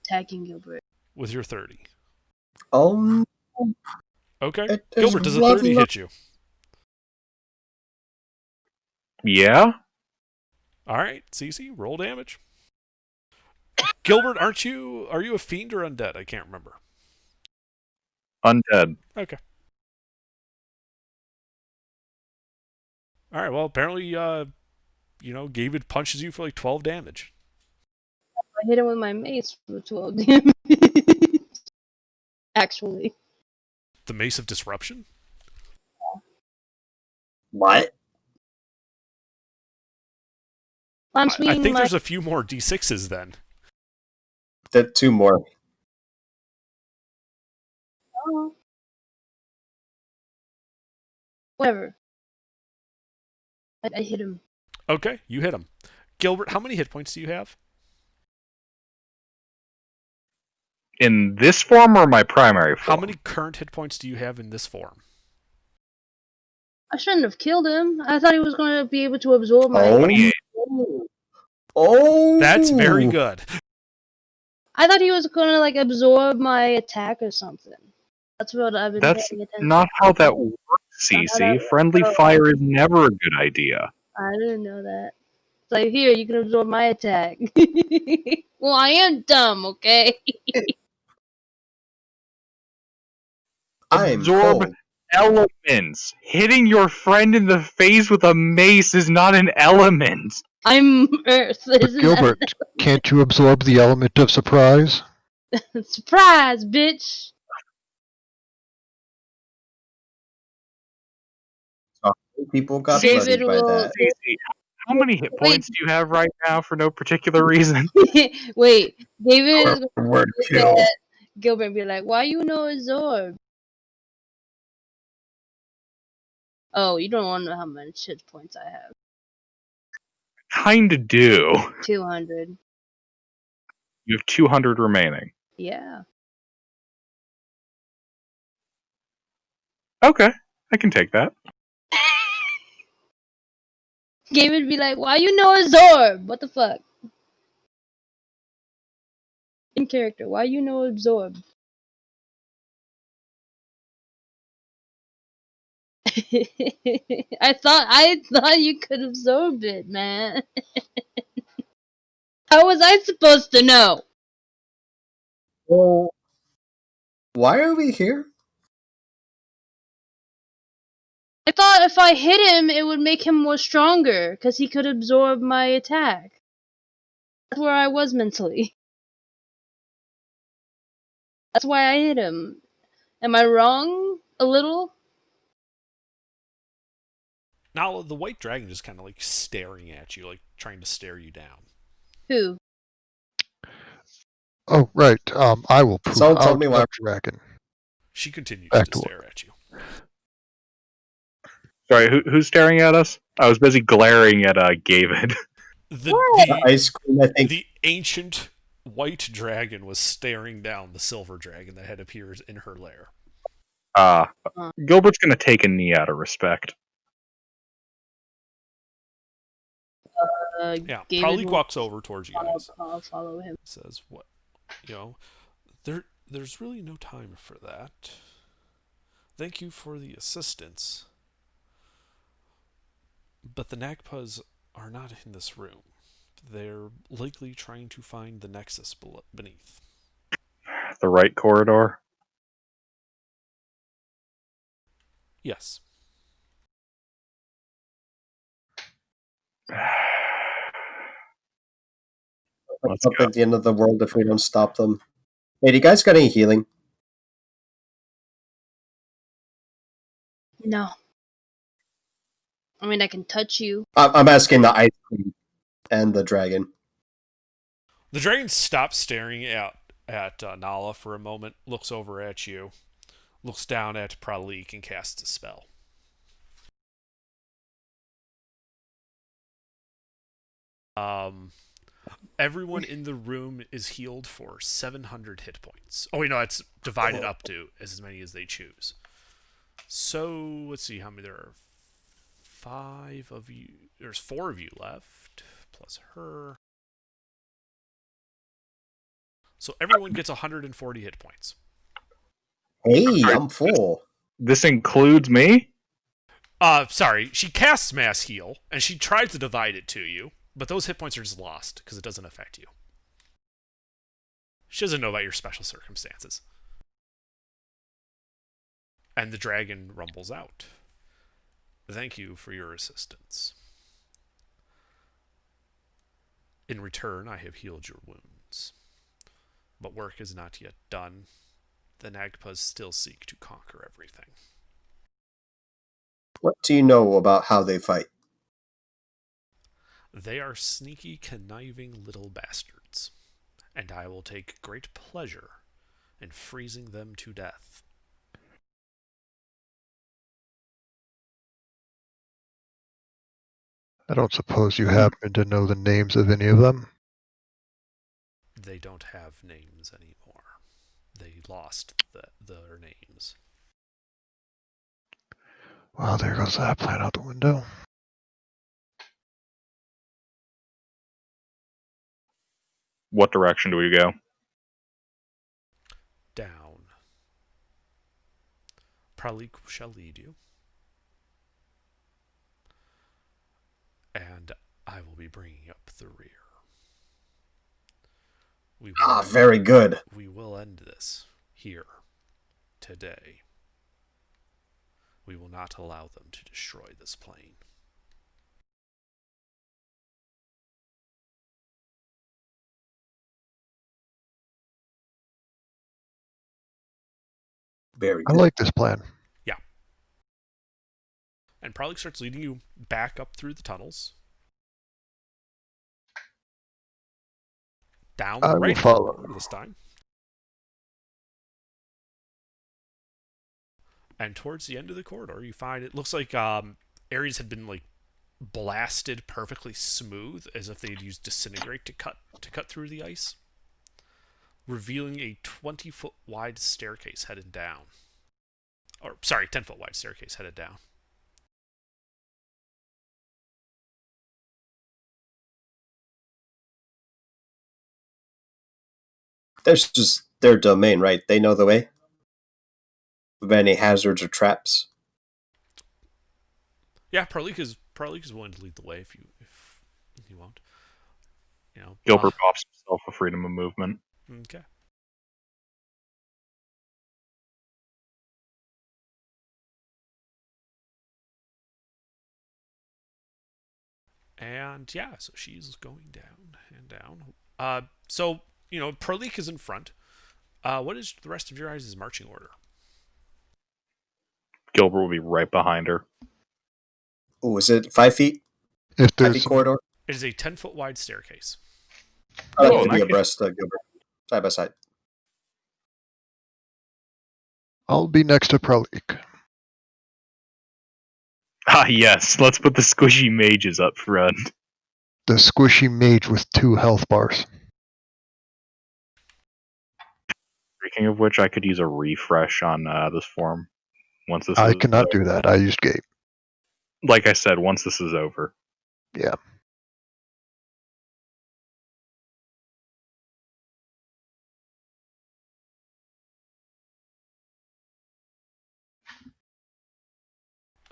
[SPEAKER 2] Attacking Gilbert.
[SPEAKER 5] with your 30. Okay.
[SPEAKER 6] It is
[SPEAKER 5] Gilbert, does a 30
[SPEAKER 6] lovely.
[SPEAKER 5] hit you?
[SPEAKER 1] Yeah?
[SPEAKER 5] Alright, Cece, roll damage. Gilbert, are you a fiend or undead? I can't remember.
[SPEAKER 1] Undead.
[SPEAKER 5] Okay. Alright, well, apparently, David punches you for like 12 damage.
[SPEAKER 2] I hit him with my mace for 12 damage. Actually.
[SPEAKER 5] The Mace of Disruption?
[SPEAKER 6] What?
[SPEAKER 2] I'm
[SPEAKER 5] I
[SPEAKER 2] swinging
[SPEAKER 5] think
[SPEAKER 2] my...
[SPEAKER 5] there's a few more D6s then.
[SPEAKER 6] Two more.
[SPEAKER 2] Oh. Whatever. I hit him.
[SPEAKER 5] Okay, you hit him. Gilbert, how many hit points do you have?
[SPEAKER 1] In this form or my primary form?
[SPEAKER 5] How many current hit points do you have in this form?
[SPEAKER 2] I shouldn't have killed him. I thought he was going to be able to absorb my...
[SPEAKER 1] 28.
[SPEAKER 6] Oh!
[SPEAKER 5] That's very good.
[SPEAKER 2] I thought he was going to, like, absorb my attack or something. That's what I've been
[SPEAKER 1] That's
[SPEAKER 2] paying attention.
[SPEAKER 1] not how that works, Cece. Friendly fire is never a good idea.
[SPEAKER 2] I didn't know that. It's like, here, you can absorb my attack. Well, I am dumb, okay?
[SPEAKER 6] I'm
[SPEAKER 1] Absorb
[SPEAKER 6] cold.
[SPEAKER 1] elements. Hitting your friend in the face with a mace is not an element.
[SPEAKER 2] I'm Earth.
[SPEAKER 4] But
[SPEAKER 2] Isn't
[SPEAKER 4] Gilbert, can't you absorb the element of surprise?
[SPEAKER 2] that... Surprise, bitch!
[SPEAKER 6] People got
[SPEAKER 2] David
[SPEAKER 6] bloodied by
[SPEAKER 2] will...
[SPEAKER 6] that.
[SPEAKER 1] Cece, how many hit points do you have right now for no particular reason?
[SPEAKER 2] Wait, David is going
[SPEAKER 6] Word
[SPEAKER 2] to
[SPEAKER 6] kill.
[SPEAKER 2] look at Gilbert and be like, why you know absorb? Oh, you don't want to know how many hit points I have.
[SPEAKER 1] Kinda do.
[SPEAKER 2] 200.
[SPEAKER 1] You have 200 remaining.
[SPEAKER 2] Yeah.
[SPEAKER 1] Okay, I can take that.
[SPEAKER 2] Game would be like, why you know absorb? What the fuck? In character, why you know absorb? I thought you could absorb it, man. How was I supposed to know?
[SPEAKER 6] Well, why are we here?
[SPEAKER 2] I thought if I hit him, it would make him more stronger, because he could absorb my attack. That's where I was mentally. That's why I hit him. Am I wrong? A little?
[SPEAKER 5] Now, the white dragon is kind of like staring at you, like trying to stare you down.
[SPEAKER 2] Who?
[SPEAKER 4] Oh, right. I will prove
[SPEAKER 6] Someone told
[SPEAKER 4] out
[SPEAKER 6] me
[SPEAKER 4] a
[SPEAKER 6] why-
[SPEAKER 4] dragon.
[SPEAKER 5] She continues
[SPEAKER 4] Back
[SPEAKER 5] to
[SPEAKER 4] to
[SPEAKER 5] stare at you.
[SPEAKER 1] Sorry, who's staring at us? I was busy glaring at Gavid.
[SPEAKER 6] The ice cream, I think.
[SPEAKER 5] The ancient white dragon was staring down the silver dragon that had appeared in her lair.
[SPEAKER 1] Gilbert's gonna take a knee out of respect.
[SPEAKER 5] Yeah,
[SPEAKER 2] David
[SPEAKER 5] Pralik
[SPEAKER 2] will-
[SPEAKER 5] walks over towards you guys.
[SPEAKER 2] I'll follow him.
[SPEAKER 5] Says, "What? There's really no time for that. Thank you for the assistance. But the Nagpas are not in this room. They're likely trying to find the Nexus beneath."
[SPEAKER 1] The right corridor.
[SPEAKER 5] Yes.
[SPEAKER 1] Let's
[SPEAKER 6] Up
[SPEAKER 1] go.
[SPEAKER 6] at the end of the world if we don't stop them. Hey, do you guys got any healing?
[SPEAKER 2] No. I mean, I can touch you.
[SPEAKER 6] I'm asking the ice cream and the dragon.
[SPEAKER 5] The dragon stops staring at Nala for a moment, looks over at you, looks down at Pralik, and casts a spell. Everyone in the room is healed for 700 hit points. Oh, wait, no, it's divided up to as many as they choose. So, let's see how many there are. 5 of you. There's 4 of you left, plus her. So everyone gets 140 hit points.
[SPEAKER 6] Hey, I'm full.
[SPEAKER 1] This includes me?
[SPEAKER 5] Sorry, she casts Mass Heal, and she tries to divide it to you, but those hit points are just lost, because it doesn't affect you. She doesn't know about your special circumstances. And the dragon rumbles out. Thank you for your assistance. In return, I have healed your wounds. But work is not yet done. The Nagpas still seek to conquer everything.
[SPEAKER 6] What do you know about how they fight?
[SPEAKER 5] They are sneaky, conniving little bastards, and I will take great pleasure in freezing them to death.
[SPEAKER 4] I don't suppose you happen to know the names of any of them?
[SPEAKER 5] They don't have names anymore. They lost their names.
[SPEAKER 4] Well, there goes that plan out the window.
[SPEAKER 1] What direction do we go?
[SPEAKER 5] Down. Pralik shall lead you. And I will be bringing up the rear.
[SPEAKER 6] Very good.
[SPEAKER 5] We will end this here, today. We will not allow them to destroy this plane.
[SPEAKER 6] Very
[SPEAKER 4] I
[SPEAKER 6] good.
[SPEAKER 4] like this plan.
[SPEAKER 5] Yeah. And Pralik starts leading you back up through the tunnels. Down the right corridor this time. And towards the end of the corridor, you find it looks like areas had been like blasted perfectly smooth, as if they'd used disintegrate to cut through the ice, revealing a 20-foot wide staircase headed down. Or sorry, 10-foot wide staircase headed down.
[SPEAKER 6] There's just their domain, right? They know the way. Of any hazards or traps.
[SPEAKER 5] Yeah, Pralik is willing to lead the way if you want. You know,
[SPEAKER 1] Gilbert pops himself a freedom of movement.
[SPEAKER 5] Okay. And yeah, so she's going down and down. So you know, Pralik is in front. What is the rest of your guys' marching order?
[SPEAKER 1] Gilbert will be right behind her.
[SPEAKER 6] Oh, is it 5 feet?
[SPEAKER 4] If
[SPEAKER 6] 5
[SPEAKER 4] there's
[SPEAKER 6] feet corridor?
[SPEAKER 5] It is a 10-foot wide staircase.
[SPEAKER 6] I like
[SPEAKER 1] Oh,
[SPEAKER 6] to be
[SPEAKER 1] nice.
[SPEAKER 6] abreast of Gilbert. Side by side.
[SPEAKER 4] I'll be next to Pralik.
[SPEAKER 1] Ah, yes. Let's put the squishy mages up front.
[SPEAKER 4] The squishy mage with 2 health bars.
[SPEAKER 1] Speaking of which, I could use a refresh on this form once this
[SPEAKER 4] I
[SPEAKER 1] is
[SPEAKER 4] cannot do that. I used Gabe.
[SPEAKER 1] Like I said, once this is over.
[SPEAKER 4] Yeah.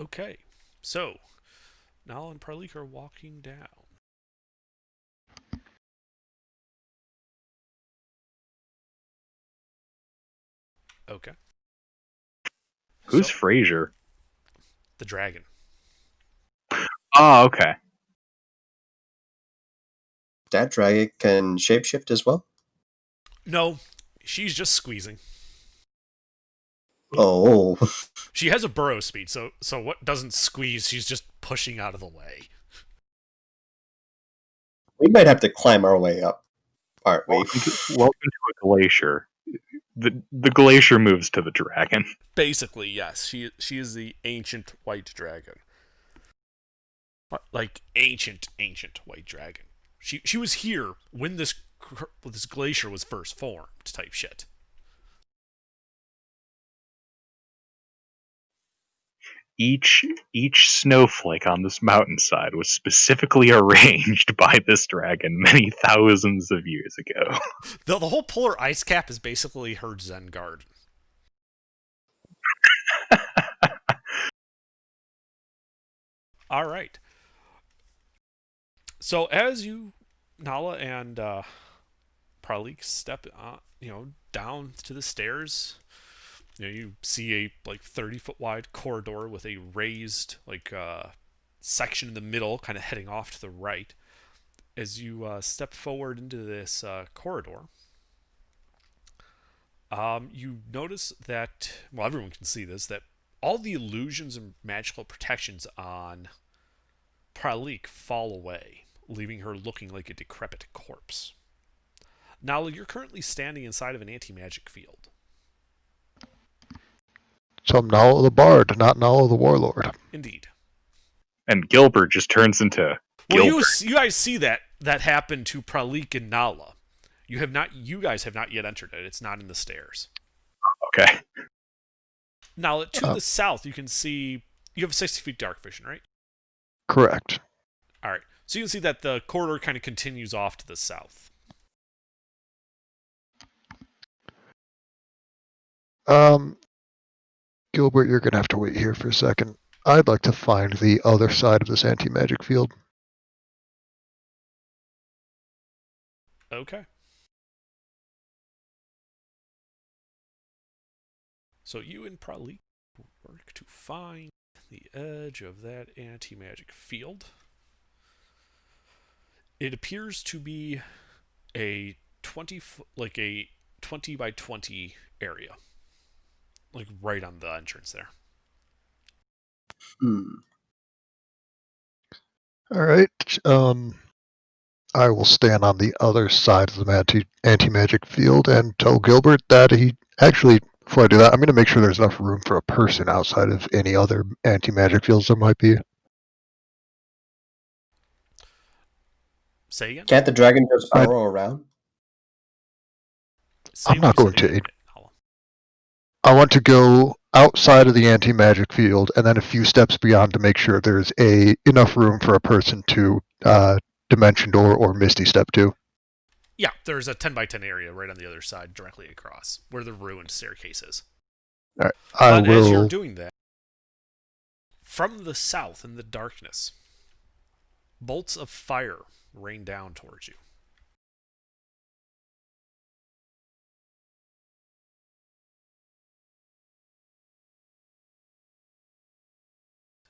[SPEAKER 5] Okay, so Nal and Pralik are walking down. Okay.
[SPEAKER 1] Who's
[SPEAKER 5] So,
[SPEAKER 1] Frazier?
[SPEAKER 5] the dragon?
[SPEAKER 1] Oh, okay.
[SPEAKER 6] That dragon can shapeshift as well?
[SPEAKER 5] No, she's just squeezing.
[SPEAKER 6] Oh.
[SPEAKER 5] She has a burrow speed, so what doesn't squeeze, she's just pushing out of the way.
[SPEAKER 6] We might have to climb our way up, aren't we?
[SPEAKER 1] Welcome to a glacier. The glacier moves to the dragon.
[SPEAKER 5] Basically, yes. She is the ancient white dragon. Like ancient white dragon. She was here when this glacier was first formed, type shit.
[SPEAKER 1] Each snowflake on this mountainside was specifically arranged by this dragon many thousands of years ago.
[SPEAKER 5] The whole polar ice cap is basically her Zen garden. All right. So as you, Nala and Pralik, step, down to the stairs, you see a 30-foot wide corridor with a raised section in the middle, kind of heading off to the right. As you step forward into this corridor, you notice that, well, everyone can see this, that all the illusions and magical protections on Pralik fall away, leaving her looking like a decrepit corpse. Nala, you're currently standing inside of an anti-magic field.
[SPEAKER 4] So I'm Nala the Bard, not Nala the Warlord.
[SPEAKER 5] Indeed.
[SPEAKER 1] And Gilbert just turns into Gilbert.
[SPEAKER 5] Well, you guys see that happen to Pralik and Nala. You guys have not yet entered it. It's not in the stairs.
[SPEAKER 1] Okay.
[SPEAKER 5] Now, to the south, you can see, you have 60 feet dark vision, right?
[SPEAKER 4] Correct.
[SPEAKER 5] All right. So you can see that the corridor kind of continues off to the south.
[SPEAKER 4] Gilbert, you're going to have to wait here for a second. I'd like to find the other side of this anti-magic field.
[SPEAKER 5] Okay. So you and Pralik work to find the edge of that anti-magic field. It appears to be a 20 by 20 area, right on the entrance there.
[SPEAKER 4] All right. I will stand on the other side of the anti-magic field and tell Gilbert that before I do that, I'm going to make sure there's enough room for a person outside of any other anti-magic fields there might be.
[SPEAKER 5] Say again?
[SPEAKER 6] Can't the dragon just burrow around?
[SPEAKER 4] I'm not going to. I want to go outside of the anti-magic field and then a few steps beyond to make sure there's enough room for a person to Dimension Door or Misty Step to.
[SPEAKER 5] Yeah, there's a 10 by 10 area right on the other side, directly across, where the ruined staircase is.
[SPEAKER 4] All right,
[SPEAKER 5] As you're doing that, from the south in the darkness, bolts of fire rain down towards you.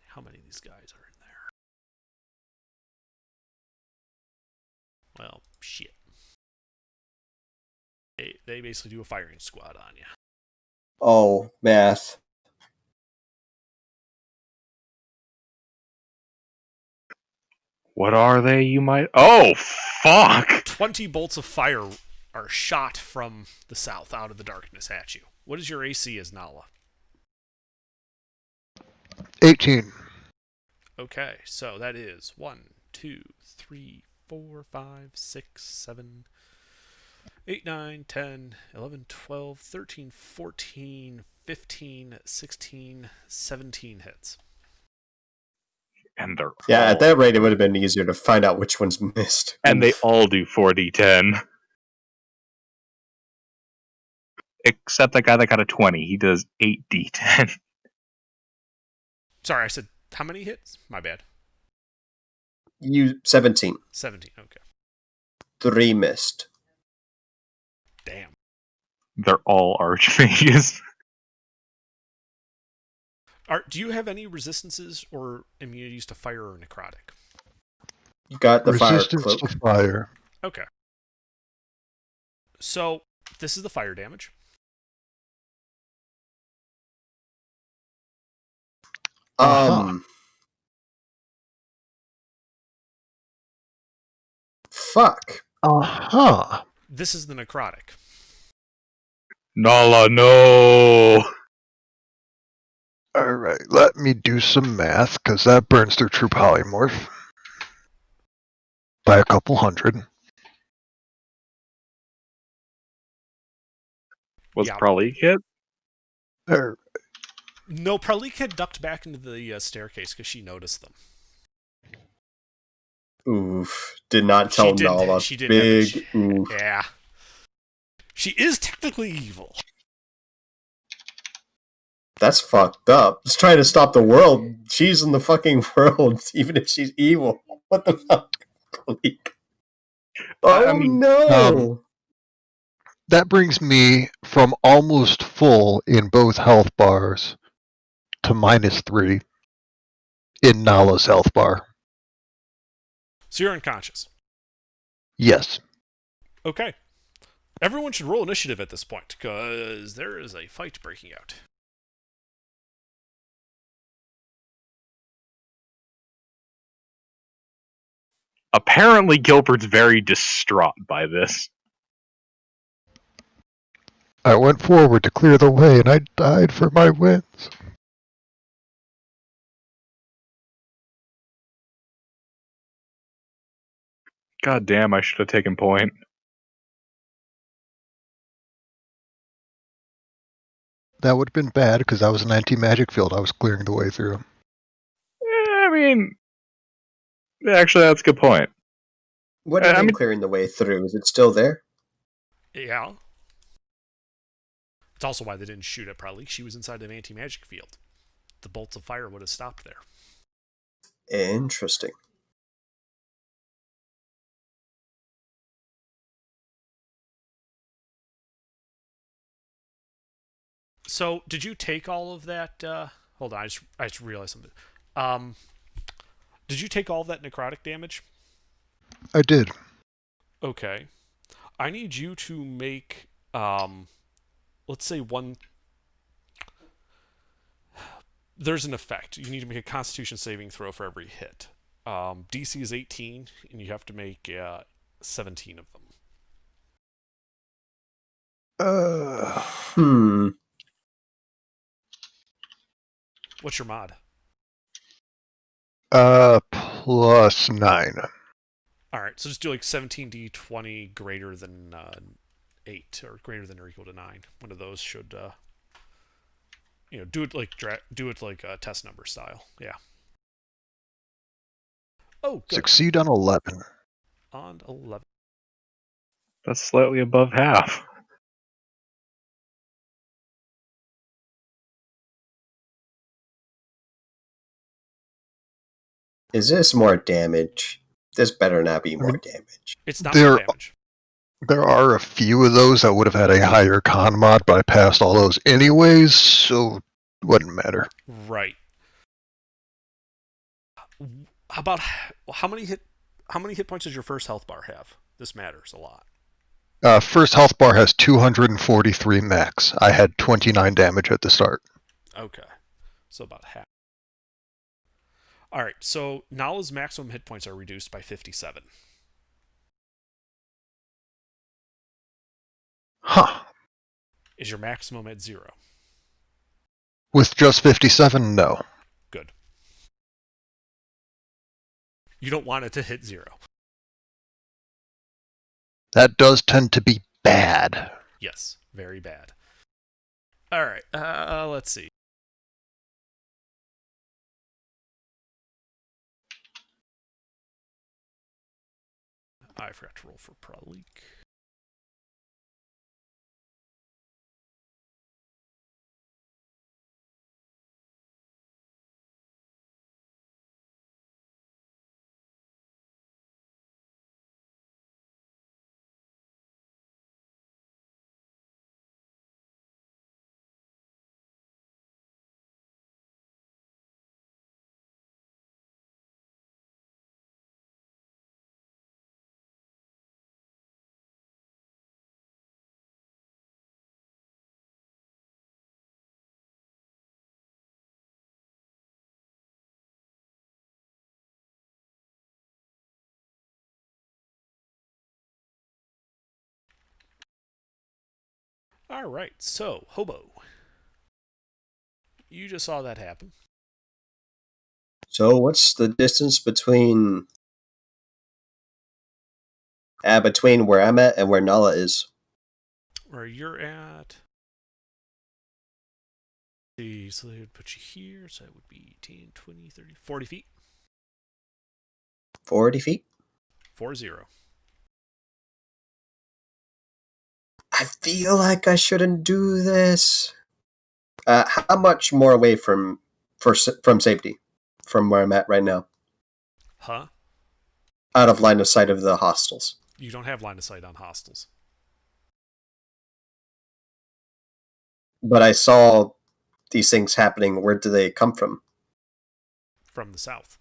[SPEAKER 5] How many of these guys are in there? Well, shit. They basically do a firing squad on you.
[SPEAKER 6] Oh, math.
[SPEAKER 1] What are they, you might... Oh, fuck!
[SPEAKER 5] 20 bolts of fire are shot from the south out of the darkness at you. What is your AC as Nala?
[SPEAKER 4] 18.
[SPEAKER 5] Okay, so that is 1, 2, 3, 4, 5, 6, 7, 8, 9, 10, 11, 12, 13, 14, 15, 16, 17 hits.
[SPEAKER 1] And they're
[SPEAKER 6] at that rate, it would have been easier to find out which ones missed.
[SPEAKER 1] And they all do 4d10. Except that guy that got a 20. He does 8d10.
[SPEAKER 5] Sorry, I said how many hits? My bad.
[SPEAKER 6] 17.
[SPEAKER 5] 17, okay.
[SPEAKER 6] 3 missed.
[SPEAKER 5] Damn.
[SPEAKER 1] They're all archmages.
[SPEAKER 5] Do you have any resistances or immunities to fire or necrotic?
[SPEAKER 6] You got the
[SPEAKER 4] Resistance
[SPEAKER 6] fire cloak.
[SPEAKER 4] to fire.
[SPEAKER 5] Okay. So, this is the fire damage.
[SPEAKER 6] Fuck.
[SPEAKER 5] This is the necrotic.
[SPEAKER 1] Nala, no!
[SPEAKER 4] Alright, let me do some math, because that burns through true polymorph. by a couple hundred.
[SPEAKER 1] Was
[SPEAKER 5] Yeah.
[SPEAKER 1] Pralik hit?
[SPEAKER 4] Er,
[SPEAKER 5] No, Pralik had ducked back into the staircase because she noticed them.
[SPEAKER 6] Oof. Did not tell Nala.
[SPEAKER 5] She did
[SPEAKER 6] Big oof.
[SPEAKER 5] Yeah. She is technically evil.
[SPEAKER 6] That's fucked up. Just trying to stop the world. She's in the fucking world, even if she's evil. What the fuck? Oh
[SPEAKER 1] I mean,
[SPEAKER 6] no!
[SPEAKER 4] that brings me from almost full in both health bars to -3 in Nala's health bar.
[SPEAKER 5] So you're unconscious.
[SPEAKER 4] Yes.
[SPEAKER 5] Okay. Everyone should roll initiative at this point, because there is a fight breaking out.
[SPEAKER 1] Apparently, Gilbert's very distraught by this.
[SPEAKER 4] I went forward to clear the way and I died for my wins.
[SPEAKER 1] God damn, I should have taken point.
[SPEAKER 4] That would have been bad because that was an anti-magic field I was clearing the way through.
[SPEAKER 1] I mean, actually, that's a good point.
[SPEAKER 6] What are you clearing the way through? Is it still there?
[SPEAKER 5] Yeah. It's also why they didn't shoot at Pralik. She was inside an anti-magic field. The bolts of fire would have stopped there.
[SPEAKER 6] Interesting.
[SPEAKER 5] So, did you take all of that? Hold on, I just realized something. Did you take all of that necrotic damage?
[SPEAKER 4] I did.
[SPEAKER 5] Okay. I need you to make, let's say one. There's an effect. You need to make a Constitution saving throw for every hit. DC is 18, and you have to make 17 of them. What's your mod?
[SPEAKER 4] +9.
[SPEAKER 5] Alright, so just do like 17d20 greater than 8, or greater than or equal to 9. One of those should, do it like a test number style. Yeah. Oh, good.
[SPEAKER 4] Succeed on 11.
[SPEAKER 5] On 11.
[SPEAKER 1] That's slightly above half.
[SPEAKER 6] Is this more damage? This better not be more damage.
[SPEAKER 5] It's not more damage.
[SPEAKER 4] There are a few of those that would have had a higher con mod, but I passed all those anyways, so it wouldn't matter.
[SPEAKER 5] Right. About how many hit points does your first health bar have? This matters a lot.
[SPEAKER 4] First health bar has 243 max. I had 29 damage at the start.
[SPEAKER 5] Okay. So about half. Alright, so Nala's maximum hit points are reduced by 57.
[SPEAKER 4] Huh.
[SPEAKER 5] Is your maximum at 0?
[SPEAKER 4] With just 57, no.
[SPEAKER 5] Good. You don't want it to hit 0.
[SPEAKER 4] That does tend to be bad.
[SPEAKER 5] Yes, very bad. Alright, let's see. I forgot to roll for Pralik. Alright, so, Hobo. You just saw that happen.
[SPEAKER 6] So what's the distance between Between where I'm at and where Nala is.
[SPEAKER 5] Where you're at. See, so they would put you here, so that would be 10, 20, 30, 40 feet.
[SPEAKER 6] 40 feet?
[SPEAKER 5] 40.
[SPEAKER 6] I feel like I shouldn't do this. How much more away from safety from where I'm at right now?
[SPEAKER 5] Huh?
[SPEAKER 6] Out of line of sight of the hostiles.
[SPEAKER 5] You don't have line of sight on hostiles.
[SPEAKER 6] But I saw these things happening. Where do they come from?
[SPEAKER 5] From the south.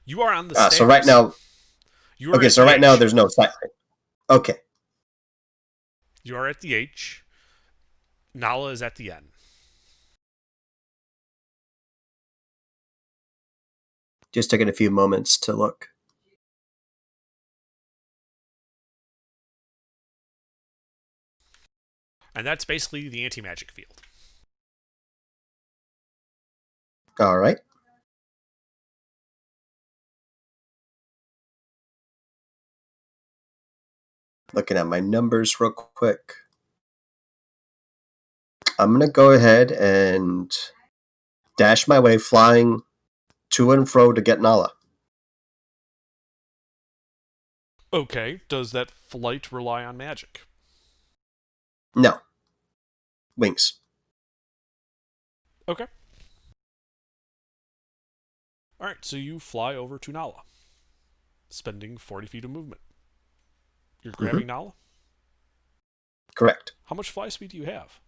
[SPEAKER 5] You are on the stairs.
[SPEAKER 6] So right now...
[SPEAKER 5] Okay,
[SPEAKER 6] so right now there's no sight. Okay.
[SPEAKER 5] You are at the H. Nala is at the N.
[SPEAKER 6] Just taking a few moments to look.
[SPEAKER 5] And that's basically the anti-magic field.
[SPEAKER 6] All right. Looking at my numbers real quick. I'm going to go ahead and dash my way, flying to and fro to get Nala.
[SPEAKER 5] Okay, does that flight rely on magic?
[SPEAKER 6] No. Wings.
[SPEAKER 5] Okay. Alright, so you fly over to Nala, spending 40 feet of movement. You're grabbing Nala?
[SPEAKER 6] Correct.
[SPEAKER 5] How much fly speed do you have?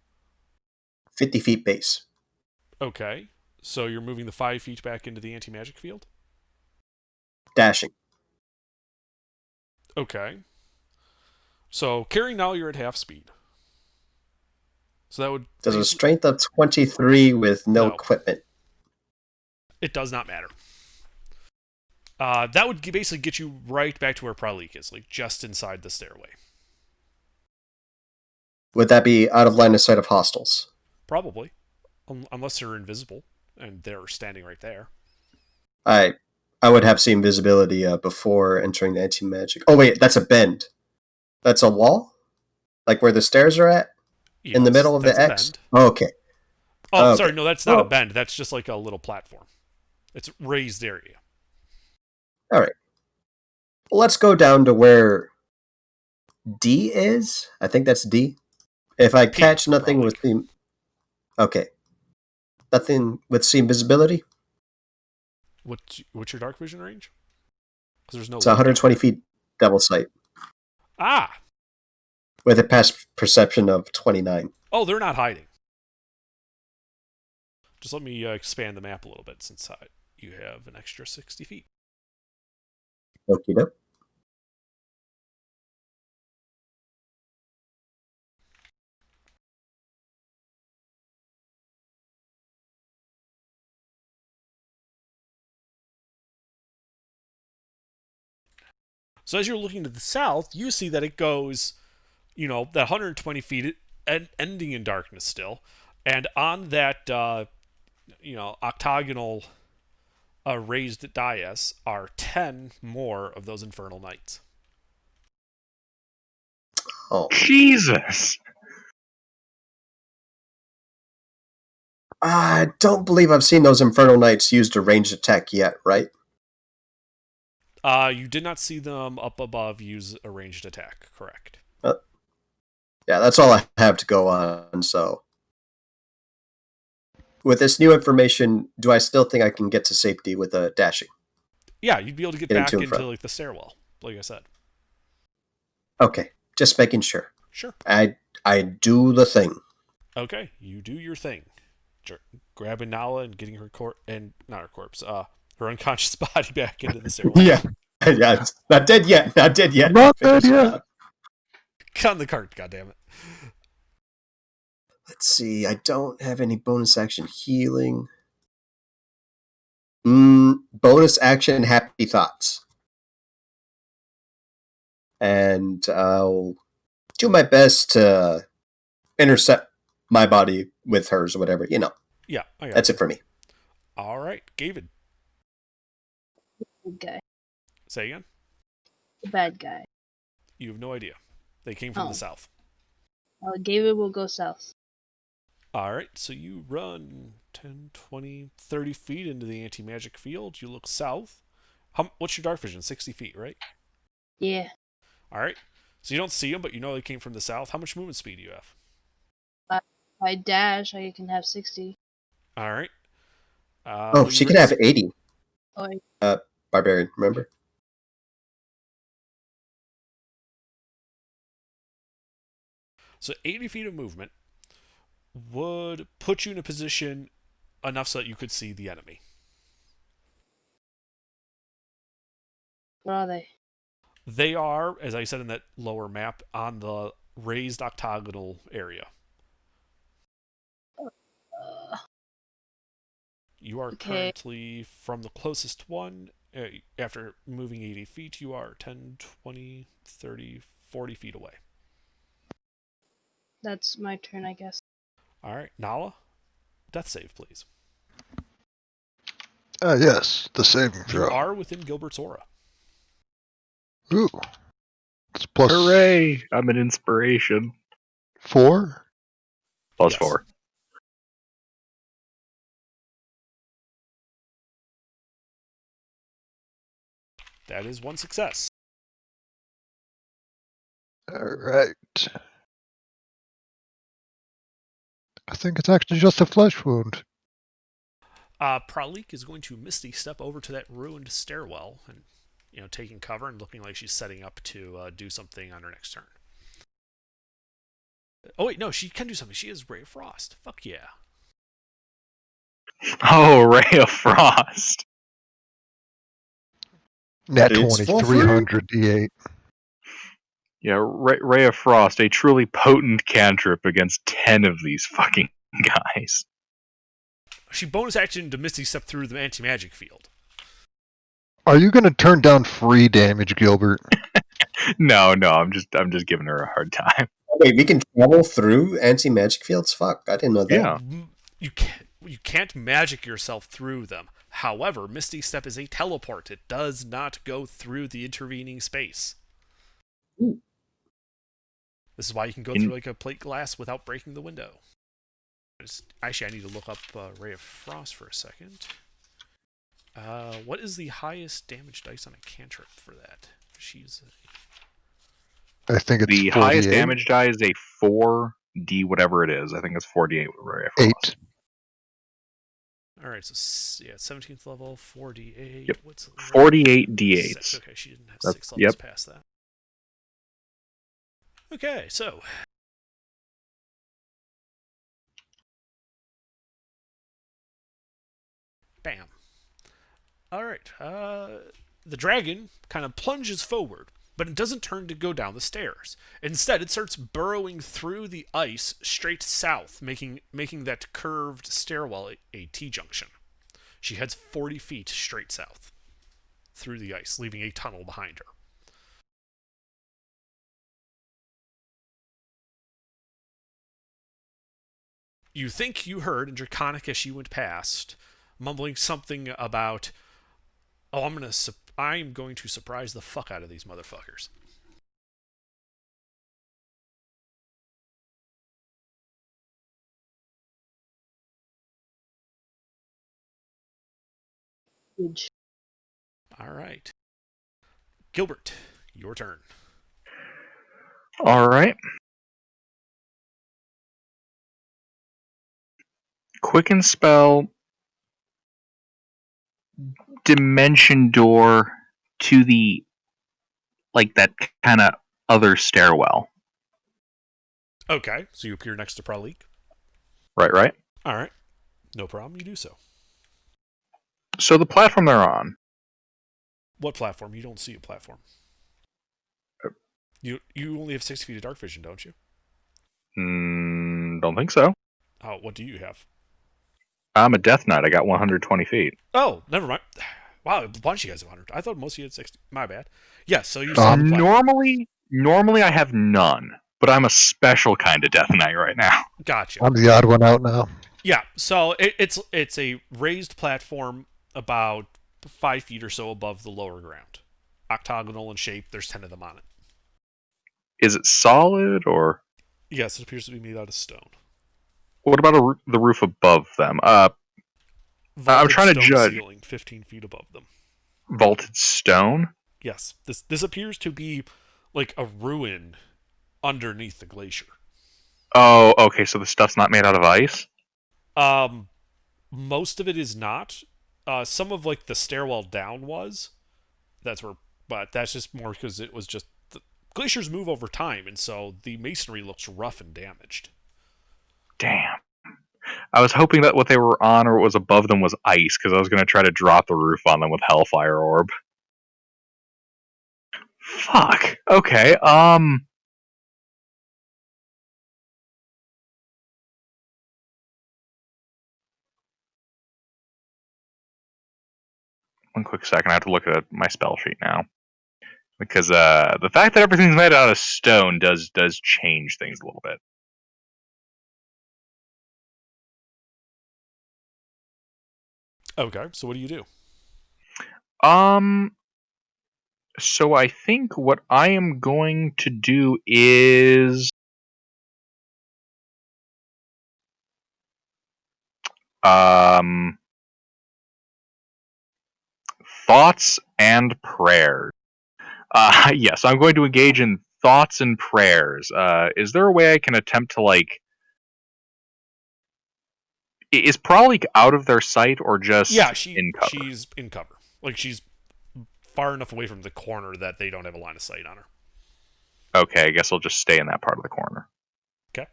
[SPEAKER 6] 50 feet base.
[SPEAKER 5] Okay, so you're moving the 5 feet back into the anti-magic field?
[SPEAKER 6] Dashing.
[SPEAKER 5] Okay. So carrying Nala, you're at half speed. So that would...
[SPEAKER 6] Does a strength of 23 with no equipment.
[SPEAKER 5] It does not matter. That would basically get you right back to where Pralik is, like just inside the stairway.
[SPEAKER 6] Would that be out of line of sight of hostiles?
[SPEAKER 5] Probably. Unless they're invisible, and they're standing right there.
[SPEAKER 6] I would have seen visibility before entering the anti-magic. Oh wait, that's a bend. That's a wall? Like where the stairs are at?
[SPEAKER 5] Yes,
[SPEAKER 6] in the middle of the X? Oh, okay.
[SPEAKER 5] Oh,
[SPEAKER 6] okay.
[SPEAKER 5] Sorry, no, that's not a bend. That's just like a little platform. It's raised area.
[SPEAKER 6] All right. Well, let's go down to where D is. I think that's D. If I catch nothing with seam... Okay. Nothing with seam visibility?
[SPEAKER 5] What's your dark vision range? Because there's no...
[SPEAKER 6] It's 120 feet double sight.
[SPEAKER 5] Ah!
[SPEAKER 6] With a past perception of 29.
[SPEAKER 5] Oh, they're not hiding. Just let me expand the map a little bit since you have an extra 60 feet.
[SPEAKER 6] Okie doke.
[SPEAKER 5] So as you're looking to the south, you see that it goes, that 120 feet and ending in darkness still. And on that, octagonal raised dais are 10 more of those infernal knights.
[SPEAKER 6] Oh.
[SPEAKER 1] Jesus!
[SPEAKER 6] I don't believe I've seen those infernal knights used a ranged attack yet, right?
[SPEAKER 5] You did not see them up above use a ranged attack, correct?
[SPEAKER 6] Yeah, that's all I have to go on, so... With this new information, do I still think I can get to safety with a dashing?
[SPEAKER 5] Yeah, you'd be able to get back into like the stairwell, like I said.
[SPEAKER 6] Okay, just making sure.
[SPEAKER 5] Sure.
[SPEAKER 6] I do the thing.
[SPEAKER 5] Okay, you do your thing. Grabbing Nala and getting her her unconscious body back into the stairwell.
[SPEAKER 6] Yeah, it's not dead yet. Not dead yet.
[SPEAKER 4] Not dead yet.
[SPEAKER 5] Get on the cart, goddammit.
[SPEAKER 6] Let's see. I don't have any bonus action healing. Bonus action happy thoughts. And I'll do my best to intercept my body with hers or whatever,
[SPEAKER 5] Yeah,
[SPEAKER 6] that's it for me.
[SPEAKER 5] All right, David.
[SPEAKER 2] Okay.
[SPEAKER 5] Say again?
[SPEAKER 2] the bad guy?
[SPEAKER 5] You have no idea. They came from the south.
[SPEAKER 2] David will go south.
[SPEAKER 5] Alright, so you run 10, 20, 30 feet into the anti-magic field. You look south. What's your dark vision? 60 feet, right?
[SPEAKER 2] Yeah.
[SPEAKER 5] Alright. So you don't see them, but you know they came from the south. How much movement speed do you have?
[SPEAKER 2] If I dash, I can have 60.
[SPEAKER 5] Alright.
[SPEAKER 6] She can have 80.
[SPEAKER 2] Oh,
[SPEAKER 6] Barbarian, remember?
[SPEAKER 5] So 80 feet of movement would put you in a position enough so that you could see the enemy.
[SPEAKER 2] where are they?
[SPEAKER 5] They are, as I said in that lower map, on the raised octagonal area. You are currently from the closest one. After moving 80 feet, you are 10, 20, 30, 40 feet away.
[SPEAKER 2] That's my turn, I guess.
[SPEAKER 5] Alright, Nala, death save, please.
[SPEAKER 4] Yes, the saving
[SPEAKER 5] You
[SPEAKER 4] throw.
[SPEAKER 5] are within Gilbert's aura.
[SPEAKER 4] Ooh. It's plus
[SPEAKER 1] Hooray! I'm an inspiration.
[SPEAKER 4] 4?
[SPEAKER 1] Plus
[SPEAKER 5] Yes.
[SPEAKER 1] 4.
[SPEAKER 5] That is one success.
[SPEAKER 4] Alright. I think it's actually just a flesh wound.
[SPEAKER 5] Pralik is going to Misty step over to that ruined stairwell and, taking cover and looking like she's setting up to do something on her next turn. Oh wait, no, she can do something. She is Ray of Frost. Fuck yeah.
[SPEAKER 1] Oh, Ray of Frost.
[SPEAKER 4] Nat
[SPEAKER 6] It's
[SPEAKER 4] 20,
[SPEAKER 6] for free.
[SPEAKER 4] 300 D8.
[SPEAKER 1] Yeah, Ray of Frost, a truly potent cantrip against 10 of these fucking guys.
[SPEAKER 5] She bonus action to Misty step through the anti-magic field.
[SPEAKER 4] Are you going to turn down free damage, Gilbert?
[SPEAKER 1] No, I'm just giving her a hard time.
[SPEAKER 6] Wait, we can travel through anti-magic fields? Fuck, I didn't know that.
[SPEAKER 1] Yeah.
[SPEAKER 5] You can't magic yourself through them. However, Misty Step is a teleport. It does not go through the intervening space.
[SPEAKER 6] Ooh.
[SPEAKER 5] This is why you can go through like a plate glass without breaking the window. Actually, I need to look up Ray of Frost for a second. What is the highest damage dice on a cantrip for that?
[SPEAKER 4] I think it's
[SPEAKER 1] The
[SPEAKER 4] 48.
[SPEAKER 1] highest damage die is a 4D whatever it is. I think it's 48 with Ray of Frost.
[SPEAKER 4] 8.
[SPEAKER 5] Alright, so 17th level, 4d8.
[SPEAKER 1] Yep.
[SPEAKER 5] What's
[SPEAKER 1] 48 D8s.
[SPEAKER 5] 6. Okay, she didn't have
[SPEAKER 1] That's-
[SPEAKER 5] 6 levels
[SPEAKER 1] yep.
[SPEAKER 5] past that. Okay, so bam. Alright, the dragon kind of plunges forward, but it doesn't turn to go down the stairs. Instead, it starts burrowing through the ice straight south, making that curved stairwell a T-junction. She heads 40 feet straight south through the ice, leaving a tunnel behind her. You think you heard in Draconic as she went past, mumbling something about, "Oh, I'm going to surprise the fuck out of these motherfuckers."
[SPEAKER 2] Huge.
[SPEAKER 5] All right, Gilbert, your turn.
[SPEAKER 1] Alright. Quicken spell Dimension Door to the that kind of other stairwell.
[SPEAKER 5] Okay, so you appear next to Pralik.
[SPEAKER 1] Right?
[SPEAKER 5] All right, no problem. You do so.
[SPEAKER 1] So the platform they're on.
[SPEAKER 5] What platform? You don't see a platform. You only have 6 feet of dark vision, don't you?
[SPEAKER 1] Don't think so.
[SPEAKER 5] Oh, what do you have?
[SPEAKER 1] I'm a Death Knight. I got 120 feet.
[SPEAKER 5] Oh, never mind. Wow, a bunch of you guys have 100. I thought most of you had 60. My bad. Yes, so you saw the platform.
[SPEAKER 1] Normally I have none, but I'm a special kind of Death Knight right now.
[SPEAKER 5] Gotcha.
[SPEAKER 4] I'm the odd one out now.
[SPEAKER 5] Yeah, so it's a raised platform about 5 feet or so above the lower ground. octagonal in shape. There's 10 of them on it.
[SPEAKER 1] Is it solid or?
[SPEAKER 5] Yes, it appears to be made out of stone.
[SPEAKER 1] What about the roof above them? I'm
[SPEAKER 5] Vaulted
[SPEAKER 1] trying to
[SPEAKER 5] stone
[SPEAKER 1] judge.
[SPEAKER 5] Ceiling 15 feet above them.
[SPEAKER 1] Vaulted stone?
[SPEAKER 5] Yes, this appears to be like a ruin underneath the glacier.
[SPEAKER 1] Oh, okay. So the stuff's not made out of ice.
[SPEAKER 5] Most of it is not. Some of like the stairwell down was. That's where, but that's just more because it was just the glaciers move over time, and so the masonry looks rough and damaged.
[SPEAKER 1] Damn. I was hoping that what they were on or what was above them was ice, because I was going to try to drop the roof on them with Hellfire Orb. Fuck. Okay. One quick second. I have to look at my spell sheet now, because the fact that everything's made out of stone does change things a little bit.
[SPEAKER 5] Okay, so what do you do?
[SPEAKER 1] So I think what I am going to do is thoughts and prayers. Yes, I'm going to engage in thoughts and prayers. Is there a way I can attempt to, like... Is Pralik out of their sight or just in cover?
[SPEAKER 5] She's in cover. Like, she's far enough away from the corner that they don't have a line of sight on her.
[SPEAKER 1] Okay, I guess I'll just stay in that part of the corner.
[SPEAKER 5] Okay.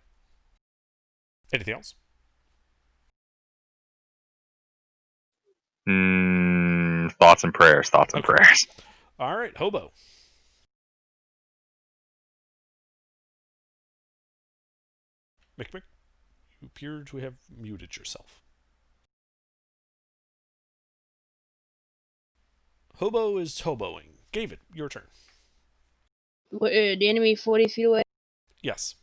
[SPEAKER 5] Anything else?
[SPEAKER 1] Thoughts and prayers. Thoughts and prayers.
[SPEAKER 5] All right, Hobo. Mick, you appear to have muted yourself. Hobo is hoboing. David, your turn.
[SPEAKER 2] The enemy 40 feet away.
[SPEAKER 5] Yes.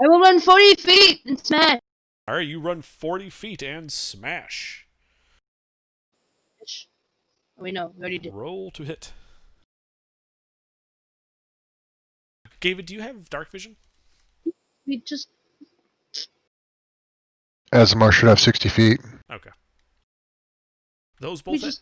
[SPEAKER 2] I will run 40 feet and smash.
[SPEAKER 5] All right, you run 40 feet and smash.
[SPEAKER 2] Wait, no, we already did.
[SPEAKER 5] Roll to hit. David, do you have dark vision?
[SPEAKER 2] We just...
[SPEAKER 4] Azamar should have 60 feet.
[SPEAKER 5] Okay. Those both hit?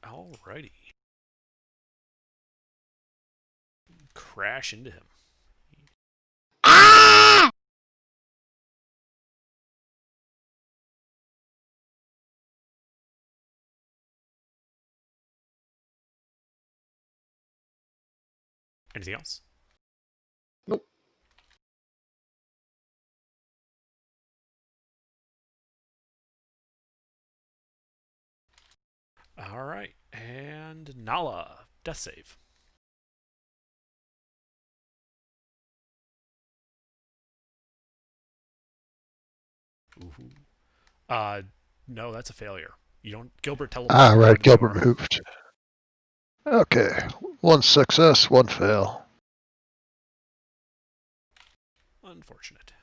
[SPEAKER 5] Alrighty. Crash into him.
[SPEAKER 2] Ah!
[SPEAKER 5] Anything else?
[SPEAKER 2] Nope.
[SPEAKER 5] Alright. And Nala, death save. Ooh. No, that's a failure. You don't. Gilbert teleported.
[SPEAKER 4] Ah, right. Gilbert moved. Okay. 1 success, 1 fail.
[SPEAKER 5] Unfortunate.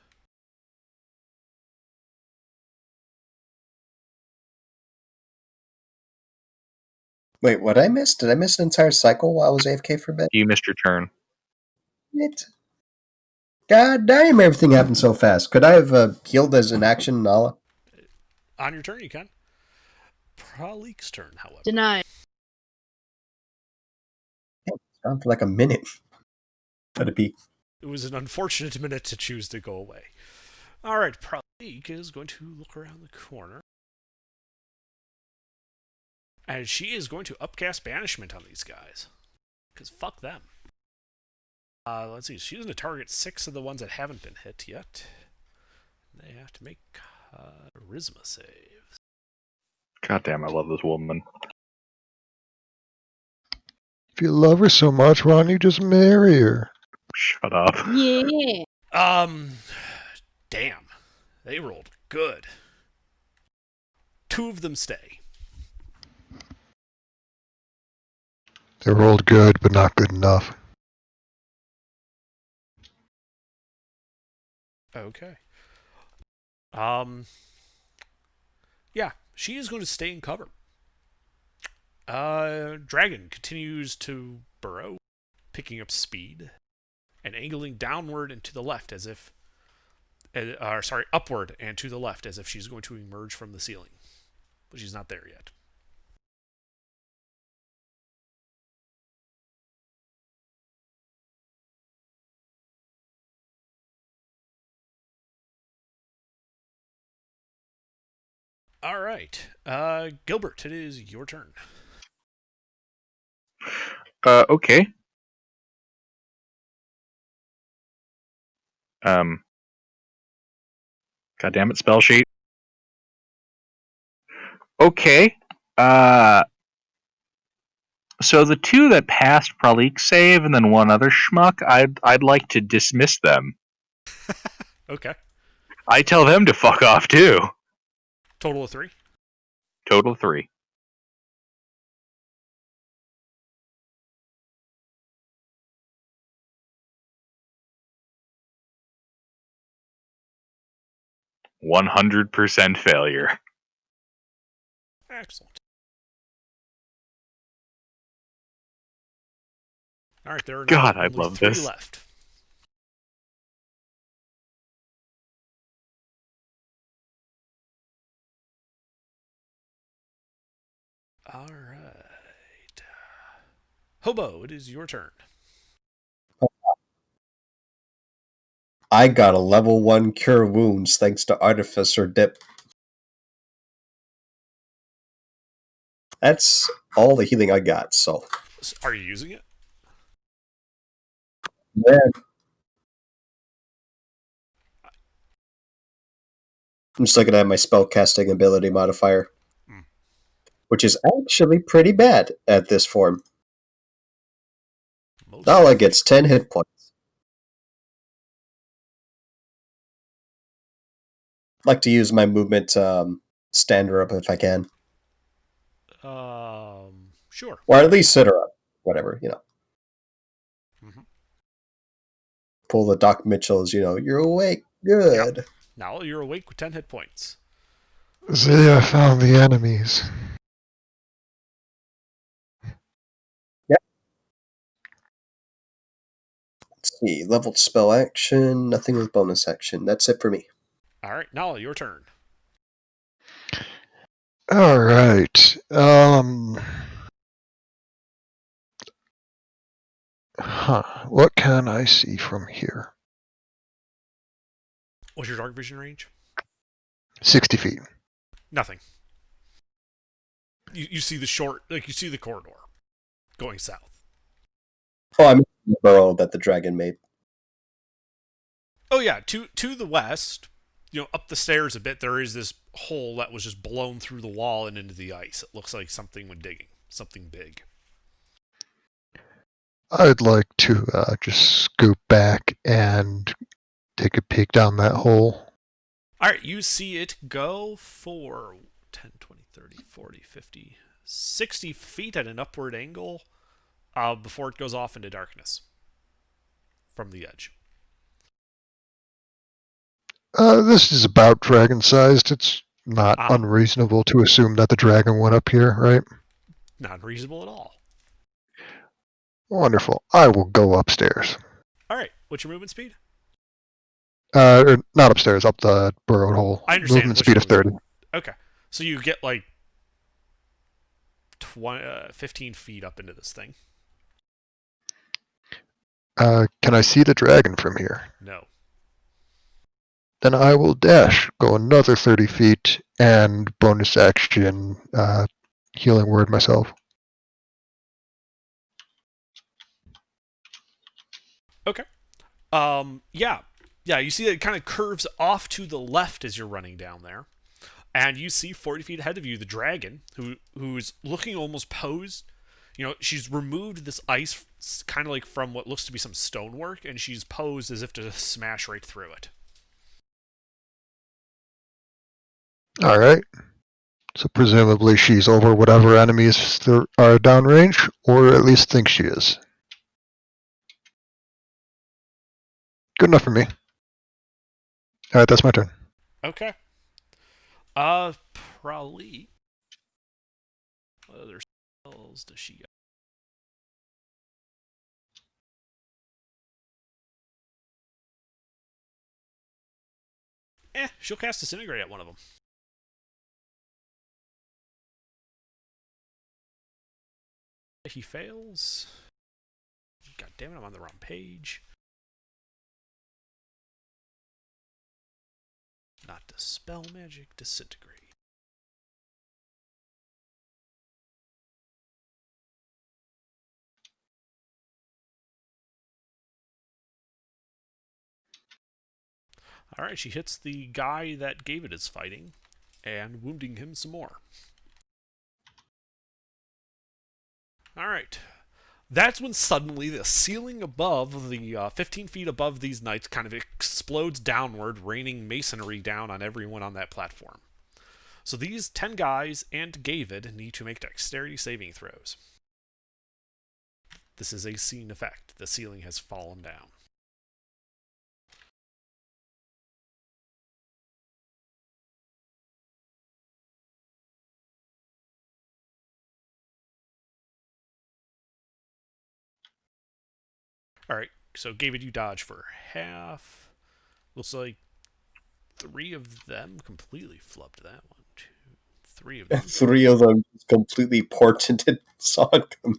[SPEAKER 6] Wait, what did I miss? Did I miss an entire cycle while I was AFK for a bit?
[SPEAKER 1] You missed your turn.
[SPEAKER 6] God damn, everything happened so fast. Could I have healed as an action, Nala?
[SPEAKER 5] On your turn, you can. Pralik's turn, however.
[SPEAKER 2] Denied.
[SPEAKER 6] It's gone for like a minute. Let it be.
[SPEAKER 5] It was an unfortunate minute to choose to go away. Alright, Pralik is going to look around the corner. And she is going to upcast Banishment on these guys. Because fuck them. Let's see. She's going to target 6 of the ones that haven't been hit yet. They have to make charisma saves.
[SPEAKER 1] God damn, I love this woman.
[SPEAKER 4] If you love her so much, why don't you just marry her?
[SPEAKER 1] Shut up.
[SPEAKER 2] Yeah.
[SPEAKER 5] Damn. They rolled good. 2 of them stay.
[SPEAKER 4] They rolled good, but not good enough.
[SPEAKER 5] Okay. Yeah, she is going to stay in cover. Dragon continues to burrow, picking up speed, and angling downward and to the left as if... upward and to the left as if she's going to emerge from the ceiling. But she's not there yet. All right. Gilbert, it is your turn.
[SPEAKER 1] Okay. God damn it, spell sheet. Okay. So the 2 that passed Pralik save and then one other schmuck, I'd like to dismiss them.
[SPEAKER 5] Okay.
[SPEAKER 1] I tell them to fuck off too.
[SPEAKER 5] Total of 3.
[SPEAKER 1] Total 3. %100 failure.
[SPEAKER 5] Excellent. All right, there are
[SPEAKER 1] God,
[SPEAKER 5] now
[SPEAKER 1] I
[SPEAKER 5] only
[SPEAKER 1] love
[SPEAKER 5] 3
[SPEAKER 1] this.
[SPEAKER 5] left. All right. Hobo, it is your turn.
[SPEAKER 6] I got a level 1 cure wounds thanks to Artificer Dip. That's all the healing I got, so.
[SPEAKER 5] Are you using it?
[SPEAKER 6] Man. I'm just looking at my spellcasting ability modifier, which is actually pretty bad at this form. Nala gets 10 hit points. I'd like to use my movement stand her up if I can.
[SPEAKER 5] Sure.
[SPEAKER 6] Or at least sit her up. Whatever,
[SPEAKER 5] Mm-hmm.
[SPEAKER 6] Pull the Doc Mitchell's, you're awake. Good.
[SPEAKER 5] Yep. Now you're awake with 10 hit points.
[SPEAKER 4] See, I found the enemies.
[SPEAKER 6] Yep. Let's see. Leveled spell action. Nothing with bonus action. That's it for me.
[SPEAKER 5] All right, Nala, your turn.
[SPEAKER 4] All right. What can I see from here?
[SPEAKER 5] What's your dark vision range?
[SPEAKER 4] 60 feet.
[SPEAKER 5] Nothing. You see you see the corridor going south.
[SPEAKER 6] Oh, I mean the burrow that the dragon made.
[SPEAKER 5] Oh yeah, to the west, up the stairs a bit, there is this hole that was just blown through the wall and into the ice. It looks like something went digging, something big.
[SPEAKER 4] I'd like to just scoop back and take a peek down that hole.
[SPEAKER 5] All right, you see it go for 10, 20, 30, 40, 50, 60 feet at an upward angle before it goes off into darkness from the edge.
[SPEAKER 4] This is about dragon-sized. It's not unreasonable to assume that the dragon went up here, right?
[SPEAKER 5] Not reasonable at all.
[SPEAKER 4] Wonderful. I will go upstairs.
[SPEAKER 5] All right, what's your movement speed?
[SPEAKER 4] Not upstairs, up the burrowed hole.
[SPEAKER 5] I understand.
[SPEAKER 4] Movement speed of 30.
[SPEAKER 5] Okay, so you get like 15 feet up into this thing.
[SPEAKER 4] Can I see the dragon from here?
[SPEAKER 5] No.
[SPEAKER 4] Then I will dash, go another 30 feet, and bonus action healing word myself.
[SPEAKER 5] Okay. Yeah, you see it kind of curves off to the left as you're running down there. And you see 40 feet ahead of you the dragon, who's looking almost posed. she's removed this ice kind of like from what looks to be some stonework, and she's posed as if to smash right through it.
[SPEAKER 4] Alright. So presumably she's over whatever enemies there are downrange, or at least think she is. Good enough for me. Alright, that's my turn.
[SPEAKER 5] Okay. Probably. What other spells does she got? She'll cast Disintegrate at one of them. He fails. God damn it, I'm on the wrong page. Not Dispel Magic, Disintegrate. Alright, she hits the guy that Gavid is fighting, and wounding him some more. Alright. That's when suddenly the ceiling above, the 15 feet above these knights, kind of explodes downward, raining masonry down on everyone on that platform. So these 10 guys and Gavid need to make dexterity saving throws. This is a scene effect. The ceiling has fallen down. Alright, so Gavid, you dodge for half. Looks like 3 of them completely flubbed that one. 2, 3 of them.
[SPEAKER 6] 3 of them completely portented Sogum.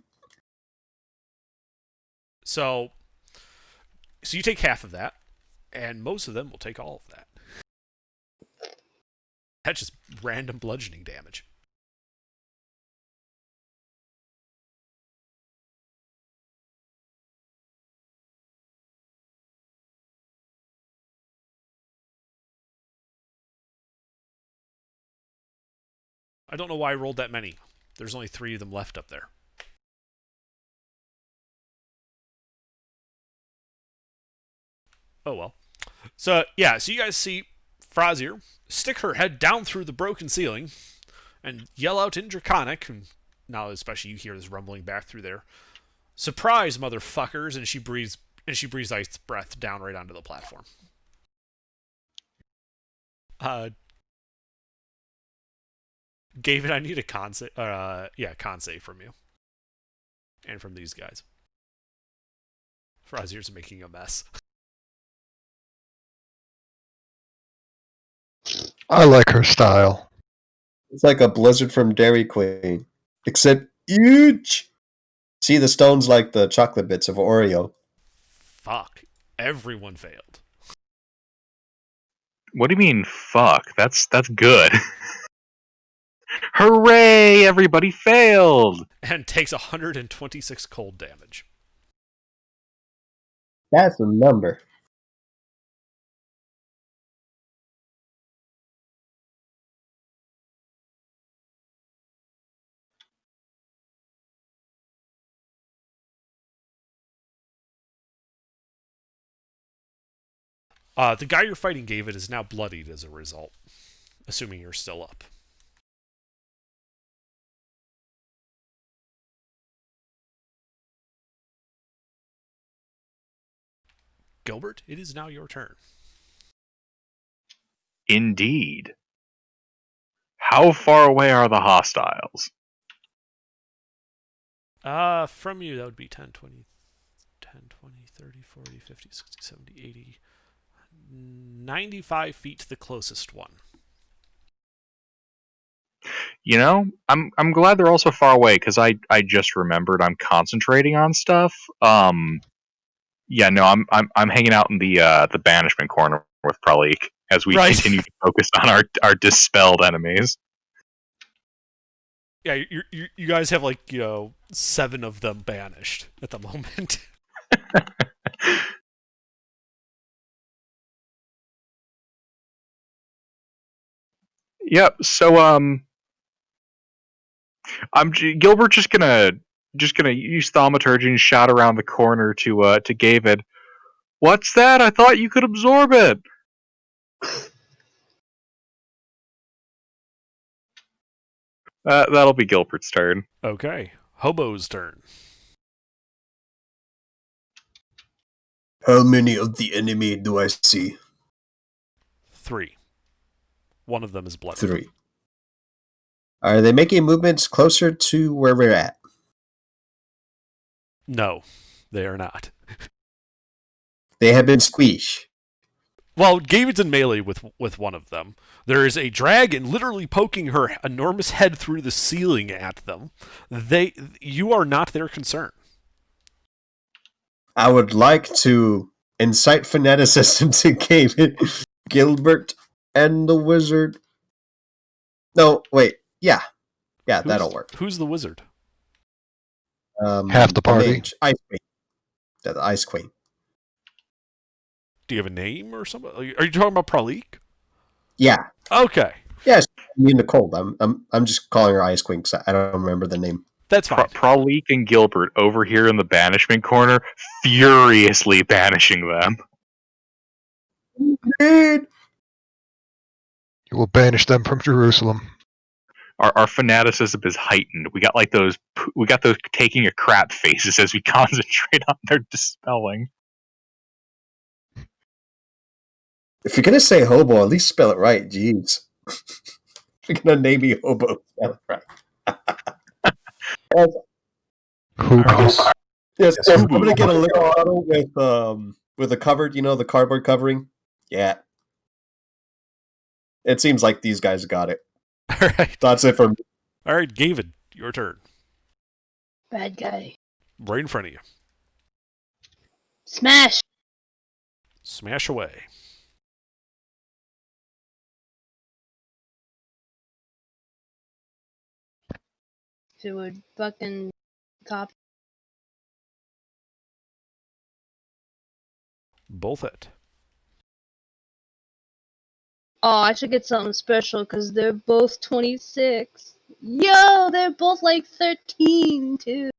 [SPEAKER 5] So you take half of that, and most of them will take all of that. That's just random bludgeoning damage. I don't know why I rolled that many. There's only 3 of them left up there. Oh well. So yeah, so you guys see Frazier stick her head down through the broken ceiling and yell out in Draconic, and now especially you hear this rumbling back through there. Surprise, motherfuckers! And she breathes ice breath down right onto the platform. Gavid, I need a con save. Con save from you. And from these guys. Frazier's making a mess.
[SPEAKER 4] I like her style.
[SPEAKER 6] It's like a blizzard from Dairy Queen. Except huge! See, the stone's like the chocolate bits of Oreo.
[SPEAKER 5] Fuck. Everyone failed.
[SPEAKER 1] What do you mean, fuck? That's good. Hooray! Everybody failed!
[SPEAKER 5] And takes 126 cold damage.
[SPEAKER 6] That's a number.
[SPEAKER 5] The guy you're fighting, Gavid, is now bloodied as a result. Assuming you're still up. Gilbert, it is now your turn.
[SPEAKER 1] Indeed. How far away are the hostiles?
[SPEAKER 5] From you, that would be 10, 20, 30, 40, 50, 60, 70, 80, 95 feet to the closest one.
[SPEAKER 1] You know, I'm glad they're also far away, because I just remembered I'm concentrating on stuff. Yeah, no, I'm hanging out in the banishment corner with Pralik as we continue to focus on our dispelled enemies.
[SPEAKER 5] Yeah, you guys have 7 of them banished at the moment.
[SPEAKER 1] Yep. So Gilbert's just gonna just gonna use thaumaturgy and shout around the corner to David. What's that? I thought you could absorb it. That'll be Gilbert's turn.
[SPEAKER 5] Okay. Hobo's turn.
[SPEAKER 6] How many of the enemy do I see?
[SPEAKER 5] 3. One of them is blood.
[SPEAKER 6] 3. Are they making movements closer to where we're at?
[SPEAKER 5] No, they are not.
[SPEAKER 6] They have been squeezed.
[SPEAKER 5] Well, David's in melee with one of them. There is a dragon literally poking her enormous head through the ceiling at them. You are not their concern.
[SPEAKER 6] I would like to incite fanaticism to David, Gilbert, and the wizard. No, wait. Yeah, that'll work.
[SPEAKER 5] Who's the wizard?
[SPEAKER 4] Half the party.
[SPEAKER 6] mage, Ice Queen. The Ice Queen.
[SPEAKER 5] Do you have a name or something? Are you talking about Pralik?
[SPEAKER 6] Yeah.
[SPEAKER 5] Okay,
[SPEAKER 6] Yes, me and Nicole. I'm just calling her Ice Queen because I don't remember the name.
[SPEAKER 5] that's fine.
[SPEAKER 1] Pralik and Gilbert over here in the banishment corner, furiously banishing them.
[SPEAKER 6] Dude.
[SPEAKER 4] You will banish them from Jerusalem.
[SPEAKER 1] Our fanaticism is heightened. We got those taking a crap faces as we concentrate on their dispelling.
[SPEAKER 6] If you're gonna say hobo, at least spell it right. Jeez. If you're gonna name me hobo, spell it right.
[SPEAKER 4] Who?
[SPEAKER 6] Yes, I'm gonna get a liquor bottle with a covered, the cardboard covering. Yeah. It seems like these guys got it.
[SPEAKER 5] All right,
[SPEAKER 6] That's it for me.
[SPEAKER 5] all right, David, your turn.
[SPEAKER 2] Bad guy.
[SPEAKER 5] Right in front of you.
[SPEAKER 2] Smash!
[SPEAKER 5] Smash away.
[SPEAKER 2] If it would fucking copy.
[SPEAKER 5] Both hit.
[SPEAKER 2] Oh, I should get something special because they're both 26. Yo, they're both like 13 too.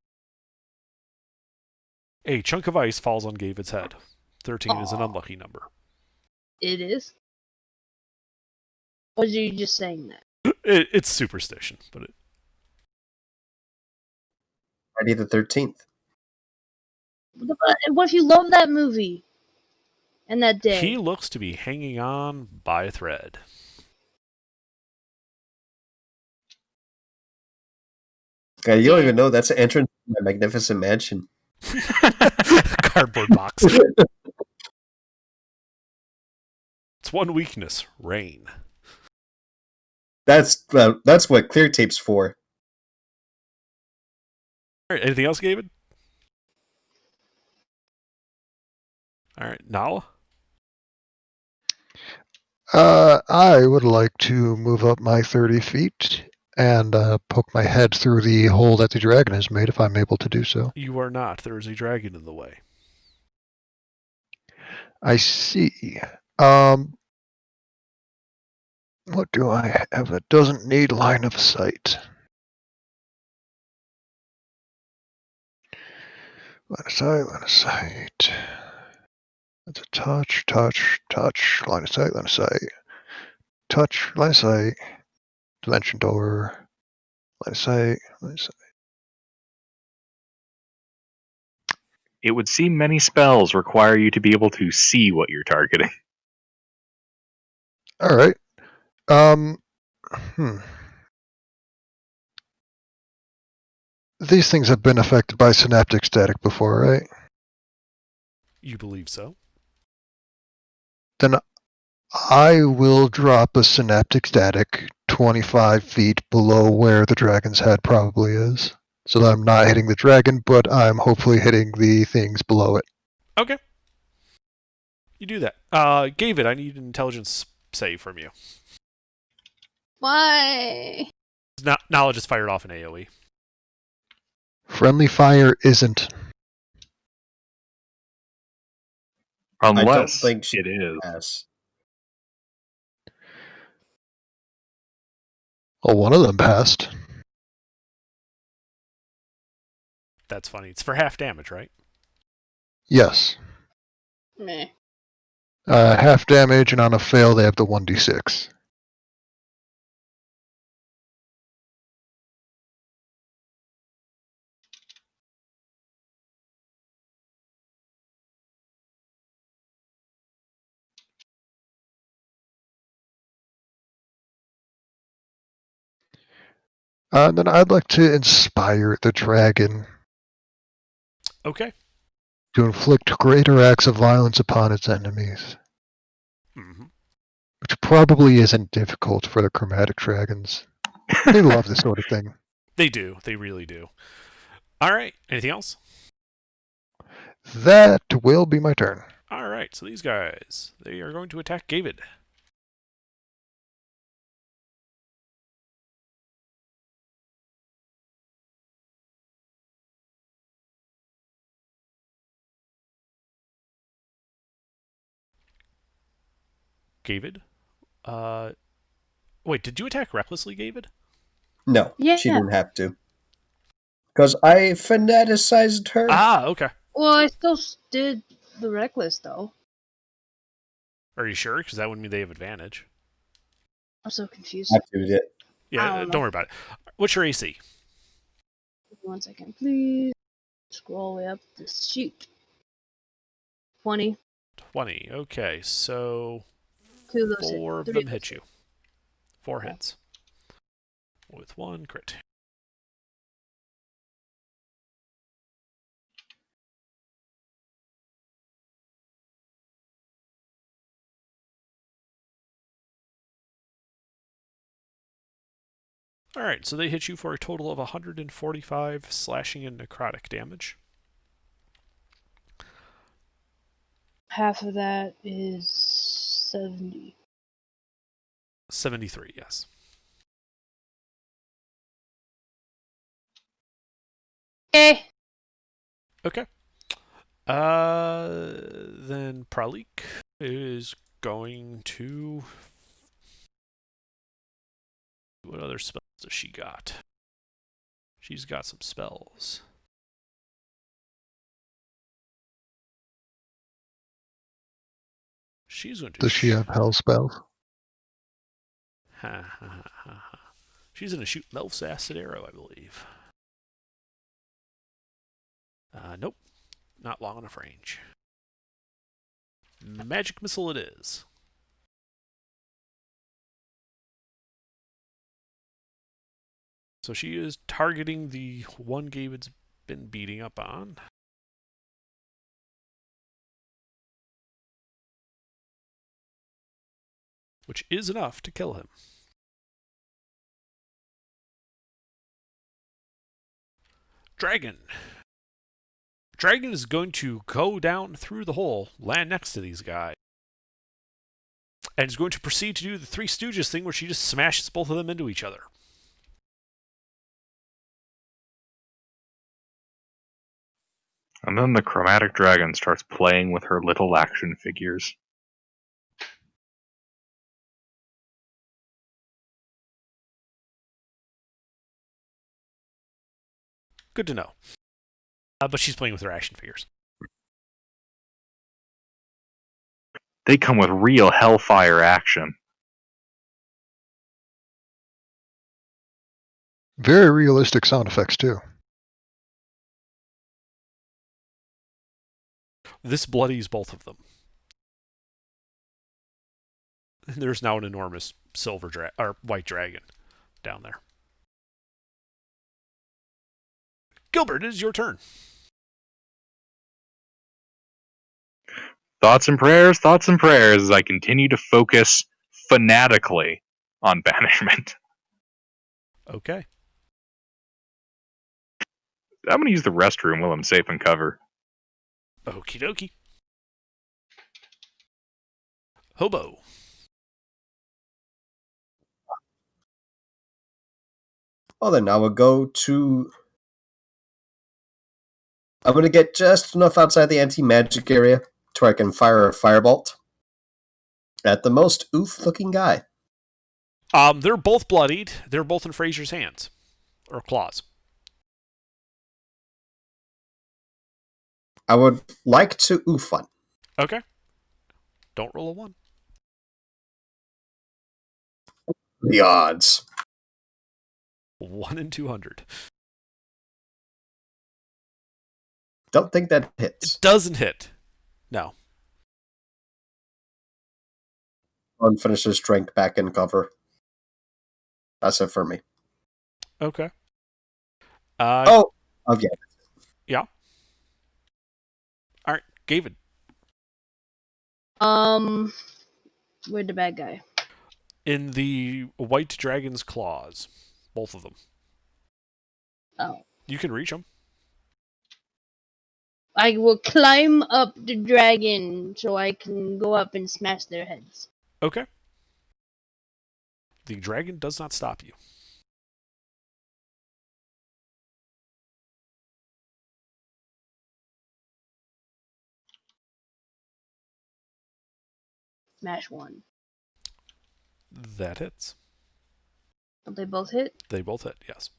[SPEAKER 5] A chunk of ice falls on David's head. 13 is an unlucky number.
[SPEAKER 2] It is? Or are you just saying that?
[SPEAKER 5] It's superstition, but
[SPEAKER 6] Friday the 13th.
[SPEAKER 2] What if you love that movie? And that day?
[SPEAKER 5] he looks to be hanging on by a thread.
[SPEAKER 6] Okay, you don't even know that's the entrance to my magnificent mansion.
[SPEAKER 5] Cardboard box. It's one weakness: rain.
[SPEAKER 6] That's what clear tape's for.
[SPEAKER 5] All right, anything else, David? All right, Nala.
[SPEAKER 4] I would like to move up my 30 feet and poke my head through the hole that the dragon has made if I'm able to do so.
[SPEAKER 5] You are not. There is a dragon in the way.
[SPEAKER 4] I see. What do I have that doesn't need line of sight? Line of sight, line of sight. That's a touch, line of sight, touch, line of sight, dimension door, line of sight, line of sight.
[SPEAKER 1] It would seem many spells require you to be able to see what you're targeting.
[SPEAKER 4] All right. These things have been affected by synaptic static before, right?
[SPEAKER 5] You believe so?
[SPEAKER 4] Then I will drop a synaptic static 25 feet below where the dragon's head probably is. So that I'm not hitting the dragon, but I'm hopefully hitting the things below it.
[SPEAKER 5] Okay. You do that. David, I need an intelligence save from you.
[SPEAKER 2] Why?
[SPEAKER 5] Knowledge is fired off in AoE.
[SPEAKER 4] Friendly fire isn't.
[SPEAKER 1] Unless
[SPEAKER 6] I don't think
[SPEAKER 1] it is.
[SPEAKER 6] Yes.
[SPEAKER 4] Well, one of them passed.
[SPEAKER 5] That's funny. It's for half damage, right?
[SPEAKER 4] Yes.
[SPEAKER 2] Meh.
[SPEAKER 4] Half damage, and on a fail, they have the 1d6. Then I'd like to inspire the dragon
[SPEAKER 5] Okay.
[SPEAKER 4] to inflict greater acts of violence upon its enemies,
[SPEAKER 5] Mm-hmm.
[SPEAKER 4] which probably isn't difficult for the chromatic dragons. They love this sort of thing.
[SPEAKER 5] They do. They really do. All right. Anything else?
[SPEAKER 4] That will be my turn.
[SPEAKER 5] All right. So these guys, they are going to attack David. David. Wait. Did you attack recklessly, David?
[SPEAKER 6] No,
[SPEAKER 2] Yeah.
[SPEAKER 6] she didn't have to. Because I fanaticized her.
[SPEAKER 5] Ah. Okay.
[SPEAKER 2] Well, I still did the reckless though.
[SPEAKER 5] Are you sure? Because that would mean they have advantage.
[SPEAKER 2] I'm so confused.
[SPEAKER 6] I did it.
[SPEAKER 2] I
[SPEAKER 5] Yeah.
[SPEAKER 2] don't know.
[SPEAKER 5] Don't worry about it. What's your AC?
[SPEAKER 2] 1 second, please. Scroll all the way up the sheet. 20.
[SPEAKER 5] 20. Okay. So
[SPEAKER 2] 2 of those hit.
[SPEAKER 5] 4 of
[SPEAKER 2] 3
[SPEAKER 5] them
[SPEAKER 2] of
[SPEAKER 5] hit
[SPEAKER 2] those
[SPEAKER 5] you. 4
[SPEAKER 2] Okay.
[SPEAKER 5] hits. With 1 crit. Alright, so they hit you for a total of 145 slashing and necrotic damage.
[SPEAKER 2] Half of that is 70.
[SPEAKER 5] 73, yes.
[SPEAKER 2] Okay.
[SPEAKER 5] Okay. Then Pralik is going to... What other spells does she got? She's got some spells. She's going to...
[SPEAKER 4] Does she have hell spells?
[SPEAKER 5] Ha ha ha ha. She's going to shoot Melf's acid arrow, I believe. Nope. Not long enough range. Magic missile it is. So she is targeting the one Gavid's been beating up on. Which is enough to kill him. Dragon. Dragon is going to go down through the hole, land next to these guys. And is going to proceed to do the Three Stooges thing where she just smashes both of them into each other.
[SPEAKER 1] And then the chromatic dragon starts playing with her little action figures.
[SPEAKER 5] Good to know. But she's playing with her action figures.
[SPEAKER 1] They come with real hellfire action.
[SPEAKER 4] Very realistic sound effects, too.
[SPEAKER 5] This bloodies both of them. There's now an enormous or white dragon down there. Gilbert, it is your turn.
[SPEAKER 1] Thoughts and prayers as I continue to focus fanatically on banishment.
[SPEAKER 5] Okay.
[SPEAKER 1] I'm going to use the restroom while I'm safe and cover.
[SPEAKER 5] Okie dokie. Hobo.
[SPEAKER 6] Well, then I will go to... I'm going to get just enough outside the anti-magic area to where I can fire a firebolt at the most oof-looking guy.
[SPEAKER 5] They're both bloodied. They're both in Fraser's hands. Or claws.
[SPEAKER 6] I would like to oof one.
[SPEAKER 5] Okay. Don't roll a 1.
[SPEAKER 6] The odds.
[SPEAKER 5] 1 in 200.
[SPEAKER 6] Don't think that
[SPEAKER 5] It
[SPEAKER 6] hits.
[SPEAKER 5] doesn't hit. No.
[SPEAKER 6] One finishes drink back in cover. That's it for me.
[SPEAKER 5] Okay.
[SPEAKER 6] Oh, yeah.
[SPEAKER 5] Yeah. All right, David.
[SPEAKER 2] Where'd the bad guy?
[SPEAKER 5] In the white dragon's claws. Both of them.
[SPEAKER 2] Oh.
[SPEAKER 5] You can reach them.
[SPEAKER 2] I will climb up the dragon so I can go up and smash their heads.
[SPEAKER 5] Okay. The dragon does not stop you.
[SPEAKER 2] Smash one.
[SPEAKER 5] That hits.
[SPEAKER 2] Don't they both hit?
[SPEAKER 5] They both hit, yes.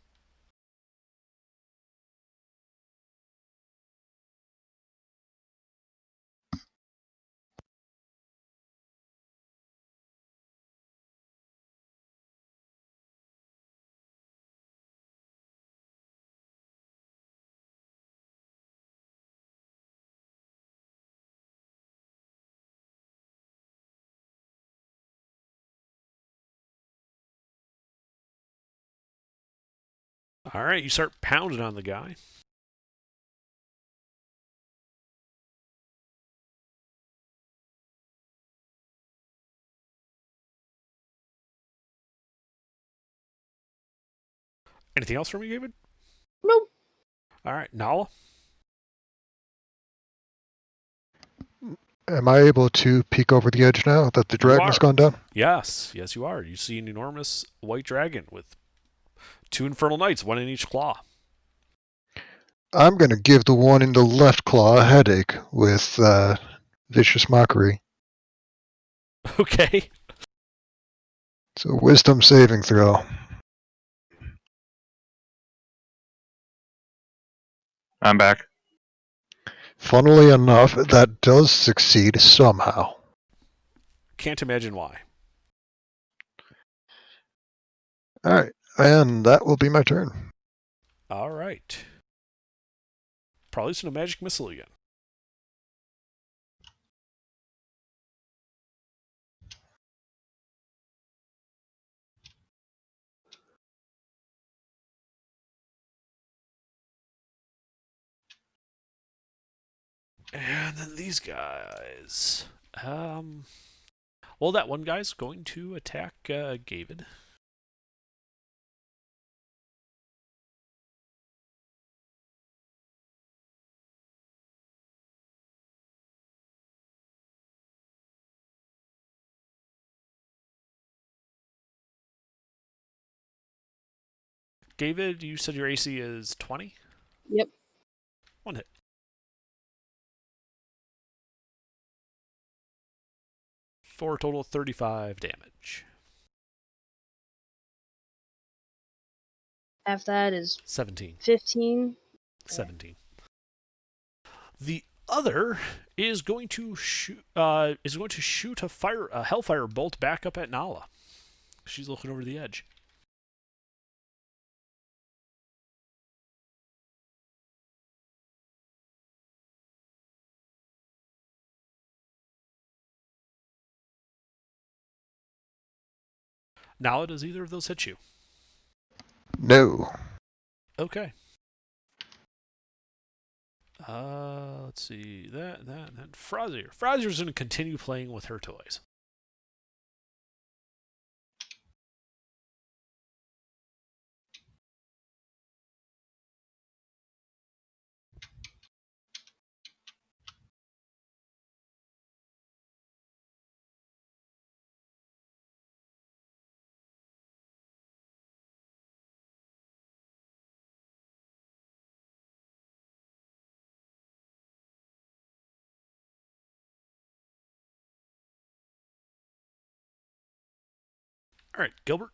[SPEAKER 5] All right, you start pounding on the guy. Anything else from you, David?
[SPEAKER 2] Nope.
[SPEAKER 5] All right, Nala.
[SPEAKER 4] Am I able to peek over the edge now that the dragon has gone down?
[SPEAKER 5] Yes, you are. You see an enormous white dragon with 2 infernal knights, 1 in each claw.
[SPEAKER 4] I'm going to give the one in the left claw a headache with Vicious Mockery.
[SPEAKER 5] Okay.
[SPEAKER 4] So wisdom saving throw.
[SPEAKER 1] I'm back.
[SPEAKER 4] Funnily enough, that does succeed somehow.
[SPEAKER 5] Can't imagine why.
[SPEAKER 4] Alright, and that will be my turn.
[SPEAKER 5] All right. Probably using a magic missile again. And then these guys. Well, that one guy's going to attack David. David, you said your AC is 20?
[SPEAKER 2] Yep.
[SPEAKER 5] 1 hit. For a total of 35 damage.
[SPEAKER 2] Half that is
[SPEAKER 5] 17.
[SPEAKER 2] 15.
[SPEAKER 5] 17. The other is going to shoot a hellfire bolt back up at Nala. She's looking over the edge. Nala, does either of those hit you?
[SPEAKER 4] No.
[SPEAKER 5] Okay. Let's see. That. Frazier. Frazier's going to continue playing with her toys. All right, Gilbert.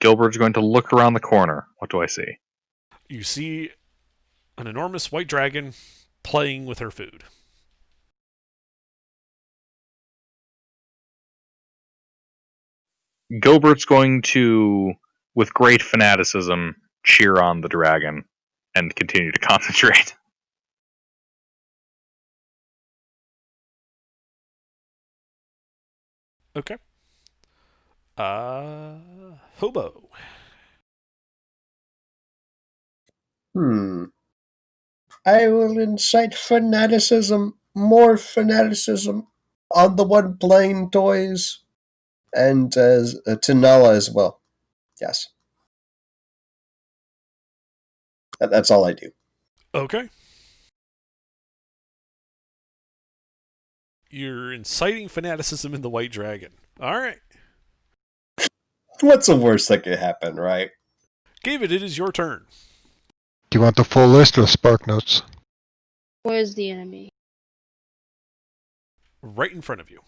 [SPEAKER 1] Gilbert's going to look around the corner. What do I see?
[SPEAKER 5] You see an enormous white dragon playing with her food.
[SPEAKER 1] Gilbert's going to, with great fanaticism, cheer on the dragon and continue to concentrate.
[SPEAKER 5] Okay. Hobo.
[SPEAKER 6] I will incite fanaticism, more fanaticism on the one playing toys, and to Nala as well. Yes. That's all I do.
[SPEAKER 5] Okay. You're inciting fanaticism in the white dragon. All right.
[SPEAKER 6] What's the worst that could happen, right?
[SPEAKER 5] David, it is your turn.
[SPEAKER 4] Do you want the full list or Spark Notes?
[SPEAKER 2] Where's the enemy?
[SPEAKER 5] Right in front of you.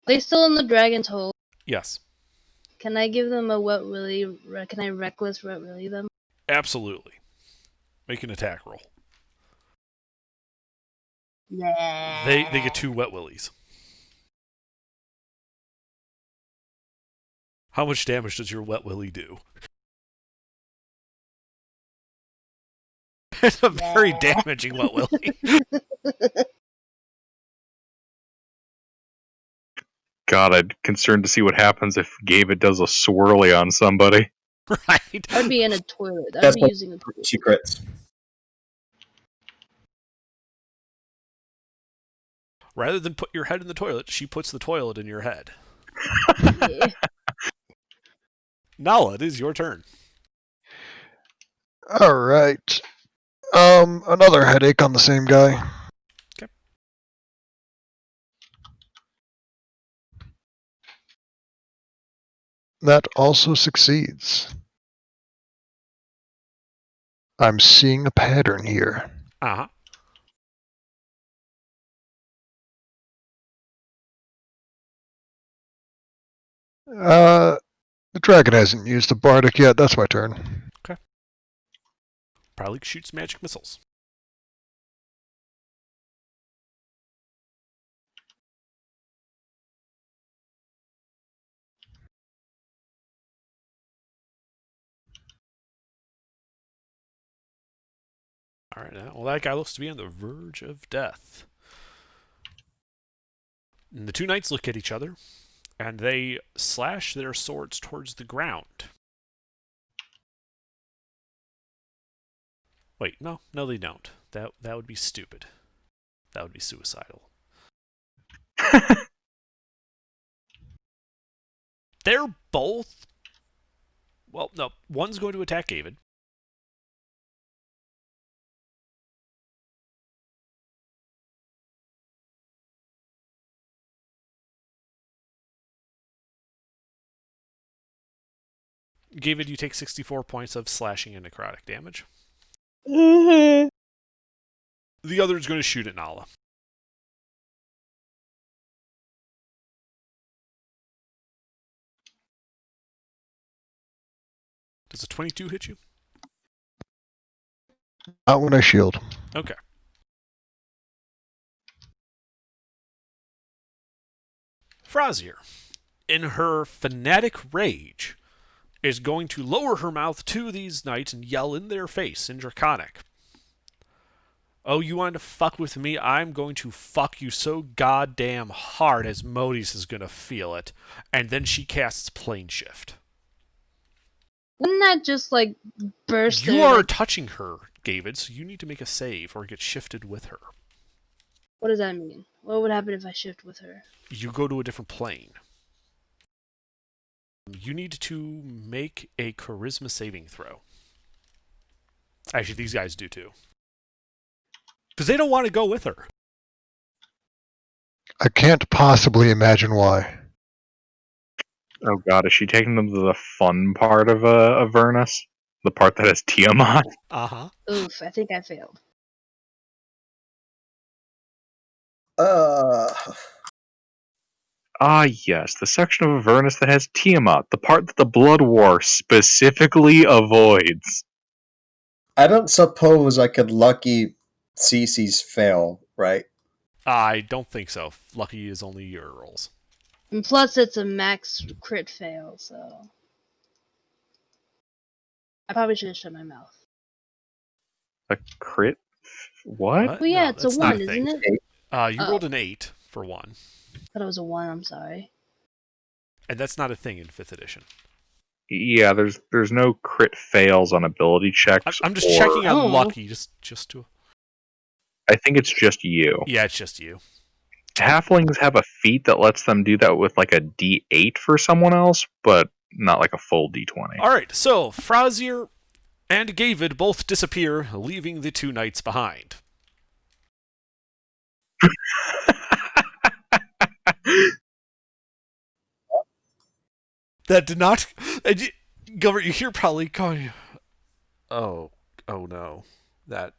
[SPEAKER 2] They still in the dragon's hole.
[SPEAKER 5] Yes.
[SPEAKER 2] Can I give them a wet willy? Can I reckless wet willy them?
[SPEAKER 5] Absolutely. Make an attack roll.
[SPEAKER 2] Yeah.
[SPEAKER 5] They get 2 wet willies. How much damage does your wet willy do? It's a very damaging wet willy.
[SPEAKER 1] God, I'm concerned to see what happens if David does a swirly on somebody.
[SPEAKER 5] Right.
[SPEAKER 2] I'd be in a toilet. I'd
[SPEAKER 6] That's
[SPEAKER 2] be
[SPEAKER 6] what
[SPEAKER 2] using a toilet.
[SPEAKER 6] she crits.
[SPEAKER 5] Rather than put your head in the toilet, she puts the toilet in your head.
[SPEAKER 2] Yeah.
[SPEAKER 5] Nala, it is your turn.
[SPEAKER 4] Alright. Another headache on the same guy.
[SPEAKER 5] Okay.
[SPEAKER 4] That also succeeds. I'm seeing a pattern here.
[SPEAKER 5] Uh-huh.
[SPEAKER 4] The dragon hasn't used the bardic yet. That's my turn.
[SPEAKER 5] Probably shoots magic missiles. All right, well, that guy looks to be on the verge of death. And the 2 knights look at each other, and they slash their swords towards the ground. Wait, no, they don't. That would be stupid. That would be suicidal. They're both... Well, no, one's going to attack David. David, you take 64 points of slashing and necrotic damage.
[SPEAKER 2] Mm-hmm.
[SPEAKER 5] The other is going to shoot at Nala. Does a 22 hit you?
[SPEAKER 4] Not when I shield.
[SPEAKER 5] Okay. Frazier, in her fanatic rage, is going to lower her mouth to these knights and yell in their face in Draconic. Oh, you want to fuck with me? I'm going to fuck you so goddamn hard as Modis is going to feel it. And then she casts Plane Shift.
[SPEAKER 2] Wouldn't that just, like, burst
[SPEAKER 5] You
[SPEAKER 2] their,
[SPEAKER 5] are
[SPEAKER 2] like...
[SPEAKER 5] touching her, David, so you need to make a save or get shifted with her.
[SPEAKER 2] What does that mean? What would happen if I shift with her?
[SPEAKER 5] You go to a different plane. You need to make a charisma saving throw. Actually, these guys do too. Because they don't want to go with her.
[SPEAKER 4] I can't possibly imagine why.
[SPEAKER 1] Oh god, is she taking them to the fun part of Avernus? The part that has Tiamat?
[SPEAKER 5] Uh-huh.
[SPEAKER 2] Oof, I think I failed.
[SPEAKER 1] Ah, yes, the section of Avernus that has Tiamat, the part that the Blood War specifically avoids.
[SPEAKER 6] I don't suppose I could lucky CC's fail, right?
[SPEAKER 5] I don't think so. Lucky is only your rolls.
[SPEAKER 2] And plus, it's a max crit fail, so I probably should have shut my mouth.
[SPEAKER 1] A crit? What?
[SPEAKER 2] Well, yeah,
[SPEAKER 5] No,
[SPEAKER 2] it's a
[SPEAKER 5] that's not
[SPEAKER 2] 1,
[SPEAKER 5] a thing.
[SPEAKER 2] isn't it?
[SPEAKER 5] You
[SPEAKER 2] Oh.
[SPEAKER 5] rolled an 8 for 1,
[SPEAKER 2] I thought it was a 1, I'm sorry.
[SPEAKER 5] and that's not a thing in 5th edition.
[SPEAKER 1] Yeah, there's no crit fails on ability checks.
[SPEAKER 5] I'm just
[SPEAKER 1] or-
[SPEAKER 5] checking on
[SPEAKER 2] Oh.
[SPEAKER 5] Lucky, just to...
[SPEAKER 1] I think it's just you.
[SPEAKER 5] Yeah, it's just you.
[SPEAKER 1] Halflings have a feat that lets them do that with like a D8 for someone else, but not like a full D20.
[SPEAKER 5] Alright, so Frazier and Gavid both disappear, leaving the two knights behind. That did not... Gilbert, you hear probably going, oh no. That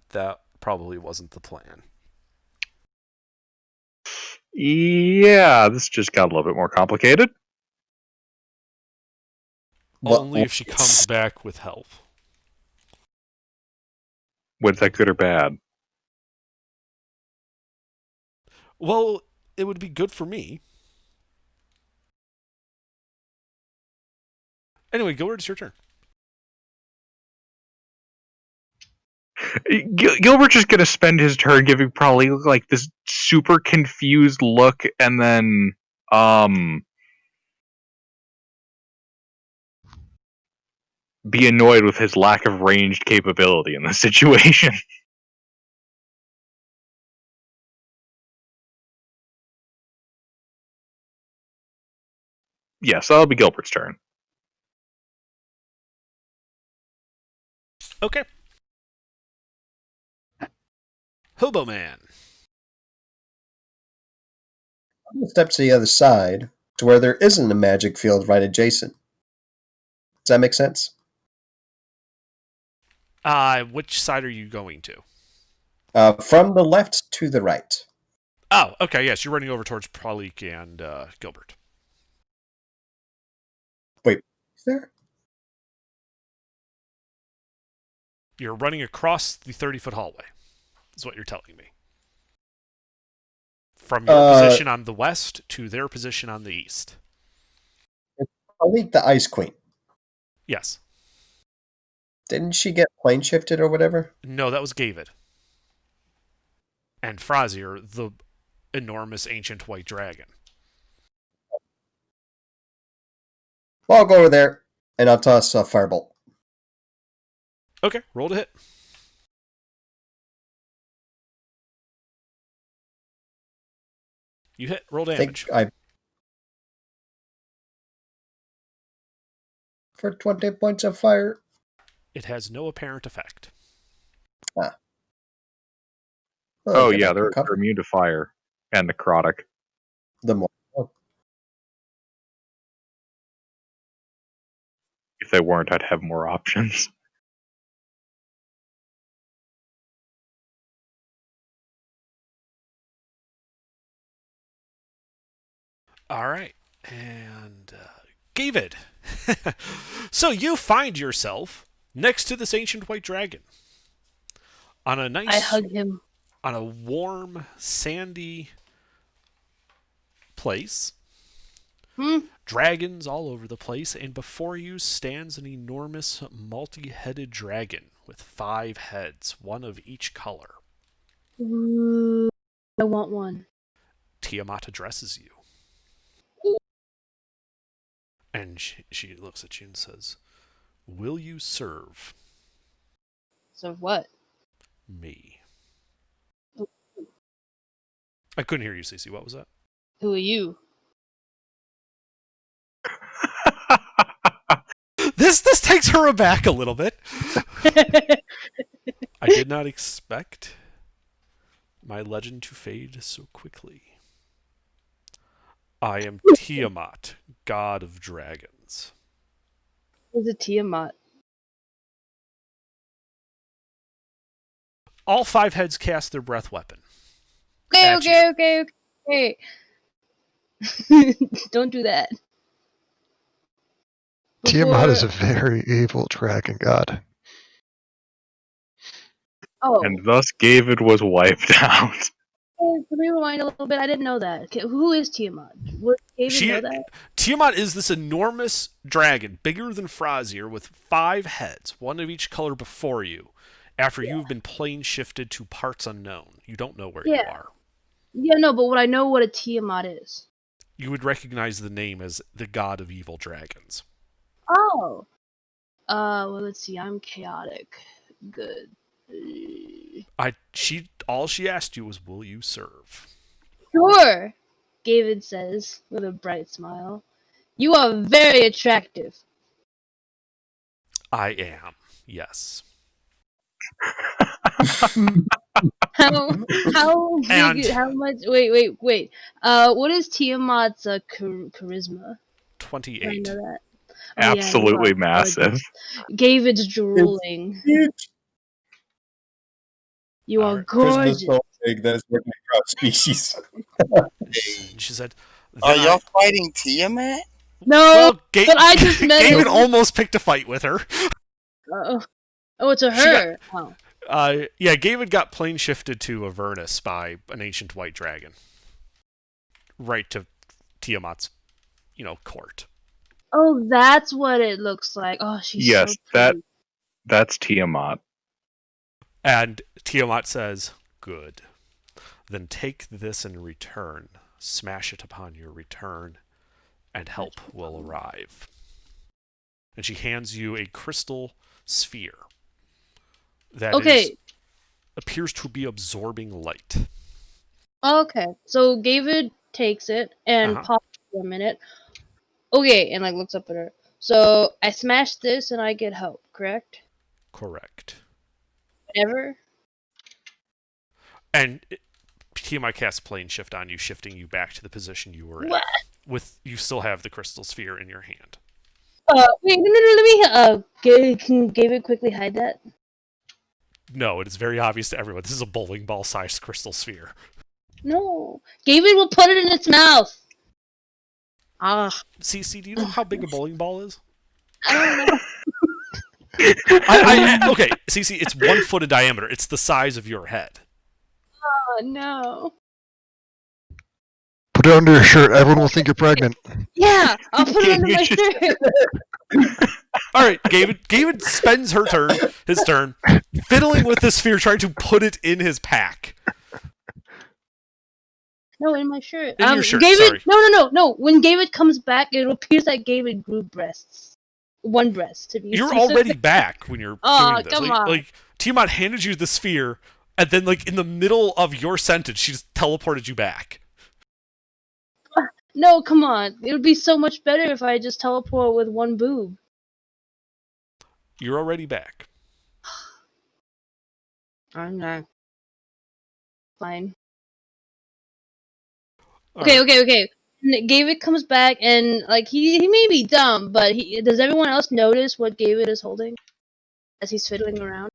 [SPEAKER 5] probably wasn't the plan.
[SPEAKER 1] Yeah, this just got a little bit more complicated.
[SPEAKER 5] Only if she comes back with help.
[SPEAKER 1] Was that good or bad?
[SPEAKER 5] Well, it would be good for me. Anyway, Gilbert, it's your turn.
[SPEAKER 1] Gilbert's just gonna spend his turn giving probably like this super confused look, and then be annoyed with his lack of ranged capability in this situation. Yes, that'll be Gilbert's turn.
[SPEAKER 5] Okay. Hobo Man.
[SPEAKER 6] I'm going to step to the other side to where there isn't a magic field right adjacent. Does that make sense?
[SPEAKER 5] Which side are you going to?
[SPEAKER 6] From the left to the right.
[SPEAKER 5] Oh, okay, yes, you're running over towards Pralik and Gilbert.
[SPEAKER 6] Wait, is there?
[SPEAKER 5] You're running across the 30-foot hallway, is what you're telling me. From your position on the west to their position on the east.
[SPEAKER 6] I'll lead the Ice Queen.
[SPEAKER 5] Yes.
[SPEAKER 6] Didn't she get plane shifted or whatever?
[SPEAKER 5] No, that was Gavid. And Frazier, the enormous ancient white dragon.
[SPEAKER 6] Well, I'll go over there and I'll toss a firebolt.
[SPEAKER 5] Okay, roll to hit. You hit, roll damage.
[SPEAKER 6] For 20 points of fire.
[SPEAKER 5] It has no apparent effect.
[SPEAKER 1] Oh yeah, they're immune to fire and necrotic. If they weren't, I'd have more options.
[SPEAKER 5] All right. And Gavid. So you find yourself next to this ancient white dragon. On a nice...
[SPEAKER 2] I hug him.
[SPEAKER 5] On a warm, sandy place. Dragons all over the place, and before you stands an enormous multi-headed dragon with 5 heads, one of each color.
[SPEAKER 2] Ooh, I want one.
[SPEAKER 5] Tiamat addresses you. And she looks at you and says, "Will you serve?"
[SPEAKER 2] Serve what?
[SPEAKER 5] Me. I couldn't hear you, Cece. What was that?
[SPEAKER 2] Who are you?
[SPEAKER 5] This takes her aback a little bit. I did not expect my legend to fade so quickly. I am Tiamat, god of dragons.
[SPEAKER 2] Who's a Tiamat?
[SPEAKER 5] All 5 heads cast their breath weapon.
[SPEAKER 2] Okay. Don't do that.
[SPEAKER 4] Tiamat is
[SPEAKER 2] Before-
[SPEAKER 4] a very evil dragon god.
[SPEAKER 2] Oh,
[SPEAKER 1] And thus David was wiped out.
[SPEAKER 2] can we rewind a little bit? I didn't know that. Okay, who is Tiamat? Would David know that?
[SPEAKER 5] Tiamat is this enormous dragon, bigger than Frazier, with 5 heads, one of each color before you. After you've been plane shifted to parts unknown, you don't know where you
[SPEAKER 2] Yeah.
[SPEAKER 5] are.
[SPEAKER 2] Yeah, no, but would I know what a Tiamat is?
[SPEAKER 5] You would recognize the name as the god of evil dragons.
[SPEAKER 2] Oh. Well, let's see. I'm chaotic. Good.
[SPEAKER 5] All she asked you was, "Will you serve?"
[SPEAKER 2] Sure, David says with a bright smile. You are very attractive.
[SPEAKER 5] I am. Yes.
[SPEAKER 2] How big?
[SPEAKER 5] And-
[SPEAKER 2] How much? Wait. What is Tiamat's charisma? I
[SPEAKER 5] 28.
[SPEAKER 2] know that.
[SPEAKER 1] Absolutely
[SPEAKER 2] no,
[SPEAKER 1] massive.
[SPEAKER 2] David's drooling. You are
[SPEAKER 6] Christmas
[SPEAKER 2] gorgeous.
[SPEAKER 6] so big that it's working across species.
[SPEAKER 5] She said,
[SPEAKER 7] Are
[SPEAKER 5] "Then
[SPEAKER 7] y'all fighting Tiamat?
[SPEAKER 2] No,
[SPEAKER 5] Well,
[SPEAKER 2] but I just met
[SPEAKER 5] David
[SPEAKER 2] him.
[SPEAKER 5] almost picked a fight with her.
[SPEAKER 2] Oh, it's a
[SPEAKER 5] She got-
[SPEAKER 2] her. Oh.
[SPEAKER 5] Yeah, David got plane shifted to Avernus by an ancient white dragon. Right to Tiamat's, court.
[SPEAKER 2] Oh, that's what it looks like. Oh, she's
[SPEAKER 1] Yes,
[SPEAKER 2] so pretty.
[SPEAKER 1] that's Tiamat.
[SPEAKER 5] And Tiamat says, "Good. Then take this in return. Smash it upon your return, and help will arrive." And she hands you a crystal sphere that appears to be absorbing light.
[SPEAKER 2] Okay, so David takes it and
[SPEAKER 5] Uh-huh.
[SPEAKER 2] pauses for a minute. Okay, and looks up at her. So I smash this and I get help, correct?
[SPEAKER 5] Correct.
[SPEAKER 2] Whatever.
[SPEAKER 5] And Tiamat casts plane shift on you, shifting you back to the position you were in.
[SPEAKER 2] What?
[SPEAKER 5] You still have the crystal sphere in your hand.
[SPEAKER 2] Wait, no, let me. Can David quickly hide that?
[SPEAKER 5] No, it is very obvious to everyone. This is a bowling ball-sized crystal sphere.
[SPEAKER 2] No, David will put it in its mouth.
[SPEAKER 5] CC, do you know how big a bowling ball is?
[SPEAKER 2] I don't know.
[SPEAKER 5] Okay, CC, it's 1 foot in diameter. It's the size of your head.
[SPEAKER 2] Oh no.
[SPEAKER 4] Put it under your shirt. Everyone will think you're pregnant.
[SPEAKER 2] Yeah, I'll put it under my shirt.
[SPEAKER 5] All right, David spends his turn, fiddling with the sphere, trying to put it in his pack.
[SPEAKER 2] No, in my shirt.
[SPEAKER 5] In your shirt,
[SPEAKER 2] David,
[SPEAKER 5] sorry.
[SPEAKER 2] No. When David comes back, it appears that David grew breasts. 1 breast, to be
[SPEAKER 5] You're
[SPEAKER 2] specific.
[SPEAKER 5] already back when you're doing this.
[SPEAKER 2] Come on.
[SPEAKER 5] Like Tiamat handed you the sphere, and then in the middle of your sentence, she just teleported you back.
[SPEAKER 2] No, come on. It would be so much better if I just teleport with 1 boob.
[SPEAKER 5] You're already back.
[SPEAKER 2] Okay. Fine.
[SPEAKER 5] All
[SPEAKER 2] Okay,
[SPEAKER 5] right.
[SPEAKER 2] okay. David comes back and he may be dumb, but does everyone else notice what David is holding as he's fiddling around?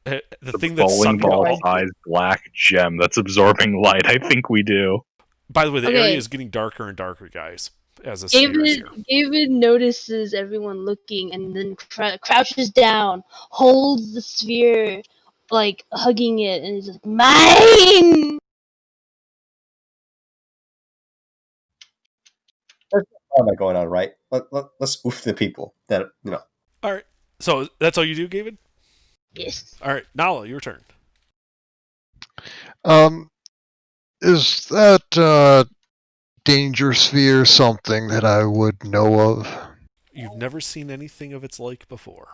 [SPEAKER 5] The
[SPEAKER 1] The
[SPEAKER 5] thing that's
[SPEAKER 1] bowling
[SPEAKER 5] sucking
[SPEAKER 1] ball
[SPEAKER 5] all.
[SPEAKER 1] sized black gem that's absorbing light. I think we do.
[SPEAKER 5] By the way, the
[SPEAKER 2] Okay.
[SPEAKER 5] area is getting darker and darker, guys, as the sphere is here.
[SPEAKER 2] David notices everyone looking and then crouches down, holds the sphere, hugging it, and is like, "Mine!"
[SPEAKER 6] How am I going on, right? Let's oof the people that,
[SPEAKER 5] All right. So that's all you do, David?
[SPEAKER 2] Yes.
[SPEAKER 5] All right, Nala, your turn.
[SPEAKER 4] Is that danger sphere something that I would know of?
[SPEAKER 5] You've never seen anything of its like before.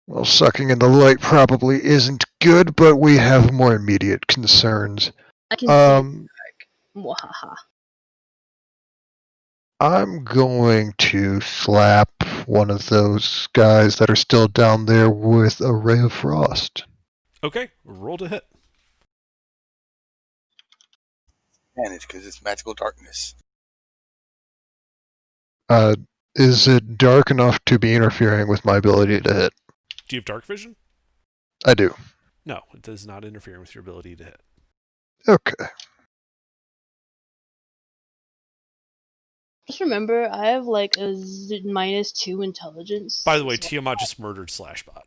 [SPEAKER 4] Well, sucking in the light probably isn't good, but we have more immediate concerns.
[SPEAKER 2] I can see.
[SPEAKER 4] Um,
[SPEAKER 2] Mwahaha.
[SPEAKER 4] I'm going to slap one of those guys that are still down there with a ray of frost.
[SPEAKER 5] Okay, roll to hit.
[SPEAKER 7] Advantage because it's magical darkness.
[SPEAKER 4] Is it dark enough to be interfering with my ability to hit?
[SPEAKER 5] Do you have dark vision?
[SPEAKER 4] I do.
[SPEAKER 5] No, it does not interfere with your ability to hit.
[SPEAKER 4] Okay.
[SPEAKER 2] Just remember, I have like a -2 intelligence.
[SPEAKER 5] By the way,
[SPEAKER 2] so-
[SPEAKER 5] Tiamat just murdered Slashbot.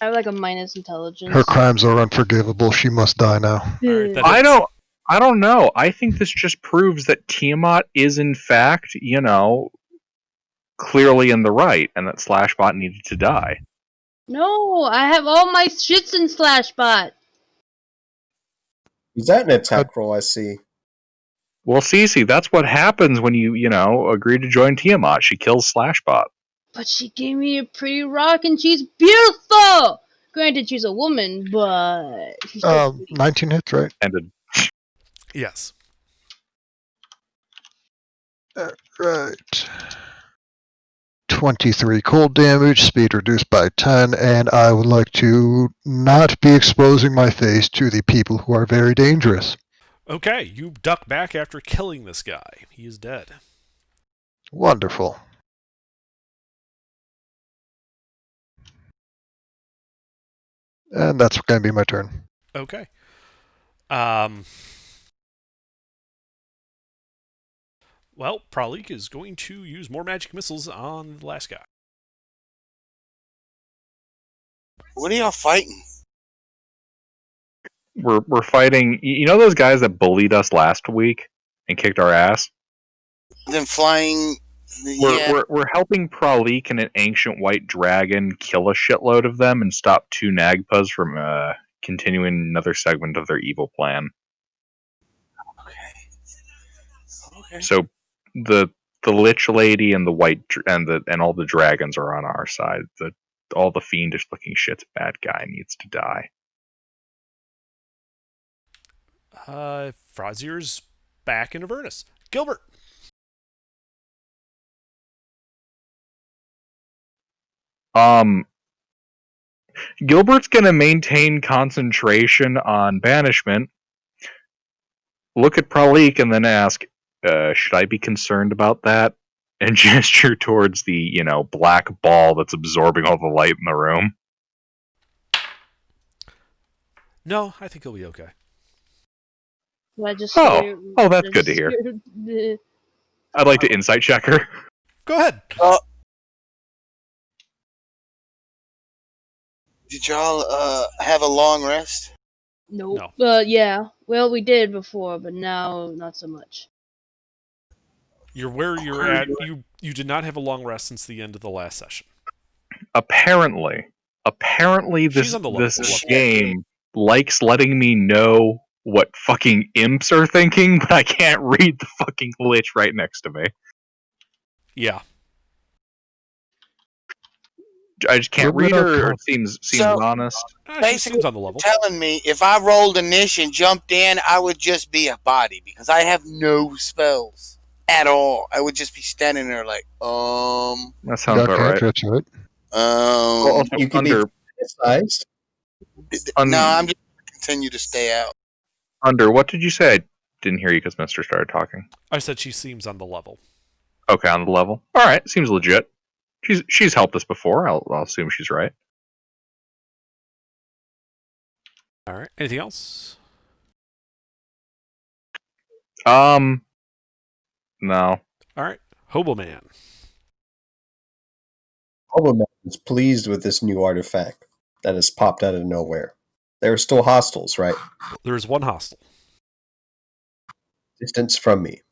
[SPEAKER 2] I have like a minus intelligence.
[SPEAKER 4] Her crimes are unforgivable. She must die now.
[SPEAKER 5] All right, that
[SPEAKER 1] I
[SPEAKER 5] hits.
[SPEAKER 1] don't know. I think this just proves that Tiamat is in fact, clearly in the right, and that Slashbot needed to die.
[SPEAKER 2] No, I have all my shits in Slashbot.
[SPEAKER 6] Is that an attack roll? I see.
[SPEAKER 1] Well, Cece, that's what happens when you agree to join Tiamat. She kills Slashbot.
[SPEAKER 2] But she gave me a pretty rock and she's beautiful! Granted, she's a woman, but she's still pretty.
[SPEAKER 4] 19 hits, right?
[SPEAKER 1] Ended.
[SPEAKER 5] Yes.
[SPEAKER 4] Right. 23 cold damage, speed reduced by 10, and I would like to not be exposing my face to the people who are very dangerous.
[SPEAKER 5] Okay, you duck back after killing this guy. He is dead.
[SPEAKER 4] Wonderful. And that's going to be my turn.
[SPEAKER 5] Okay. Well, Pralik is going to use more magic missiles on the last guy.
[SPEAKER 7] What are y'all fighting?
[SPEAKER 1] We're fighting. You know those guys that bullied us last week and kicked our ass?
[SPEAKER 7] Them flying.
[SPEAKER 1] We're helping Pralik and an ancient white dragon kill a shitload of them and stop two Nagpas from continuing another segment of their evil plan.
[SPEAKER 7] Okay.
[SPEAKER 1] So the Lich Lady and the white and all the dragons are on our side. All the fiendish looking shit's bad guy needs to die.
[SPEAKER 5] Frazier's back in Avernus. Gilbert.
[SPEAKER 1] Gilbert's gonna maintain concentration on banishment. Look at Pralik and then ask, should I be concerned about that? And gesture towards the, black ball that's absorbing all the light in the room.
[SPEAKER 5] No, I think he'll be okay.
[SPEAKER 2] I just
[SPEAKER 1] that's good to hear. I'd like to insight check her.
[SPEAKER 5] Go ahead.
[SPEAKER 7] Did y'all have a long rest?
[SPEAKER 2] Nope. Yeah. Well, we did before, but now not so much.
[SPEAKER 5] You're where you're at. You did not have a long rest since the end of the last session.
[SPEAKER 1] Apparently
[SPEAKER 5] She's on the
[SPEAKER 1] this
[SPEAKER 5] level.
[SPEAKER 1] game likes letting me know what fucking imps are thinking, but I can't read the fucking Lich right next to me.
[SPEAKER 5] Yeah.
[SPEAKER 1] I just can't read her, or it seems honest.
[SPEAKER 5] She seems on the level.
[SPEAKER 7] Telling me if I rolled a niche and jumped in, I would just be a body because I have no spells at all. I would just be standing there like,
[SPEAKER 1] That sounds about right.
[SPEAKER 4] That's right.
[SPEAKER 1] Well,
[SPEAKER 6] You can be criticized.
[SPEAKER 7] No, I'm just gonna continue to stay out.
[SPEAKER 1] What did you say? I didn't hear you because Mister started talking.
[SPEAKER 5] I said she seems on the level.
[SPEAKER 1] Okay, on the level. All right, seems legit. She's helped us before. I'll assume she's right.
[SPEAKER 5] All right. Anything else?
[SPEAKER 1] No.
[SPEAKER 5] All right. Hoboman.
[SPEAKER 6] Hoboman is pleased with this new artifact that has popped out of nowhere. There are still hostiles, right?
[SPEAKER 5] There's one hostile.
[SPEAKER 6] Distance from me.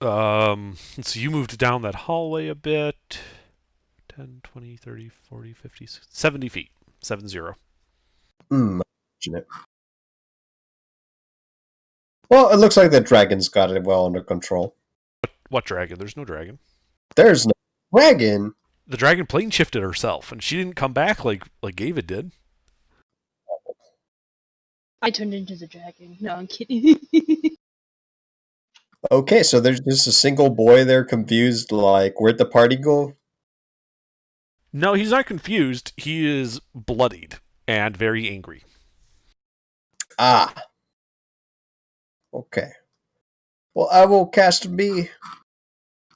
[SPEAKER 5] So you moved down that hallway a bit. 10, 20, 30, 40, 50, 70 feet. 70.
[SPEAKER 6] Unfortunate. Well, it looks like the dragon's got it well under control.
[SPEAKER 5] What dragon? There's no dragon.
[SPEAKER 6] There's no dragon?
[SPEAKER 5] The dragon plane shifted herself, and she didn't come back like David did.
[SPEAKER 2] I turned into the dragon. No, I'm kidding.
[SPEAKER 6] Okay, so there's just a single boy there confused, like, where'd the party go?
[SPEAKER 5] No, he's not confused. He is bloodied and very angry.
[SPEAKER 6] Ah. Okay. Well, I will cast me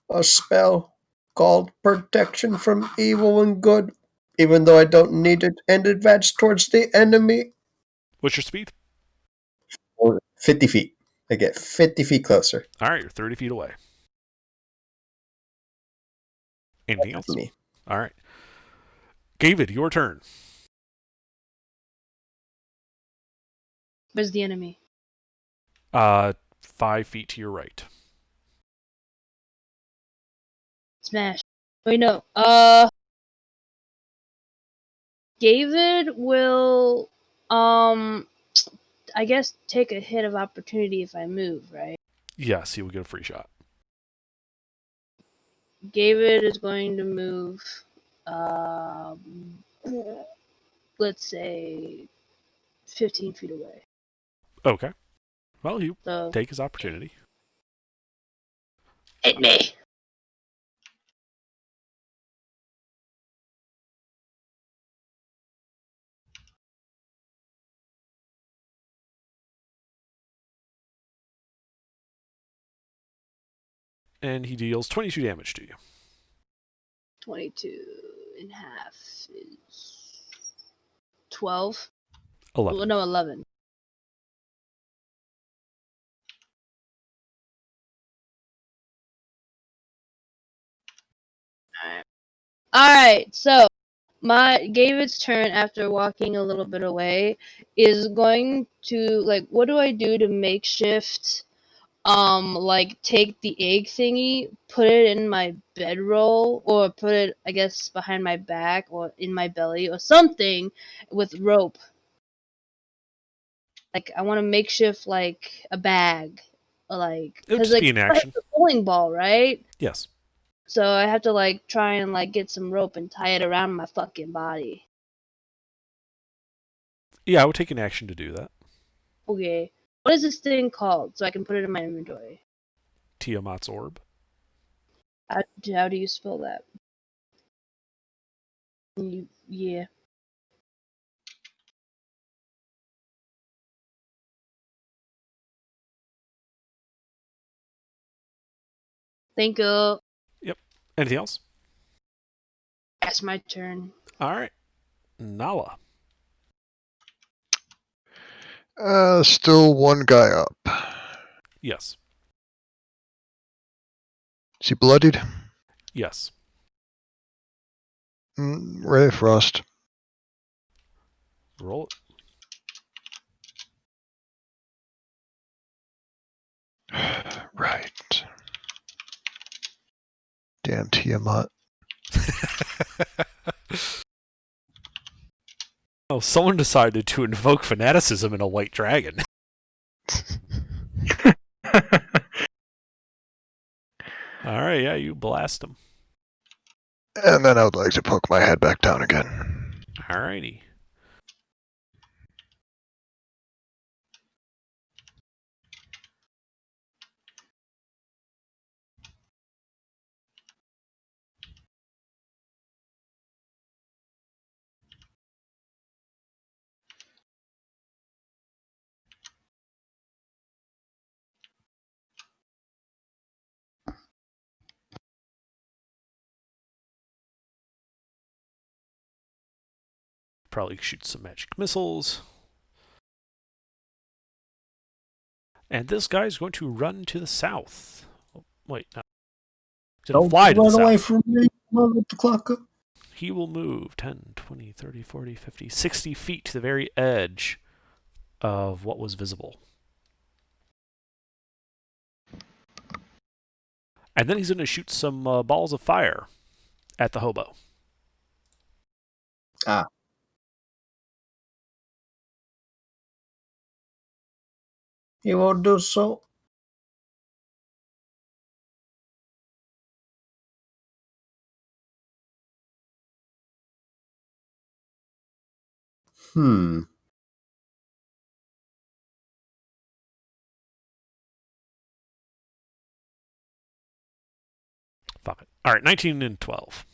[SPEAKER 6] a spell called Protection from Evil and Good even though I don't need it and advance towards the enemy.
[SPEAKER 5] What's your speed?
[SPEAKER 6] 50 feet. I get 50 feet closer.
[SPEAKER 5] All right, you're 30 feet away. Anything else?
[SPEAKER 6] Me.
[SPEAKER 5] All right. David, your turn.
[SPEAKER 2] Where's the enemy?
[SPEAKER 5] 5 feet to your right.
[SPEAKER 2] Smash. Wait, no. David will, I guess take a hit of opportunity if I move, right?
[SPEAKER 5] Yes, he will get a free shot.
[SPEAKER 2] David is going to move, let's say 15 feet away.
[SPEAKER 5] Okay. Well, you
[SPEAKER 2] So,
[SPEAKER 5] take his opportunity.
[SPEAKER 2] hit me!
[SPEAKER 5] And he deals 22 damage to you.
[SPEAKER 2] 22 and a half is 12.
[SPEAKER 5] 11.
[SPEAKER 2] Well, no, 11. Alright, so David's turn after walking a little bit away is going to, like, what do I do to makeshift, like, take the egg thingy, put it in my bedroll, or put it, I guess, behind my back, or in my belly, or something with rope. Like, I want to makeshift, like, a bag. Like,
[SPEAKER 5] It'll
[SPEAKER 2] because,
[SPEAKER 5] just
[SPEAKER 2] like,
[SPEAKER 5] be an
[SPEAKER 2] it's
[SPEAKER 5] action.
[SPEAKER 2] a bowling ball, right?
[SPEAKER 5] Yes.
[SPEAKER 2] So I have to, like, try and, like, get some rope and tie it around my fucking body.
[SPEAKER 5] Yeah, I would take an action to do that.
[SPEAKER 2] Okay. What is this thing called so I can put it in my inventory?
[SPEAKER 5] Tiamat's Orb.
[SPEAKER 2] How do you spell that? Yeah. Thank you.
[SPEAKER 5] Yep. Anything else?
[SPEAKER 2] That's my turn.
[SPEAKER 5] All right. Nala.
[SPEAKER 4] Still one guy up.
[SPEAKER 5] Yes.
[SPEAKER 4] Is he bloodied?
[SPEAKER 5] Yes.
[SPEAKER 4] Ray of Frost.
[SPEAKER 5] Roll
[SPEAKER 4] it. Right. Damn Tiamat.
[SPEAKER 5] Oh, someone decided to invoke fanaticism in a white dragon. All right, yeah, you blast him.
[SPEAKER 4] And then I would like to poke my head back down again.
[SPEAKER 5] All righty. Probably shoot some magic missiles. And this guy's going to run to the south. Oh, wait, no. He's going to fly to the
[SPEAKER 6] Run away
[SPEAKER 5] south.
[SPEAKER 6] from me. Move the clock up.
[SPEAKER 5] He will move 10, 20, 30, 40, 50, 60 feet to the very edge of what was visible. And then he's going to shoot some balls of fire at the hobo.
[SPEAKER 6] Ah. He won't do so.
[SPEAKER 5] Fuck it. All right, 19 and 12.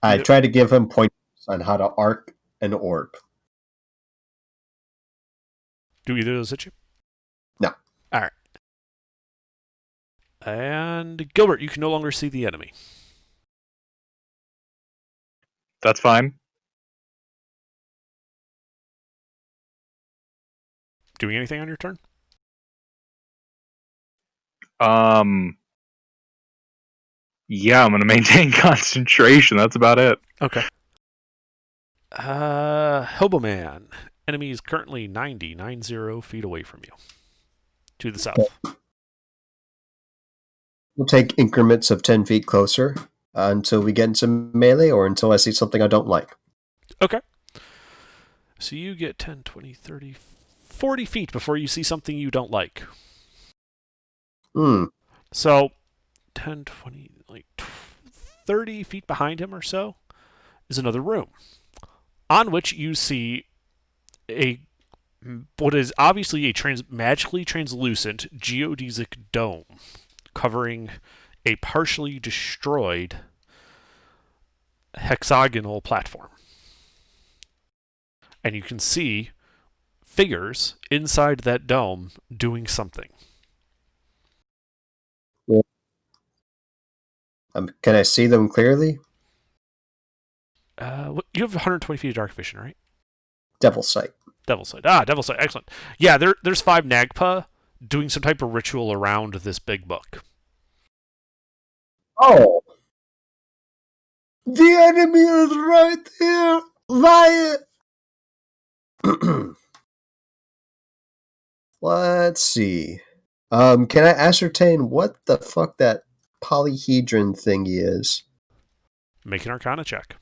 [SPEAKER 6] I try to give him pointers on how to arc an orb.
[SPEAKER 5] Do either of those hit you?
[SPEAKER 6] No.
[SPEAKER 5] All right. And Gilbert, you can no longer see the enemy.
[SPEAKER 1] That's fine.
[SPEAKER 5] Doing anything on your turn?
[SPEAKER 1] Yeah, I'm gonna maintain concentration. That's about it.
[SPEAKER 5] Okay. Hoboman. Enemy is currently 90 feet away from you. To the south.
[SPEAKER 6] We'll take increments of 10 feet closer until we get into melee or until I see something I don't like.
[SPEAKER 5] Okay. So you get 10, 20, 30, 40 feet before you see something you don't like. So 10, 20, like 30 feet behind him or so is another room on which you see what is obviously a magically translucent geodesic dome covering a partially destroyed hexagonal platform. And you can see figures inside that dome doing something.
[SPEAKER 6] Can I see them clearly?
[SPEAKER 5] You have 120 feet of dark vision, right?
[SPEAKER 6] Devil sight.
[SPEAKER 5] Devil sight. Devil sight. Excellent. Yeah, there's 5 Nagpa doing some type of ritual around this big book.
[SPEAKER 6] Oh! The enemy is right here! Riot! Let's see. Can I ascertain what the fuck that polyhedron thingy is?
[SPEAKER 5] Make an Arcana check.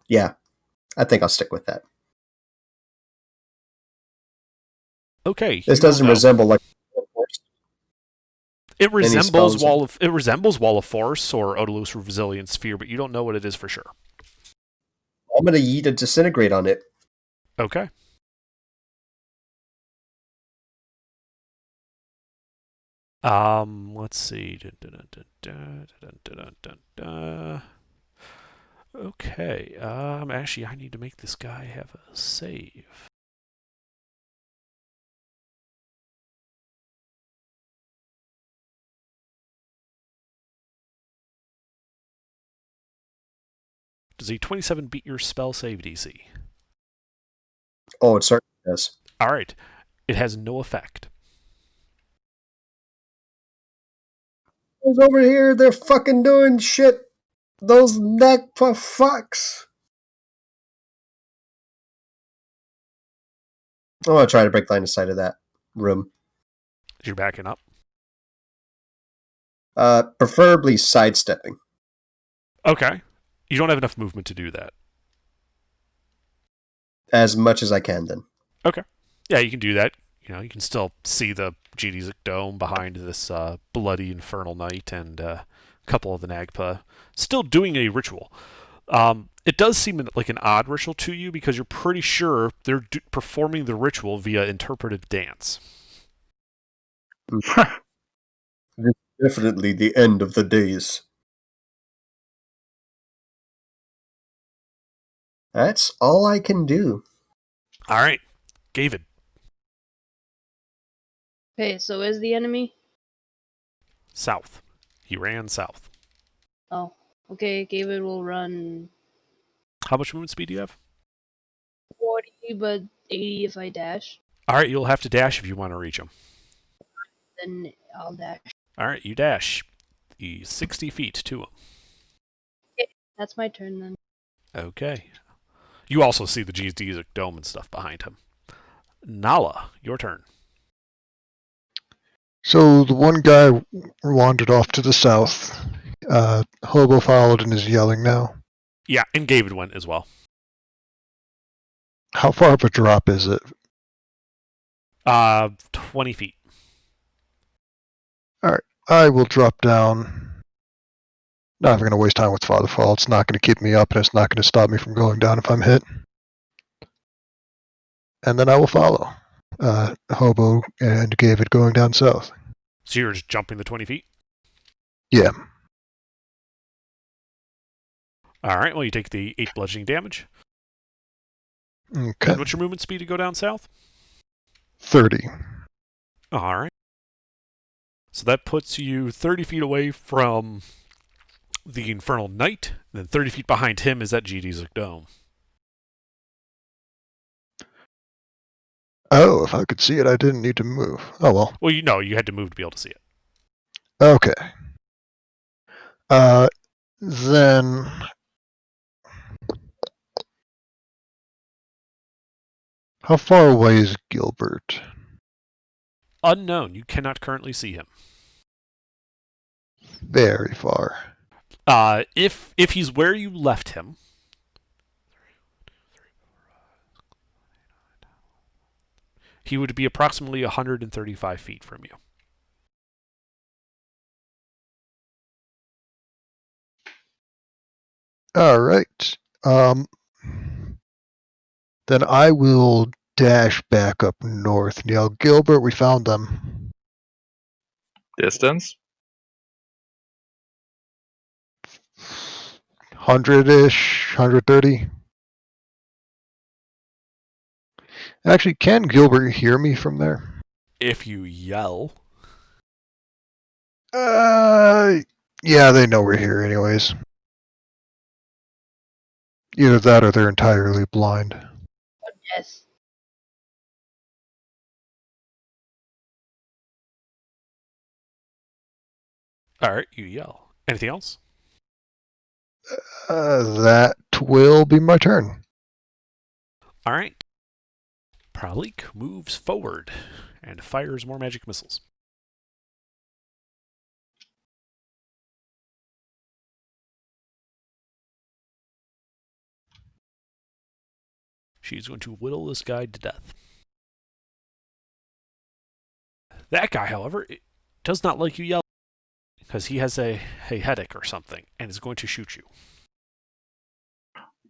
[SPEAKER 6] Yeah, I think I'll stick with that.
[SPEAKER 5] Okay.
[SPEAKER 6] This doesn't resemble like.
[SPEAKER 5] It resembles Wall of Force or Odalus Resilient Sphere, but you don't know what it is for sure.
[SPEAKER 6] I'm gonna yeet a disintegrate on it.
[SPEAKER 5] Okay. Let's see. Okay. Actually, I need to make this guy have a save. Does a 27 beat your spell save DC?
[SPEAKER 6] Oh, it certainly does.
[SPEAKER 5] Alright. It has no effect.
[SPEAKER 6] Who's over here? They're fucking doing shit. Those neck fucks. I'm gonna try to break line of sight of that room.
[SPEAKER 5] You're backing up?
[SPEAKER 6] Preferably sidestepping.
[SPEAKER 5] Okay. You don't have enough movement to do that.
[SPEAKER 6] As much as I can, then.
[SPEAKER 5] Okay. Yeah, you can do that. You know, you can still see the geodesic dome behind this bloody infernal knight and a couple of the Nagpa still doing a ritual. It does seem like an odd ritual to you because you're pretty sure they're performing the ritual via interpretive dance.
[SPEAKER 6] Definitely the end of the days. That's all I can do.
[SPEAKER 5] All right, David.
[SPEAKER 2] Okay, so is the enemy?
[SPEAKER 5] South. He ran south.
[SPEAKER 2] Oh, okay. David will run
[SPEAKER 5] How much movement speed do you have?
[SPEAKER 2] 40, but 80 if I dash.
[SPEAKER 5] All right, you'll have to dash if you want to reach him.
[SPEAKER 2] Then I'll dash.
[SPEAKER 5] All right, you dash the 60 feet to him.
[SPEAKER 2] Okay, that's my turn then.
[SPEAKER 5] Okay. You also see the geodesic dome and stuff behind him. Nala, your turn.
[SPEAKER 4] So the one guy wandered off to the south. Hobo followed and is yelling now.
[SPEAKER 5] Yeah, and David went as well.
[SPEAKER 4] How far of a drop is it?
[SPEAKER 5] 20 feet.
[SPEAKER 4] Alright, I will drop down. Not even going to waste time with Fatherfall. It's not going to keep me up and it's not going to stop me from going down if I'm hit. And then I will follow. Hobo and David going down south.
[SPEAKER 5] So you're just jumping the 20 feet?
[SPEAKER 4] Yeah.
[SPEAKER 5] Alright, well you take the 8 bludgeoning damage.
[SPEAKER 4] Okay.
[SPEAKER 5] And what's your movement speed to go down south?
[SPEAKER 4] 30.
[SPEAKER 5] All right. So that puts you 30 feet away from the Infernal Knight, and then 30 feet behind him is that geodesic dome.
[SPEAKER 4] Oh, if I could see it, I didn't need to move. Oh, well.
[SPEAKER 5] Well, you had to move to be able to see it.
[SPEAKER 4] Okay. Then... How far away is Gilbert?
[SPEAKER 5] Unknown. You cannot currently see him.
[SPEAKER 4] Very far.
[SPEAKER 5] If he's where you left him, he would be approximately 135 feet from you.
[SPEAKER 4] Alright. Then I will dash back up north. Now, Gilbert, we found them.
[SPEAKER 1] Distance?
[SPEAKER 4] 100-ish, 130. Actually, can Gilbert hear me from there?
[SPEAKER 5] If you yell,
[SPEAKER 4] Yeah, they know we're here anyways. Either that or they're entirely blind.
[SPEAKER 2] Yes.
[SPEAKER 5] all right, you yell. Anything else?
[SPEAKER 4] That will be my turn.
[SPEAKER 5] All right. Pralik moves forward and fires more magic missiles. She's going to whittle this guy to death. That guy, however, does not like you yell because he has a headache or something and is going to shoot you.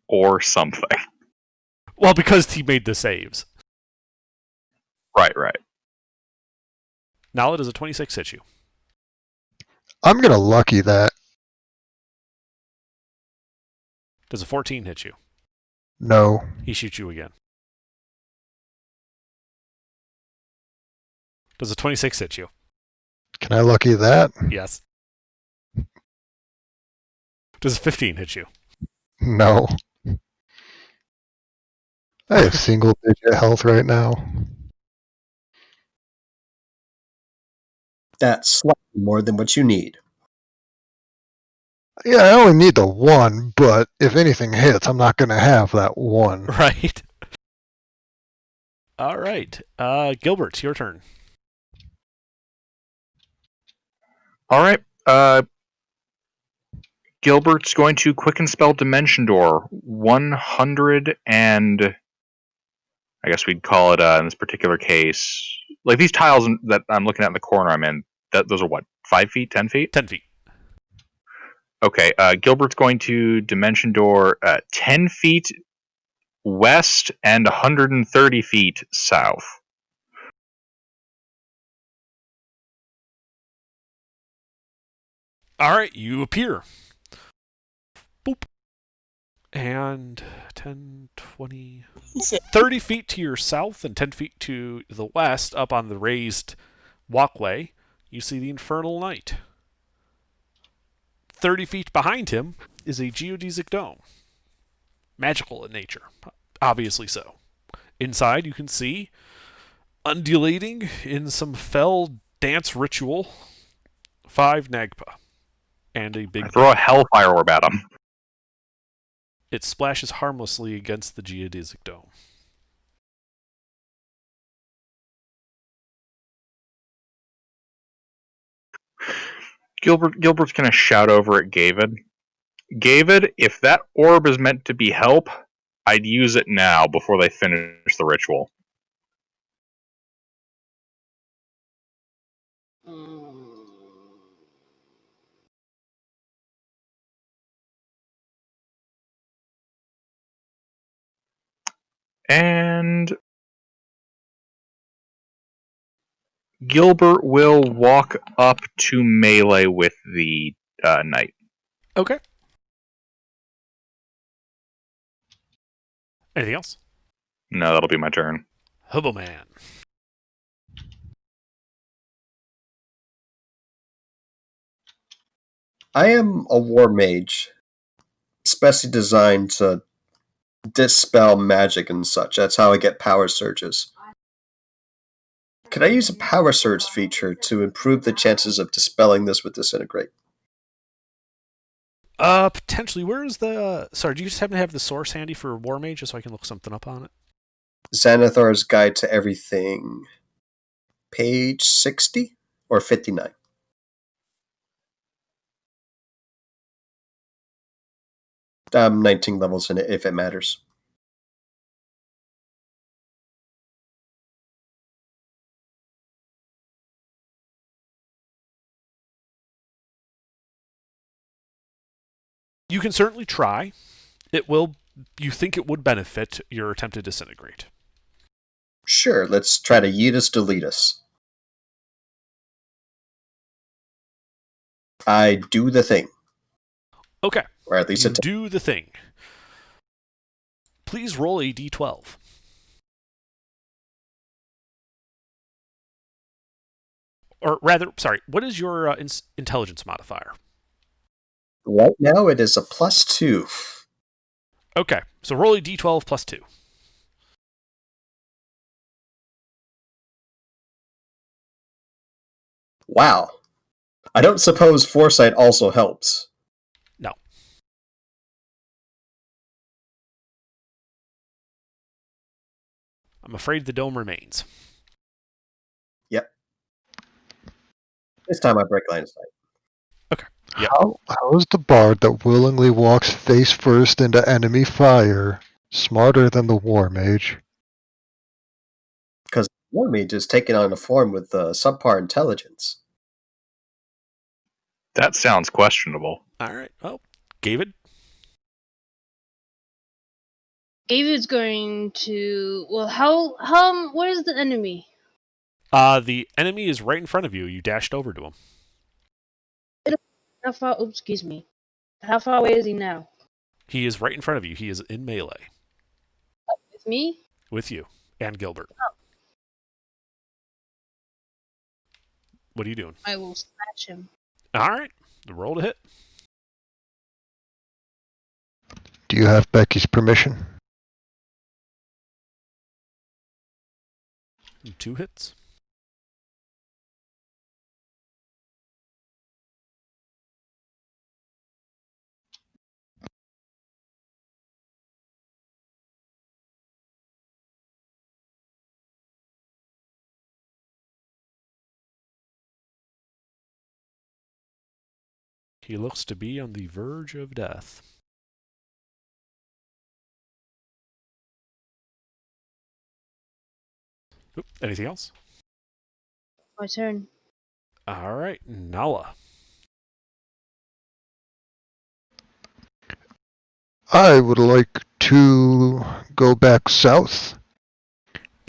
[SPEAKER 1] Or something.
[SPEAKER 5] Well, because he made the saves.
[SPEAKER 1] Right.
[SPEAKER 5] Nala, does a 26 hit you?
[SPEAKER 4] I'm gonna lucky that.
[SPEAKER 5] Does a 14 hit you?
[SPEAKER 4] No.
[SPEAKER 5] He shoots you again. Does a 26 hit you?
[SPEAKER 4] Can I lucky that?
[SPEAKER 5] Yes. Does a 15 hit you?
[SPEAKER 4] No. I have single digit health right now.
[SPEAKER 6] That's slightly more than what you need.
[SPEAKER 4] Yeah, I only need the one, but if anything hits, I'm not gonna have that one.
[SPEAKER 5] Right. All right. Gilbert, your turn.
[SPEAKER 1] All right. Gilbert's going to quicken spell Dimension Door 100 and I guess we'd call it in this particular case, like these tiles that I'm looking at in the corner I'm in. Those are what, 5 feet, 10 feet?
[SPEAKER 5] 10 feet.
[SPEAKER 1] Okay. Gilbert's going to Dimension Door 10 feet west and 130 feet south.
[SPEAKER 5] All right, you appear. Boop. And 10, 20, 30 feet to your south and 10 feet to the west, up on the raised walkway, you see the Infernal Knight. 30 feet behind him is a geodesic dome. Magical in nature, obviously so. Inside, you can see, undulating in some fell dance ritual, 5 Nagpa. And a big...
[SPEAKER 1] Throw a Hellfire Orb at him.
[SPEAKER 5] It splashes harmlessly against the geodesic dome.
[SPEAKER 1] Gilbert's going to shout over at Gavid. Gavid, if that orb is meant to be help, I'd use it now before they finish the ritual. And Gilbert will walk up to melee with the knight.
[SPEAKER 5] Okay. Anything else?
[SPEAKER 1] No, that'll be my turn.
[SPEAKER 5] Hoboman.
[SPEAKER 6] I am a war mage, especially designed to dispel magic and such. That's how I get power surges. Could I use a power surge feature to improve the chances of dispelling this with disintegrate?
[SPEAKER 5] Potentially. Where is the... sorry, do you just happen to have the source handy for War Mage just so I can look something up on it?
[SPEAKER 6] Xanathar's Guide to Everything, page 60 or 59? I'm 19 levels in it, if it matters.
[SPEAKER 5] You can certainly try. It will... You think it would benefit your attempt to disintegrate.
[SPEAKER 6] Sure, let's try to yeet us, delete us. I do the thing.
[SPEAKER 5] Okay.
[SPEAKER 6] Or at least
[SPEAKER 5] you do the thing. Please roll a d12. Or rather, sorry, what is your intelligence modifier?
[SPEAKER 6] Right now it is a +2.
[SPEAKER 5] Okay, so roll a d12 plus 2.
[SPEAKER 6] Wow. I don't suppose foresight also helps.
[SPEAKER 5] No. I'm afraid the dome remains.
[SPEAKER 6] Yep. This time I break line of sight.
[SPEAKER 5] Okay. Yep.
[SPEAKER 4] How is the bard that willingly walks face first into enemy fire smarter than the war mage?
[SPEAKER 6] Because War Mage is taking on a form with subpar intelligence.
[SPEAKER 1] That sounds questionable.
[SPEAKER 5] All right. Well, David?
[SPEAKER 2] David's going to... Well, where is the enemy?
[SPEAKER 5] The enemy is right in front of you. You dashed over to him.
[SPEAKER 2] How far... Oops, excuse me. How far away is he now?
[SPEAKER 5] He is right in front of you. He is in melee.
[SPEAKER 2] With me?
[SPEAKER 5] With you. And Gilbert.
[SPEAKER 2] Oh.
[SPEAKER 5] What are you doing?
[SPEAKER 2] I will smash him.
[SPEAKER 5] Alright. Roll to hit.
[SPEAKER 4] Do you have Becky's permission?
[SPEAKER 5] 2 hits. He looks to be on the verge of death. Oop, anything else?
[SPEAKER 2] My turn.
[SPEAKER 5] Alright, Nala.
[SPEAKER 4] I would like to go back south.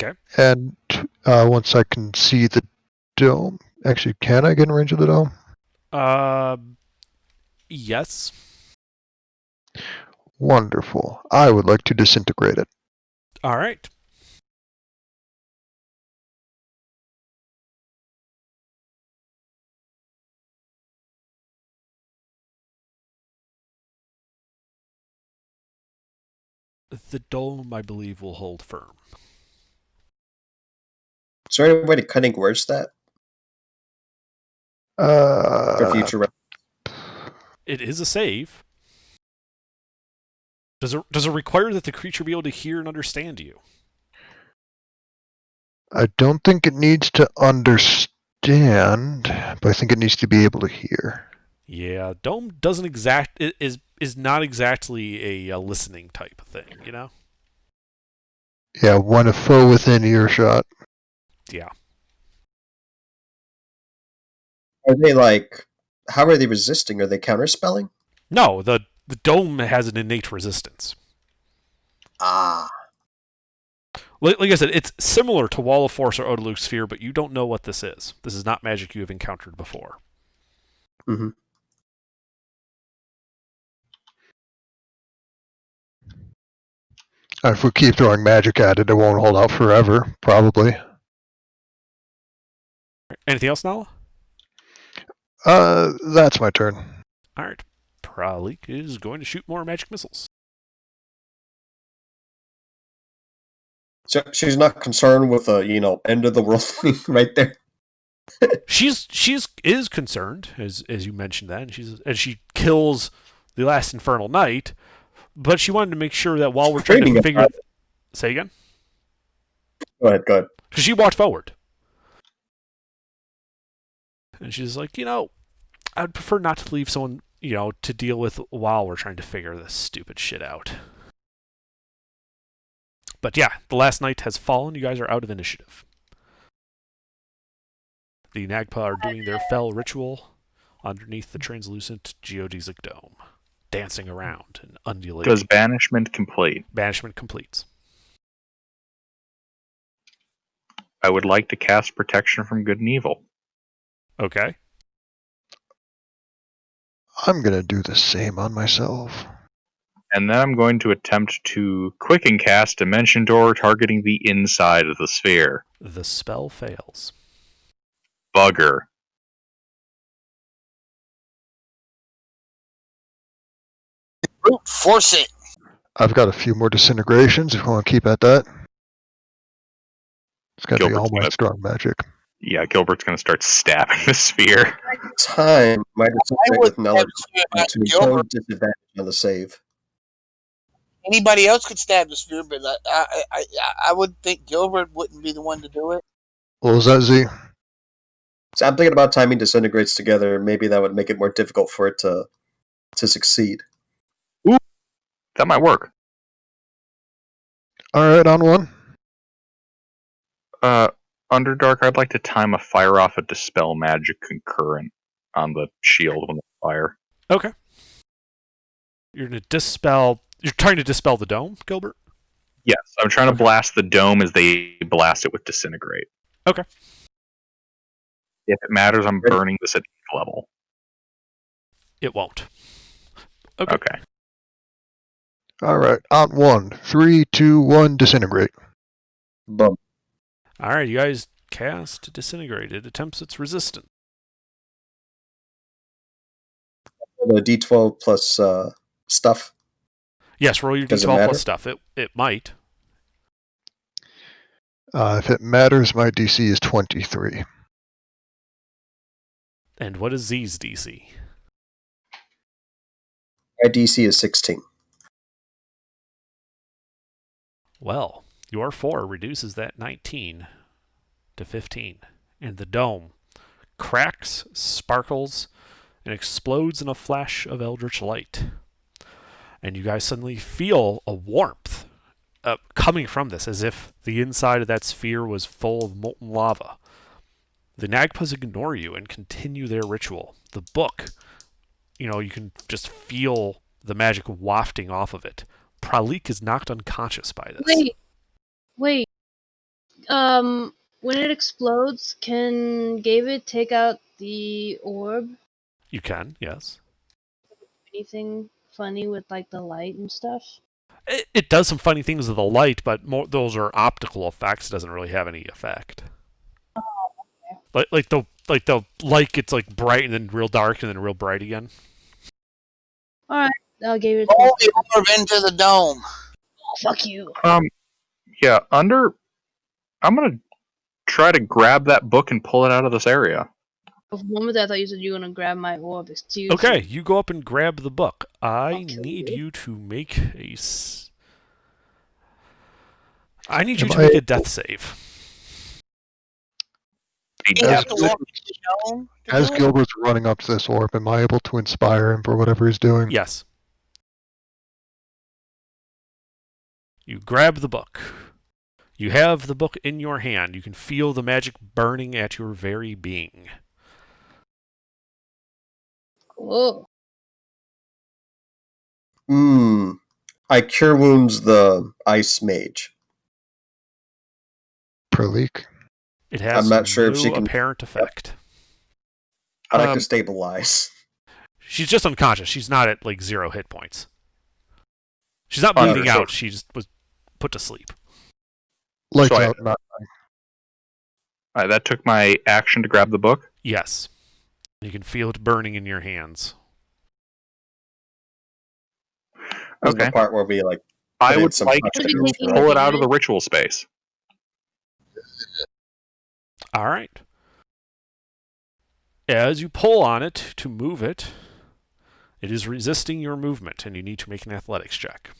[SPEAKER 5] Okay.
[SPEAKER 4] And once I can see the dome... Actually, can I get in range of the dome?
[SPEAKER 5] Yes.
[SPEAKER 4] Wonderful. I would like to disintegrate it.
[SPEAKER 5] Alright. The dome, I believe, will hold firm.
[SPEAKER 6] Is there any way to cutting words that? For future
[SPEAKER 5] It is a save. Does it require that the creature be able to hear and understand you?
[SPEAKER 4] I don't think it needs to understand, but I think it needs to be able to hear.
[SPEAKER 5] Yeah, dome is not exactly a listening type of thing, you know?
[SPEAKER 4] Yeah, when a foe within earshot.
[SPEAKER 5] Yeah.
[SPEAKER 6] Are they like... How are they resisting? Are they counterspelling?
[SPEAKER 5] No, the dome has an innate resistance.
[SPEAKER 6] Ah.
[SPEAKER 5] Like I said, it's similar to Wall of Force or Odaluk Sphere, but you don't know what this is. This is not magic you have encountered before.
[SPEAKER 6] Mm-hmm.
[SPEAKER 4] If we keep throwing magic at it, it won't hold out forever, probably.
[SPEAKER 5] Anything else, Nala?
[SPEAKER 4] That's my turn.
[SPEAKER 5] Alright. Pralik is going to shoot more magic missiles.
[SPEAKER 6] So she's not concerned with a end of the world thing right there.
[SPEAKER 5] She's is concerned, as you mentioned that, and she kills the last Infernal Knight, but she wanted to make sure that while we're trying to figure... Say again?
[SPEAKER 6] Go ahead.
[SPEAKER 5] Because she walked forward. And she's like, I'd prefer not to leave someone, to deal with while we're trying to figure this stupid shit out. But yeah, the last knight has fallen. You guys are out of initiative. The Nagpa are doing their fell ritual underneath the translucent geodesic dome, dancing around and undulating.
[SPEAKER 1] Does banishment complete?
[SPEAKER 5] Banishment completes.
[SPEAKER 1] I would like to cast protection from good and evil.
[SPEAKER 5] Okay.
[SPEAKER 4] I'm going to do the same on myself.
[SPEAKER 1] And then I'm going to attempt to quicken cast Dimension Door targeting the inside of the sphere.
[SPEAKER 5] The spell fails.
[SPEAKER 1] Bugger.
[SPEAKER 7] Brute force it.
[SPEAKER 4] I've got a few more disintegrations if you want to keep at that. It's going to be all my strong magic.
[SPEAKER 1] Yeah, Gilbert's going to start stabbing the sphere.
[SPEAKER 6] Time might have with knowledge to
[SPEAKER 7] Gilbert.
[SPEAKER 6] Disadvantage on the save.
[SPEAKER 7] Anybody else could stab the sphere, but I would think Gilbert wouldn't be the one to do it.
[SPEAKER 4] What was that, Z?
[SPEAKER 6] So I'm thinking about timing disintegrates together. Maybe that would make it more difficult for it to succeed.
[SPEAKER 1] Ooh, that might work.
[SPEAKER 4] Alright, on one.
[SPEAKER 1] Underdark, I'd like to time a fire off a Dispel Magic concurrent on the shield when the fire.
[SPEAKER 5] Okay. You're trying to dispel the dome, Gilbert?
[SPEAKER 1] Yes, I'm trying to blast the dome as they blast it with Disintegrate.
[SPEAKER 5] Okay.
[SPEAKER 1] If it matters, I'm burning this at level.
[SPEAKER 5] It won't. Okay.
[SPEAKER 4] Alright, on one. 3, 2, 1, disintegrate.
[SPEAKER 6] Boom.
[SPEAKER 5] Alright, you guys cast Disintegrate. It attempts its resistance.
[SPEAKER 6] The D12 plus stuff.
[SPEAKER 5] Yes, roll your
[SPEAKER 6] Does it
[SPEAKER 5] D12
[SPEAKER 6] matter?
[SPEAKER 5] plus stuff. It might.
[SPEAKER 4] If it matters, my DC is 23.
[SPEAKER 5] And what is Z's DC?
[SPEAKER 6] My DC is 16.
[SPEAKER 5] Well, your 4 reduces that 19 to 15. And the dome cracks, sparkles, and explodes in a flash of eldritch light. And you guys suddenly feel a warmth coming from this, as if the inside of that sphere was full of molten lava. The Nagpas ignore you and continue their ritual. The book, you can just feel the magic wafting off of it. Pralik is knocked unconscious by this.
[SPEAKER 2] Wait. When it explodes, can David take out the orb?
[SPEAKER 5] You can, yes.
[SPEAKER 2] Anything funny with the light and stuff?
[SPEAKER 5] It does some funny things with the light, but those are optical effects. It doesn't really have any effect.
[SPEAKER 2] Oh, okay.
[SPEAKER 5] Like the light gets bright and then real dark and then real bright again.
[SPEAKER 2] Alright, I'll give it.
[SPEAKER 7] Roll the orb into the dome.
[SPEAKER 2] Oh, fuck you.
[SPEAKER 1] Yeah, I'm gonna try to grab that book and pull it out of this area.
[SPEAKER 2] For a moment, I thought you said you were gonna grab my orb. Excuse
[SPEAKER 5] Okay,
[SPEAKER 2] me.
[SPEAKER 5] you go up and grab the book. I
[SPEAKER 2] Okay.
[SPEAKER 5] need you to make a death save.
[SPEAKER 7] You have to walk into the dome.
[SPEAKER 4] As Gilbert's running up to this orb, am I able to inspire him for whatever he's doing?
[SPEAKER 5] Yes. You grab the book. You have the book in your hand. You can feel the magic burning at your very being.
[SPEAKER 2] Cool.
[SPEAKER 6] I cure wounds the ice mage.
[SPEAKER 4] Pralik.
[SPEAKER 5] It has
[SPEAKER 6] I'm not sure if
[SPEAKER 5] no
[SPEAKER 6] she can-
[SPEAKER 5] apparent effect.
[SPEAKER 6] I like to stabilize.
[SPEAKER 5] She's just unconscious. She's not at 0 hit points. She's not bleeding
[SPEAKER 1] Understood.
[SPEAKER 5] out. She just was put to sleep.
[SPEAKER 4] Lights
[SPEAKER 1] So
[SPEAKER 4] out, not
[SPEAKER 1] Alright, that took my action to grab the book.
[SPEAKER 5] Yes. You can feel it burning in your hands.
[SPEAKER 6] This is
[SPEAKER 1] Okay.
[SPEAKER 6] the part where we like.
[SPEAKER 1] I
[SPEAKER 6] put in
[SPEAKER 1] would
[SPEAKER 6] some
[SPEAKER 1] like
[SPEAKER 6] touch
[SPEAKER 1] to
[SPEAKER 6] notes
[SPEAKER 2] taking
[SPEAKER 6] for,
[SPEAKER 1] pull
[SPEAKER 6] like,
[SPEAKER 1] it out of the
[SPEAKER 2] advantage?
[SPEAKER 1] ritual space.
[SPEAKER 5] All right. As you pull on it to move it, it is resisting your movement, and you need to make an athletics check.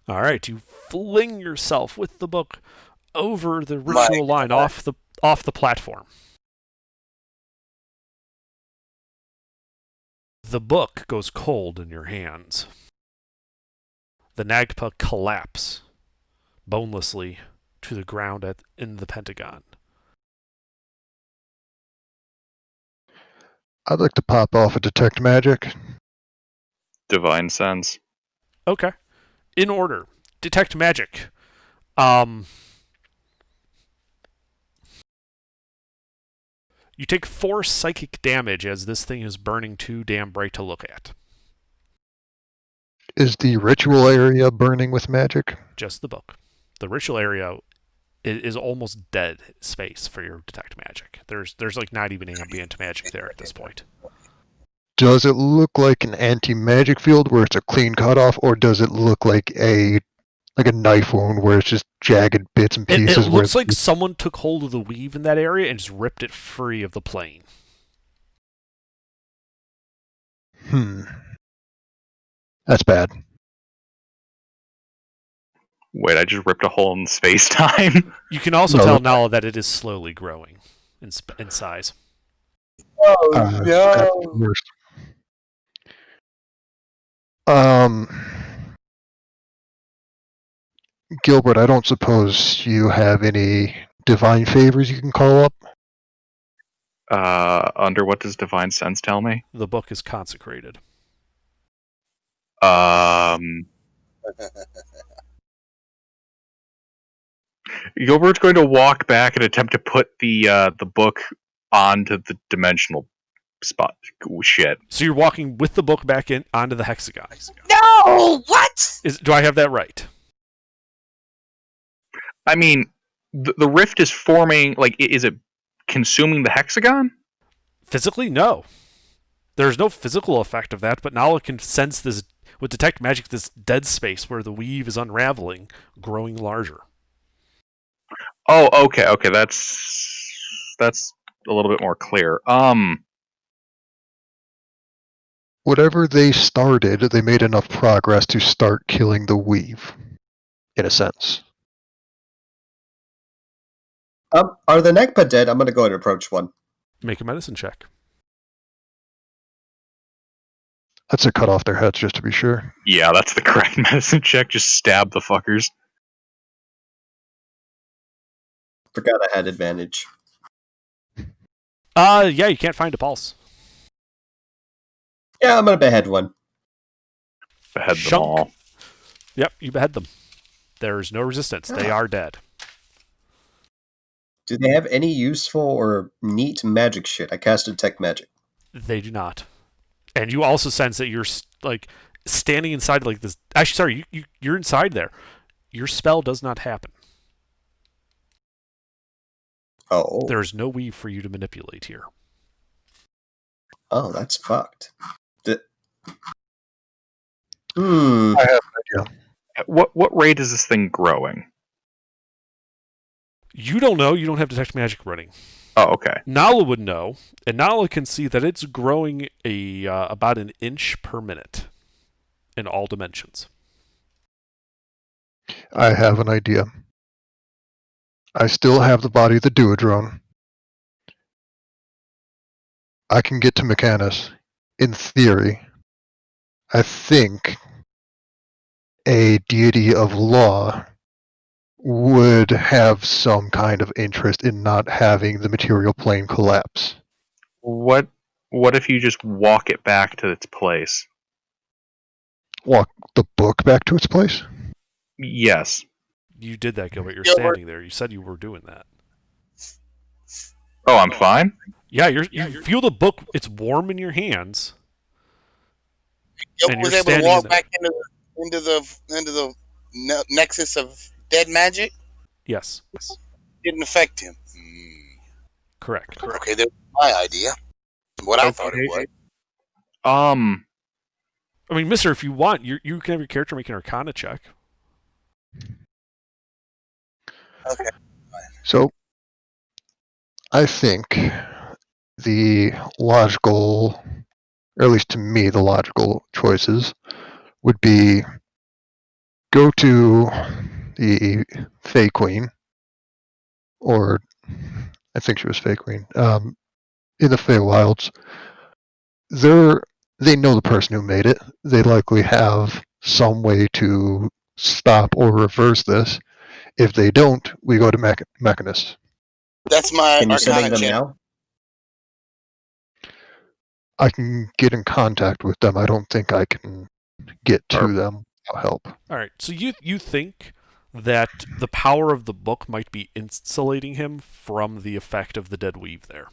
[SPEAKER 5] All right, you fling yourself with the book over the ritual line off the platform. The book goes cold in your hands. The Nagpa collapse bonelessly to the ground in the Pentagon.
[SPEAKER 4] I'd like to pop off a detect magic.
[SPEAKER 1] Divine sense.
[SPEAKER 5] Okay. In order. Detect magic. You take 4 psychic damage as this thing is burning too damn bright to look at.
[SPEAKER 4] Is the ritual area burning with magic?
[SPEAKER 5] Just the book. The ritual area is almost dead space for your detect magic. There's like not even ambient magic there at this point.
[SPEAKER 4] Does it look like an anti-magic field where it's a clean cutoff, or does it look like a knife wound where it's just jagged bits and
[SPEAKER 5] It
[SPEAKER 4] pieces?
[SPEAKER 5] looks like someone took hold of the weave in that area and just ripped it free of the plane.
[SPEAKER 4] That's bad.
[SPEAKER 1] Wait, I just ripped a hole in space-time?
[SPEAKER 5] You can also
[SPEAKER 4] No,
[SPEAKER 5] tell
[SPEAKER 4] look-
[SPEAKER 5] now that it is slowly growing in size.
[SPEAKER 7] Oh
[SPEAKER 4] That's
[SPEAKER 7] no!
[SPEAKER 4] worse. Gilbert, I don't suppose you have any divine favors you can call up?
[SPEAKER 1] Under what does divine sense tell me?
[SPEAKER 5] The book is consecrated.
[SPEAKER 1] Gilbert's going to walk back and attempt to put the book onto the dimensional spot. Ooh, shit.
[SPEAKER 5] So you're walking with the book back in onto the hexagon.
[SPEAKER 7] No! What?
[SPEAKER 5] Do I have that right?
[SPEAKER 1] I mean, the rift is forming. Like, is it consuming the hexagon?
[SPEAKER 5] Physically, no. There's no physical effect of that, but now it can sense this, with detect magic, this dead space where the weave is unraveling, growing larger.
[SPEAKER 1] Oh, okay. That's a little bit more clear.
[SPEAKER 4] Whatever they started, they made enough progress to start killing the weave, in a sense.
[SPEAKER 6] Are the Negpa dead? I'm gonna go and approach one.
[SPEAKER 5] Make a medicine check.
[SPEAKER 4] Let's cut off their heads just to be sure.
[SPEAKER 1] Yeah, that's the correct medicine check. Just stab the fuckers.
[SPEAKER 6] Forgot I had advantage.
[SPEAKER 5] Yeah, you can't find a pulse.
[SPEAKER 6] Yeah, I'm gonna behead one.
[SPEAKER 1] Behead them
[SPEAKER 5] Shunk.
[SPEAKER 1] all.
[SPEAKER 5] Yep, you behead them. There's no resistance. They are dead.
[SPEAKER 6] Do they have any useful or neat magic shit? I cast detect magic.
[SPEAKER 5] They do not. And you also sense that you're like standing inside like this. Actually, sorry, you're inside there. Your spell does not happen.
[SPEAKER 6] Oh.
[SPEAKER 5] There's no weave for you to manipulate here.
[SPEAKER 6] Oh, that's fucked.
[SPEAKER 4] I have an idea.
[SPEAKER 1] At what rate is this thing growing?
[SPEAKER 5] You don't know. You don't have detect magic running.
[SPEAKER 1] Oh, okay.
[SPEAKER 5] Nala would know, and Nala can see that it's growing about an inch per minute in all dimensions.
[SPEAKER 4] I have an idea. I still have the body of the Duodrone. I can get to Mechanus. In theory, I think a deity of law would have some kind of interest in not having the material plane collapse.
[SPEAKER 1] What if you just walk it back to its place?
[SPEAKER 4] Walk the book back to its place?
[SPEAKER 1] Yes.
[SPEAKER 5] You did that, Gilbert. You're
[SPEAKER 7] Gilbert.
[SPEAKER 5] standing there. You said you were doing that.
[SPEAKER 1] Oh, I'm fine?
[SPEAKER 5] Yeah, you feel the book. It's warm in your hands.
[SPEAKER 7] Gilbert
[SPEAKER 5] And
[SPEAKER 7] was
[SPEAKER 5] you're
[SPEAKER 7] able to
[SPEAKER 5] standing in
[SPEAKER 7] walk
[SPEAKER 5] the-
[SPEAKER 7] back into the nexus of dead magic.
[SPEAKER 5] Yes.
[SPEAKER 7] Didn't affect him.
[SPEAKER 5] Correct.
[SPEAKER 7] Okay, that's my idea. What I thought it was.
[SPEAKER 5] I mean, Mister, if you want, you can have your character make an Arcana check.
[SPEAKER 7] Okay.
[SPEAKER 4] So, I think the logical, or at least to me, the logical choices would be go to the Fey Queen, or I think she was Fey Queen, in the Feywilds. They know the person who made it. They likely have some way to stop or reverse this. If they don't, we go to Mechanus.
[SPEAKER 7] That's my
[SPEAKER 6] Can you send
[SPEAKER 7] Arcana
[SPEAKER 6] them
[SPEAKER 7] check.
[SPEAKER 6] now?
[SPEAKER 4] I can get in contact with them. I don't think I can get to them without help.
[SPEAKER 5] All right. So you think that the power of the book might be insulating him from the effect of the dead weave there?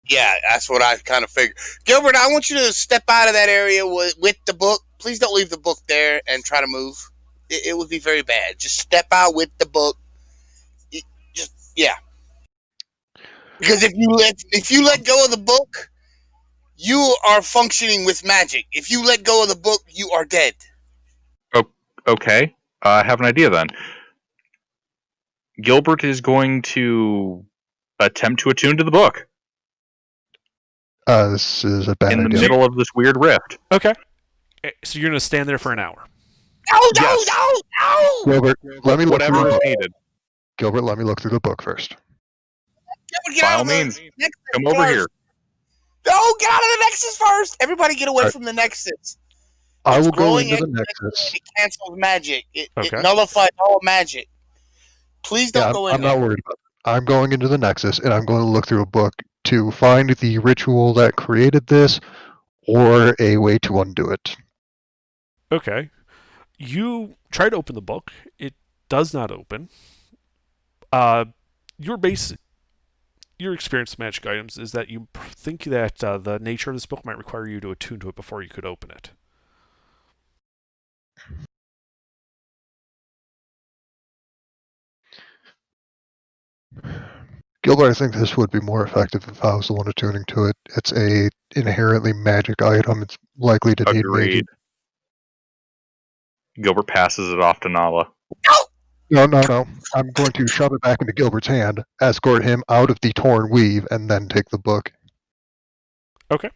[SPEAKER 7] Yeah, that's what I kind of figured. Gilbert, I want you to step out of that area with the book. Please don't leave the book there and try to move. It would be very bad. Just step out with the book. Yeah. Because if you let go of the book, you are functioning with magic. If you let go of the book, you are dead.
[SPEAKER 1] Okay. I have an idea then. Gilbert is going to attempt to attune to the book
[SPEAKER 4] This is a bad
[SPEAKER 1] in the
[SPEAKER 4] idea.
[SPEAKER 1] middle of this weird rift.
[SPEAKER 5] Okay. So you're going to stand there for an hour.
[SPEAKER 7] No!
[SPEAKER 4] Gilbert, let me look
[SPEAKER 1] Whatever
[SPEAKER 4] through
[SPEAKER 1] is
[SPEAKER 4] the book.
[SPEAKER 1] needed.
[SPEAKER 4] Gilbert, let me look through the book first.
[SPEAKER 7] Gilbert, get
[SPEAKER 1] By
[SPEAKER 7] out
[SPEAKER 1] all
[SPEAKER 7] of the
[SPEAKER 1] means,
[SPEAKER 7] Nexus
[SPEAKER 1] come over
[SPEAKER 7] first.
[SPEAKER 1] here.
[SPEAKER 7] No, get out of the Nexus first. Everybody get away
[SPEAKER 4] Alright.
[SPEAKER 7] from the Nexus.
[SPEAKER 4] I
[SPEAKER 7] It's
[SPEAKER 4] will go
[SPEAKER 7] growing
[SPEAKER 4] into the Nexus.
[SPEAKER 7] It cancels magic. It
[SPEAKER 5] Okay.
[SPEAKER 7] nullifies all magic. Please don't
[SPEAKER 4] Yeah,
[SPEAKER 7] go in
[SPEAKER 4] I'm
[SPEAKER 7] there.
[SPEAKER 4] not worried about it. I'm going into the Nexus, and I'm going to look through a book to find the ritual that created this, or a way to undo it.
[SPEAKER 5] Okay. You try to open the book. It does not open. Your experience with magic items is that you think that the nature of this book might require you to attune to it before you could open it.
[SPEAKER 4] Gilbert, I think this would be more effective if I was the one attuning to it. It's a inherently magic item. It's likely to need
[SPEAKER 1] Agreed.
[SPEAKER 4] magic.
[SPEAKER 1] Gilbert passes it off to Nala.
[SPEAKER 4] No. I'm going to shove it back into Gilbert's hand, escort him out of the torn weave, and then take the book.
[SPEAKER 5] Okay.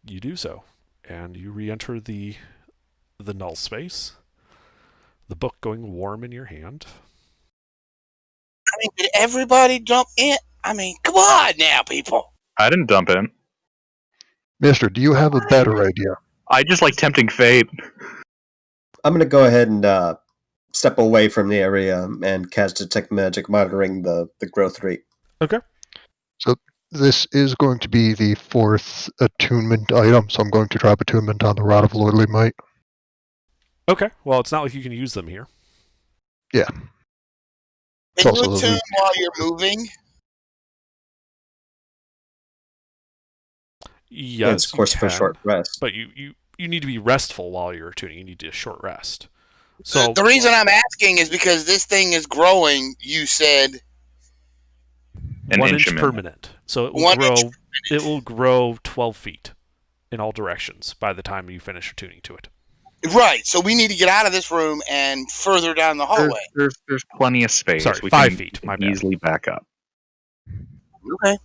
[SPEAKER 5] You do so, and you re-enter the null space. The book going warm in your hand.
[SPEAKER 7] I mean, did everybody jump in? I mean, come on now, people.
[SPEAKER 1] I didn't dump in.
[SPEAKER 4] Mister, do you have a better idea?
[SPEAKER 1] I just like tempting fate.
[SPEAKER 6] I'm going to go ahead and step away from the area and cast Detect Magic, monitoring the growth rate.
[SPEAKER 5] Okay.
[SPEAKER 4] So this is going to be the fourth attunement item, so I'm going to drop attunement on the Rod of Lordly Might.
[SPEAKER 5] Okay. Well, it's not like you can use them here.
[SPEAKER 4] Yeah.
[SPEAKER 7] Can you
[SPEAKER 4] also
[SPEAKER 7] attune while you're moving?
[SPEAKER 5] Yes,
[SPEAKER 6] it's, of course,
[SPEAKER 5] you
[SPEAKER 6] for a
[SPEAKER 5] can,
[SPEAKER 6] short rest.
[SPEAKER 5] but you need to be restful while you're tuning. You need a short rest. So
[SPEAKER 7] The reason I'm asking is because this thing is growing. You said
[SPEAKER 1] An
[SPEAKER 5] 1
[SPEAKER 1] inch
[SPEAKER 5] inch
[SPEAKER 1] a
[SPEAKER 5] per
[SPEAKER 1] minute.
[SPEAKER 5] minute. So it will
[SPEAKER 7] 1
[SPEAKER 5] grow.
[SPEAKER 7] inch per
[SPEAKER 5] It will grow 12 feet in all directions by the time you finish tuning to it.
[SPEAKER 7] right. So we need to get out of this room and further down the hallway.
[SPEAKER 1] There's plenty of space.
[SPEAKER 5] Sorry,
[SPEAKER 1] we
[SPEAKER 5] 5
[SPEAKER 1] can
[SPEAKER 5] feet. My bad.
[SPEAKER 1] easily back up.
[SPEAKER 7] Okay.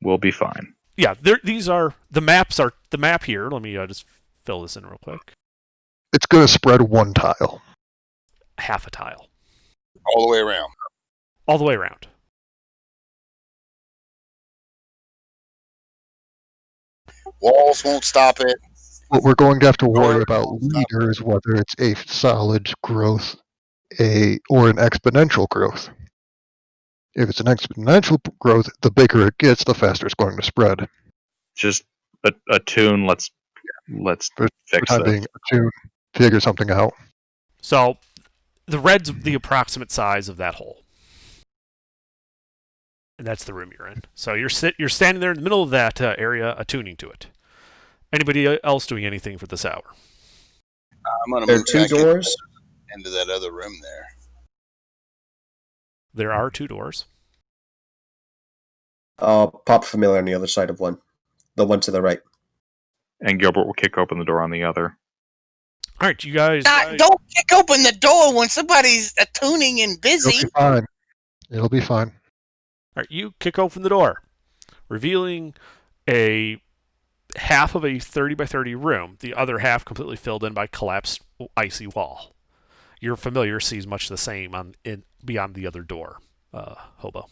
[SPEAKER 1] We'll be fine.
[SPEAKER 5] Yeah, these are the map here. Let me just fill this in real quick.
[SPEAKER 4] It's going to spread one tile.
[SPEAKER 5] Half a tile.
[SPEAKER 7] All the way around.
[SPEAKER 5] All the way around.
[SPEAKER 7] Walls won't stop it.
[SPEAKER 4] What we're going to have to worry
[SPEAKER 7] Or-
[SPEAKER 4] about later is whether it's a solid growth or an exponential growth. If it's an exponential growth, the bigger it gets, the faster it's going to spread.
[SPEAKER 1] Just attune. Let's
[SPEAKER 4] For
[SPEAKER 1] fix
[SPEAKER 4] time
[SPEAKER 1] this.
[SPEAKER 4] being, attune, figure something out.
[SPEAKER 5] So the red's the approximate size of that hole. And that's the room you're in. So you're standing there in the middle of that area attuning to it. Anybody else doing anything for this hour?
[SPEAKER 7] I'm gonna
[SPEAKER 6] There are
[SPEAKER 7] move
[SPEAKER 6] two
[SPEAKER 7] back
[SPEAKER 6] doors.
[SPEAKER 7] into that other room there.
[SPEAKER 5] There are 2 doors.
[SPEAKER 6] I'll pop familiar on the other side of one. The one to the right.
[SPEAKER 1] And Gilbert will kick open the door on the other.
[SPEAKER 5] All right, you guys.
[SPEAKER 7] Don't kick open the door when somebody's attuning and busy.
[SPEAKER 4] It'll be fine. It'll be fine.
[SPEAKER 5] All right, you kick open the door, revealing a half of a 30 by 30 room, the other half completely filled in by collapsed icy wall. Your familiar sees much the same beyond the other door, Hobo.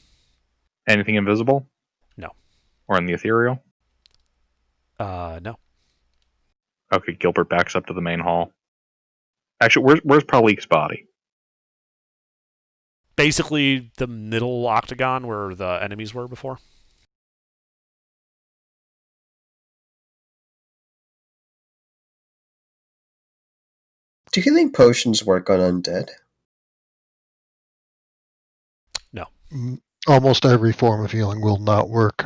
[SPEAKER 1] Anything invisible?
[SPEAKER 5] No.
[SPEAKER 1] Or in the ethereal?
[SPEAKER 5] No.
[SPEAKER 1] Okay, Gilbert backs up to the main hall. Actually, where's Pralik's body?
[SPEAKER 5] Basically, the middle octagon where the enemies were before.
[SPEAKER 6] Do you think potions work on undead?
[SPEAKER 5] No.
[SPEAKER 4] Almost every form of healing will not work.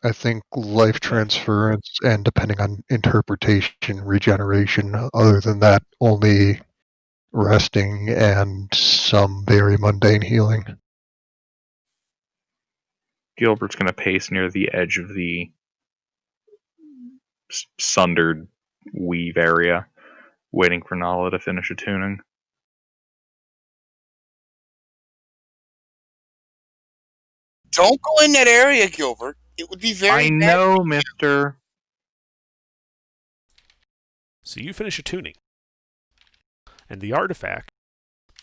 [SPEAKER 4] I think life transference and depending on interpretation, regeneration. Other than that, only resting and some very mundane healing.
[SPEAKER 1] Gilbert's going to pace near the edge of the sundered weave area, waiting for Nala to finish attuning.
[SPEAKER 7] Don't go in that area, Gilbert. It would be very
[SPEAKER 1] I know, mister.
[SPEAKER 5] So you finish attuning, and the artifact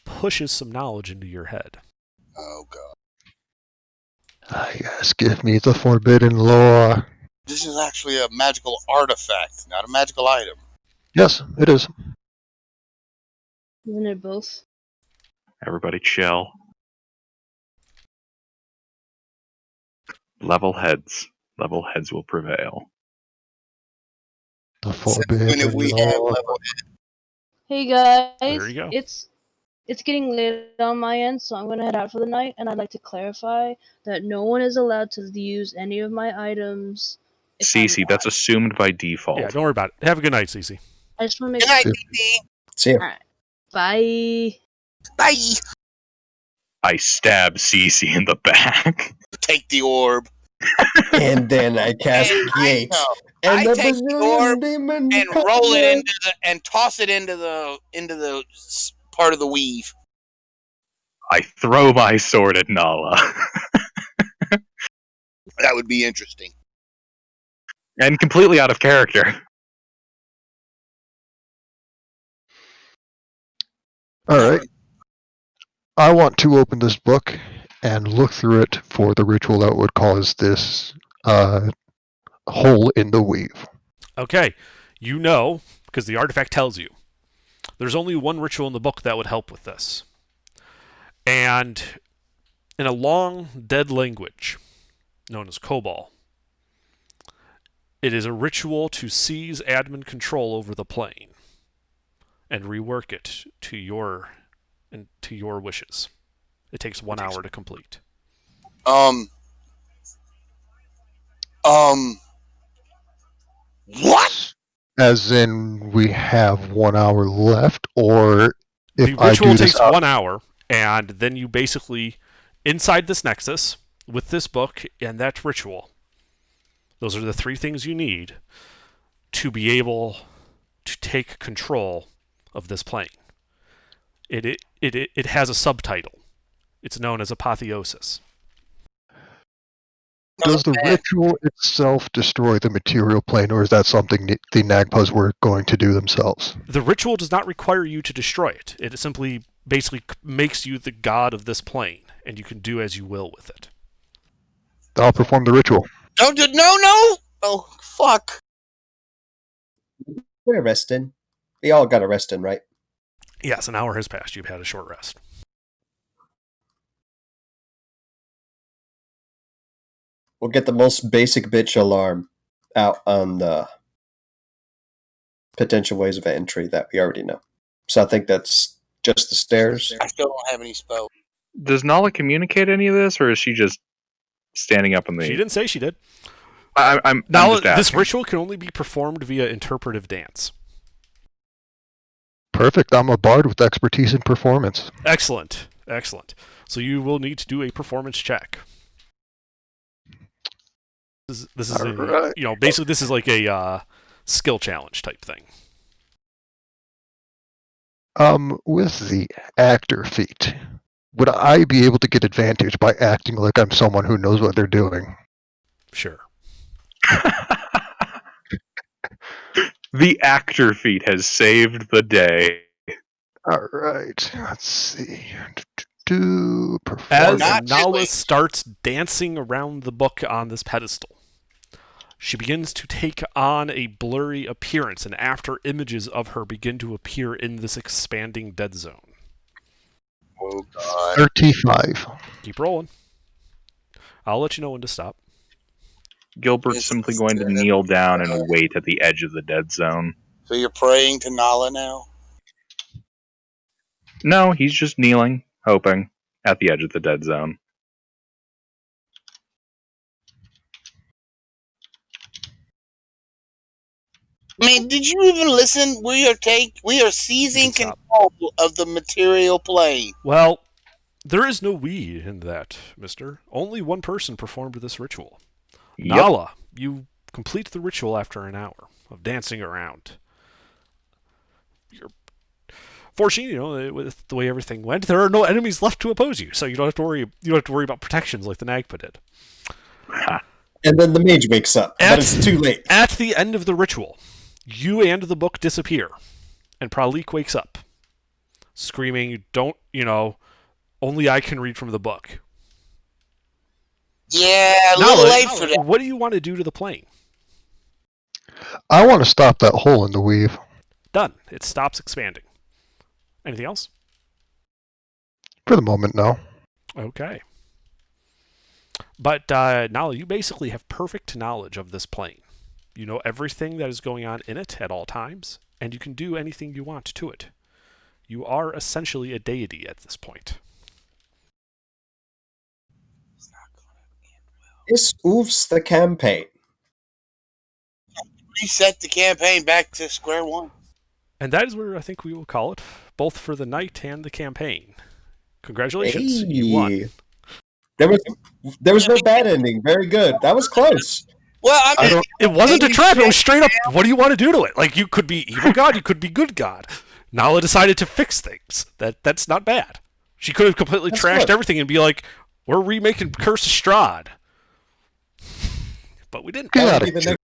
[SPEAKER 5] pushes some knowledge into your head.
[SPEAKER 7] Oh, God.
[SPEAKER 4] Yes, give me the forbidden lore.
[SPEAKER 7] This is actually a magical artifact, not a magical item.
[SPEAKER 4] Yes, it is.
[SPEAKER 2] Isn't it both?
[SPEAKER 1] Everybody chill. Level heads. Level heads will prevail.
[SPEAKER 4] The
[SPEAKER 7] Even
[SPEAKER 4] forbidden
[SPEAKER 7] if we have
[SPEAKER 4] lore.
[SPEAKER 7] level
[SPEAKER 2] Hey guys,
[SPEAKER 5] There you go.
[SPEAKER 2] It's getting late on my end, so I'm gonna head out for the night, and I'd like to clarify that no one is allowed to use any of my items.
[SPEAKER 1] Cece, that's assumed by default.
[SPEAKER 5] Yeah, don't worry about it. Have a good night, Cece.
[SPEAKER 2] I just want to make
[SPEAKER 7] Good night,
[SPEAKER 2] sure.
[SPEAKER 7] DD.
[SPEAKER 6] See ya.
[SPEAKER 2] Alright. Bye.
[SPEAKER 7] Bye.
[SPEAKER 1] I stab Cece in the back.
[SPEAKER 7] Take the orb.
[SPEAKER 6] And then I cast Gates.
[SPEAKER 7] I
[SPEAKER 6] And the
[SPEAKER 7] take the
[SPEAKER 6] Brazilian
[SPEAKER 7] orb
[SPEAKER 6] demon
[SPEAKER 7] and roll it into the and toss it into the part of the weave.
[SPEAKER 1] I throw my sword at Nala.
[SPEAKER 7] That would be interesting.
[SPEAKER 1] And completely out of character.
[SPEAKER 4] Alright. I want to open this book and look through it for the ritual that would cause this hole in the weave.
[SPEAKER 5] Okay, you know, because the artifact tells you, there's only one ritual in the book that would help with this. And in a long, dead language, known as Kobol, it is a ritual to seize admin control over the plane and rework it to your wishes. It takes 1 hour to complete.
[SPEAKER 7] What?
[SPEAKER 4] As in, we have 1 hour left, or if
[SPEAKER 5] The
[SPEAKER 4] I
[SPEAKER 5] ritual
[SPEAKER 4] do this
[SPEAKER 5] takes 1 hour, and then you basically, inside this nexus, with this book and that ritual, those are the 3 things you need to be able to take control of this plane. It has a subtitle. It's known as Apotheosis.
[SPEAKER 4] Does the ritual itself destroy the material plane, or is that something the Nagpas were going to do themselves?
[SPEAKER 5] The ritual does not require you to destroy it. It simply basically makes you the god of this plane, and you can do as you will with it.
[SPEAKER 4] I'll perform the ritual.
[SPEAKER 7] No! Oh, fuck.
[SPEAKER 6] We're resting. We all got a rest in, right?
[SPEAKER 5] Yes, an hour has passed. You've had a short rest.
[SPEAKER 6] We'll get the most basic bitch alarm out on the potential ways of entry that we already know. So I think that's just the stairs.
[SPEAKER 7] I still don't have any spell.
[SPEAKER 1] Does Nala communicate any of this, or is she just standing up in the...
[SPEAKER 5] She didn't say she did.
[SPEAKER 1] I'm
[SPEAKER 5] Now,
[SPEAKER 1] just asking.
[SPEAKER 5] this ritual can only be performed via interpretive dance.
[SPEAKER 4] Perfect. I'm a bard with expertise in performance.
[SPEAKER 5] Excellent. Excellent. So you will need to do a performance check. This is a,
[SPEAKER 4] Alright.
[SPEAKER 5] basically this is like a skill challenge type thing.
[SPEAKER 4] With the actor feat, would I be able to get advantage by acting like I'm someone who knows what they're doing?
[SPEAKER 5] Sure.
[SPEAKER 1] The actor feat has saved the day.
[SPEAKER 4] Alright, let's see.
[SPEAKER 5] As
[SPEAKER 4] Performance.
[SPEAKER 7] Not
[SPEAKER 5] Nala
[SPEAKER 7] really.
[SPEAKER 5] starts dancing around the book on this pedestal, she begins to take on a blurry appearance, and after images of her begin to appear in this expanding dead zone.
[SPEAKER 7] Oh God.
[SPEAKER 4] 35.
[SPEAKER 5] Keep rolling. I'll let you know when to stop.
[SPEAKER 1] Gilbert's
[SPEAKER 7] This
[SPEAKER 1] simply
[SPEAKER 7] is
[SPEAKER 1] going to
[SPEAKER 7] terrible.
[SPEAKER 1] kneel down and wait at the edge of the dead zone.
[SPEAKER 7] So you're praying to Nala now?
[SPEAKER 1] No, he's just kneeling, hoping, at the edge of the dead zone.
[SPEAKER 7] I mean, did you even listen? We are seizing
[SPEAKER 5] You can
[SPEAKER 7] control of the material plane.
[SPEAKER 5] Well, there is no we in that, mister. Only one person performed this ritual.
[SPEAKER 1] Yep.
[SPEAKER 5] Nala, you complete the ritual after an hour of dancing around. You're fortunately, with the way everything went, there are no enemies left to oppose you, so you don't have to worry. You don't have to worry about protections like the Nagpa did.
[SPEAKER 6] And then the mage wakes up, but it's too late.
[SPEAKER 5] At the end of the ritual, you and the book disappear, and Pralik wakes up, screaming, "Don't, only I can read from the book."
[SPEAKER 7] Yeah, a little
[SPEAKER 5] Nala,
[SPEAKER 7] late for that.
[SPEAKER 5] what do you want to do to the plane?
[SPEAKER 4] I want to stop that hole in the weave.
[SPEAKER 5] Done. It stops expanding. Anything else?
[SPEAKER 4] For the moment, no.
[SPEAKER 5] Okay. But Nala, you basically have perfect knowledge of this plane. You know everything that is going on in it at all times, and you can do anything you want to it. You are essentially a deity at this point.
[SPEAKER 6] This oofs the campaign.
[SPEAKER 7] Reset the campaign back to square one.
[SPEAKER 5] And that is where I think we will call it, both for the night and the campaign. Congratulations, you won.
[SPEAKER 6] Hey. There was no bad ending. Very good. That was close.
[SPEAKER 7] Well, I mean,
[SPEAKER 5] It wasn't a
[SPEAKER 7] maybe
[SPEAKER 5] trap. It was straight up,
[SPEAKER 7] down.
[SPEAKER 5] what do you want to do to it? Like, you could be evil god, you could be good god. Nala decided to fix things. That's not bad. She could have completely
[SPEAKER 6] That's
[SPEAKER 5] trashed
[SPEAKER 6] good.
[SPEAKER 5] everything and be like, we're remaking Curse of Strahd. But we didn't.
[SPEAKER 6] That
[SPEAKER 4] Get
[SPEAKER 6] would
[SPEAKER 4] out
[SPEAKER 6] be
[SPEAKER 4] of
[SPEAKER 6] the
[SPEAKER 4] here.
[SPEAKER 6] next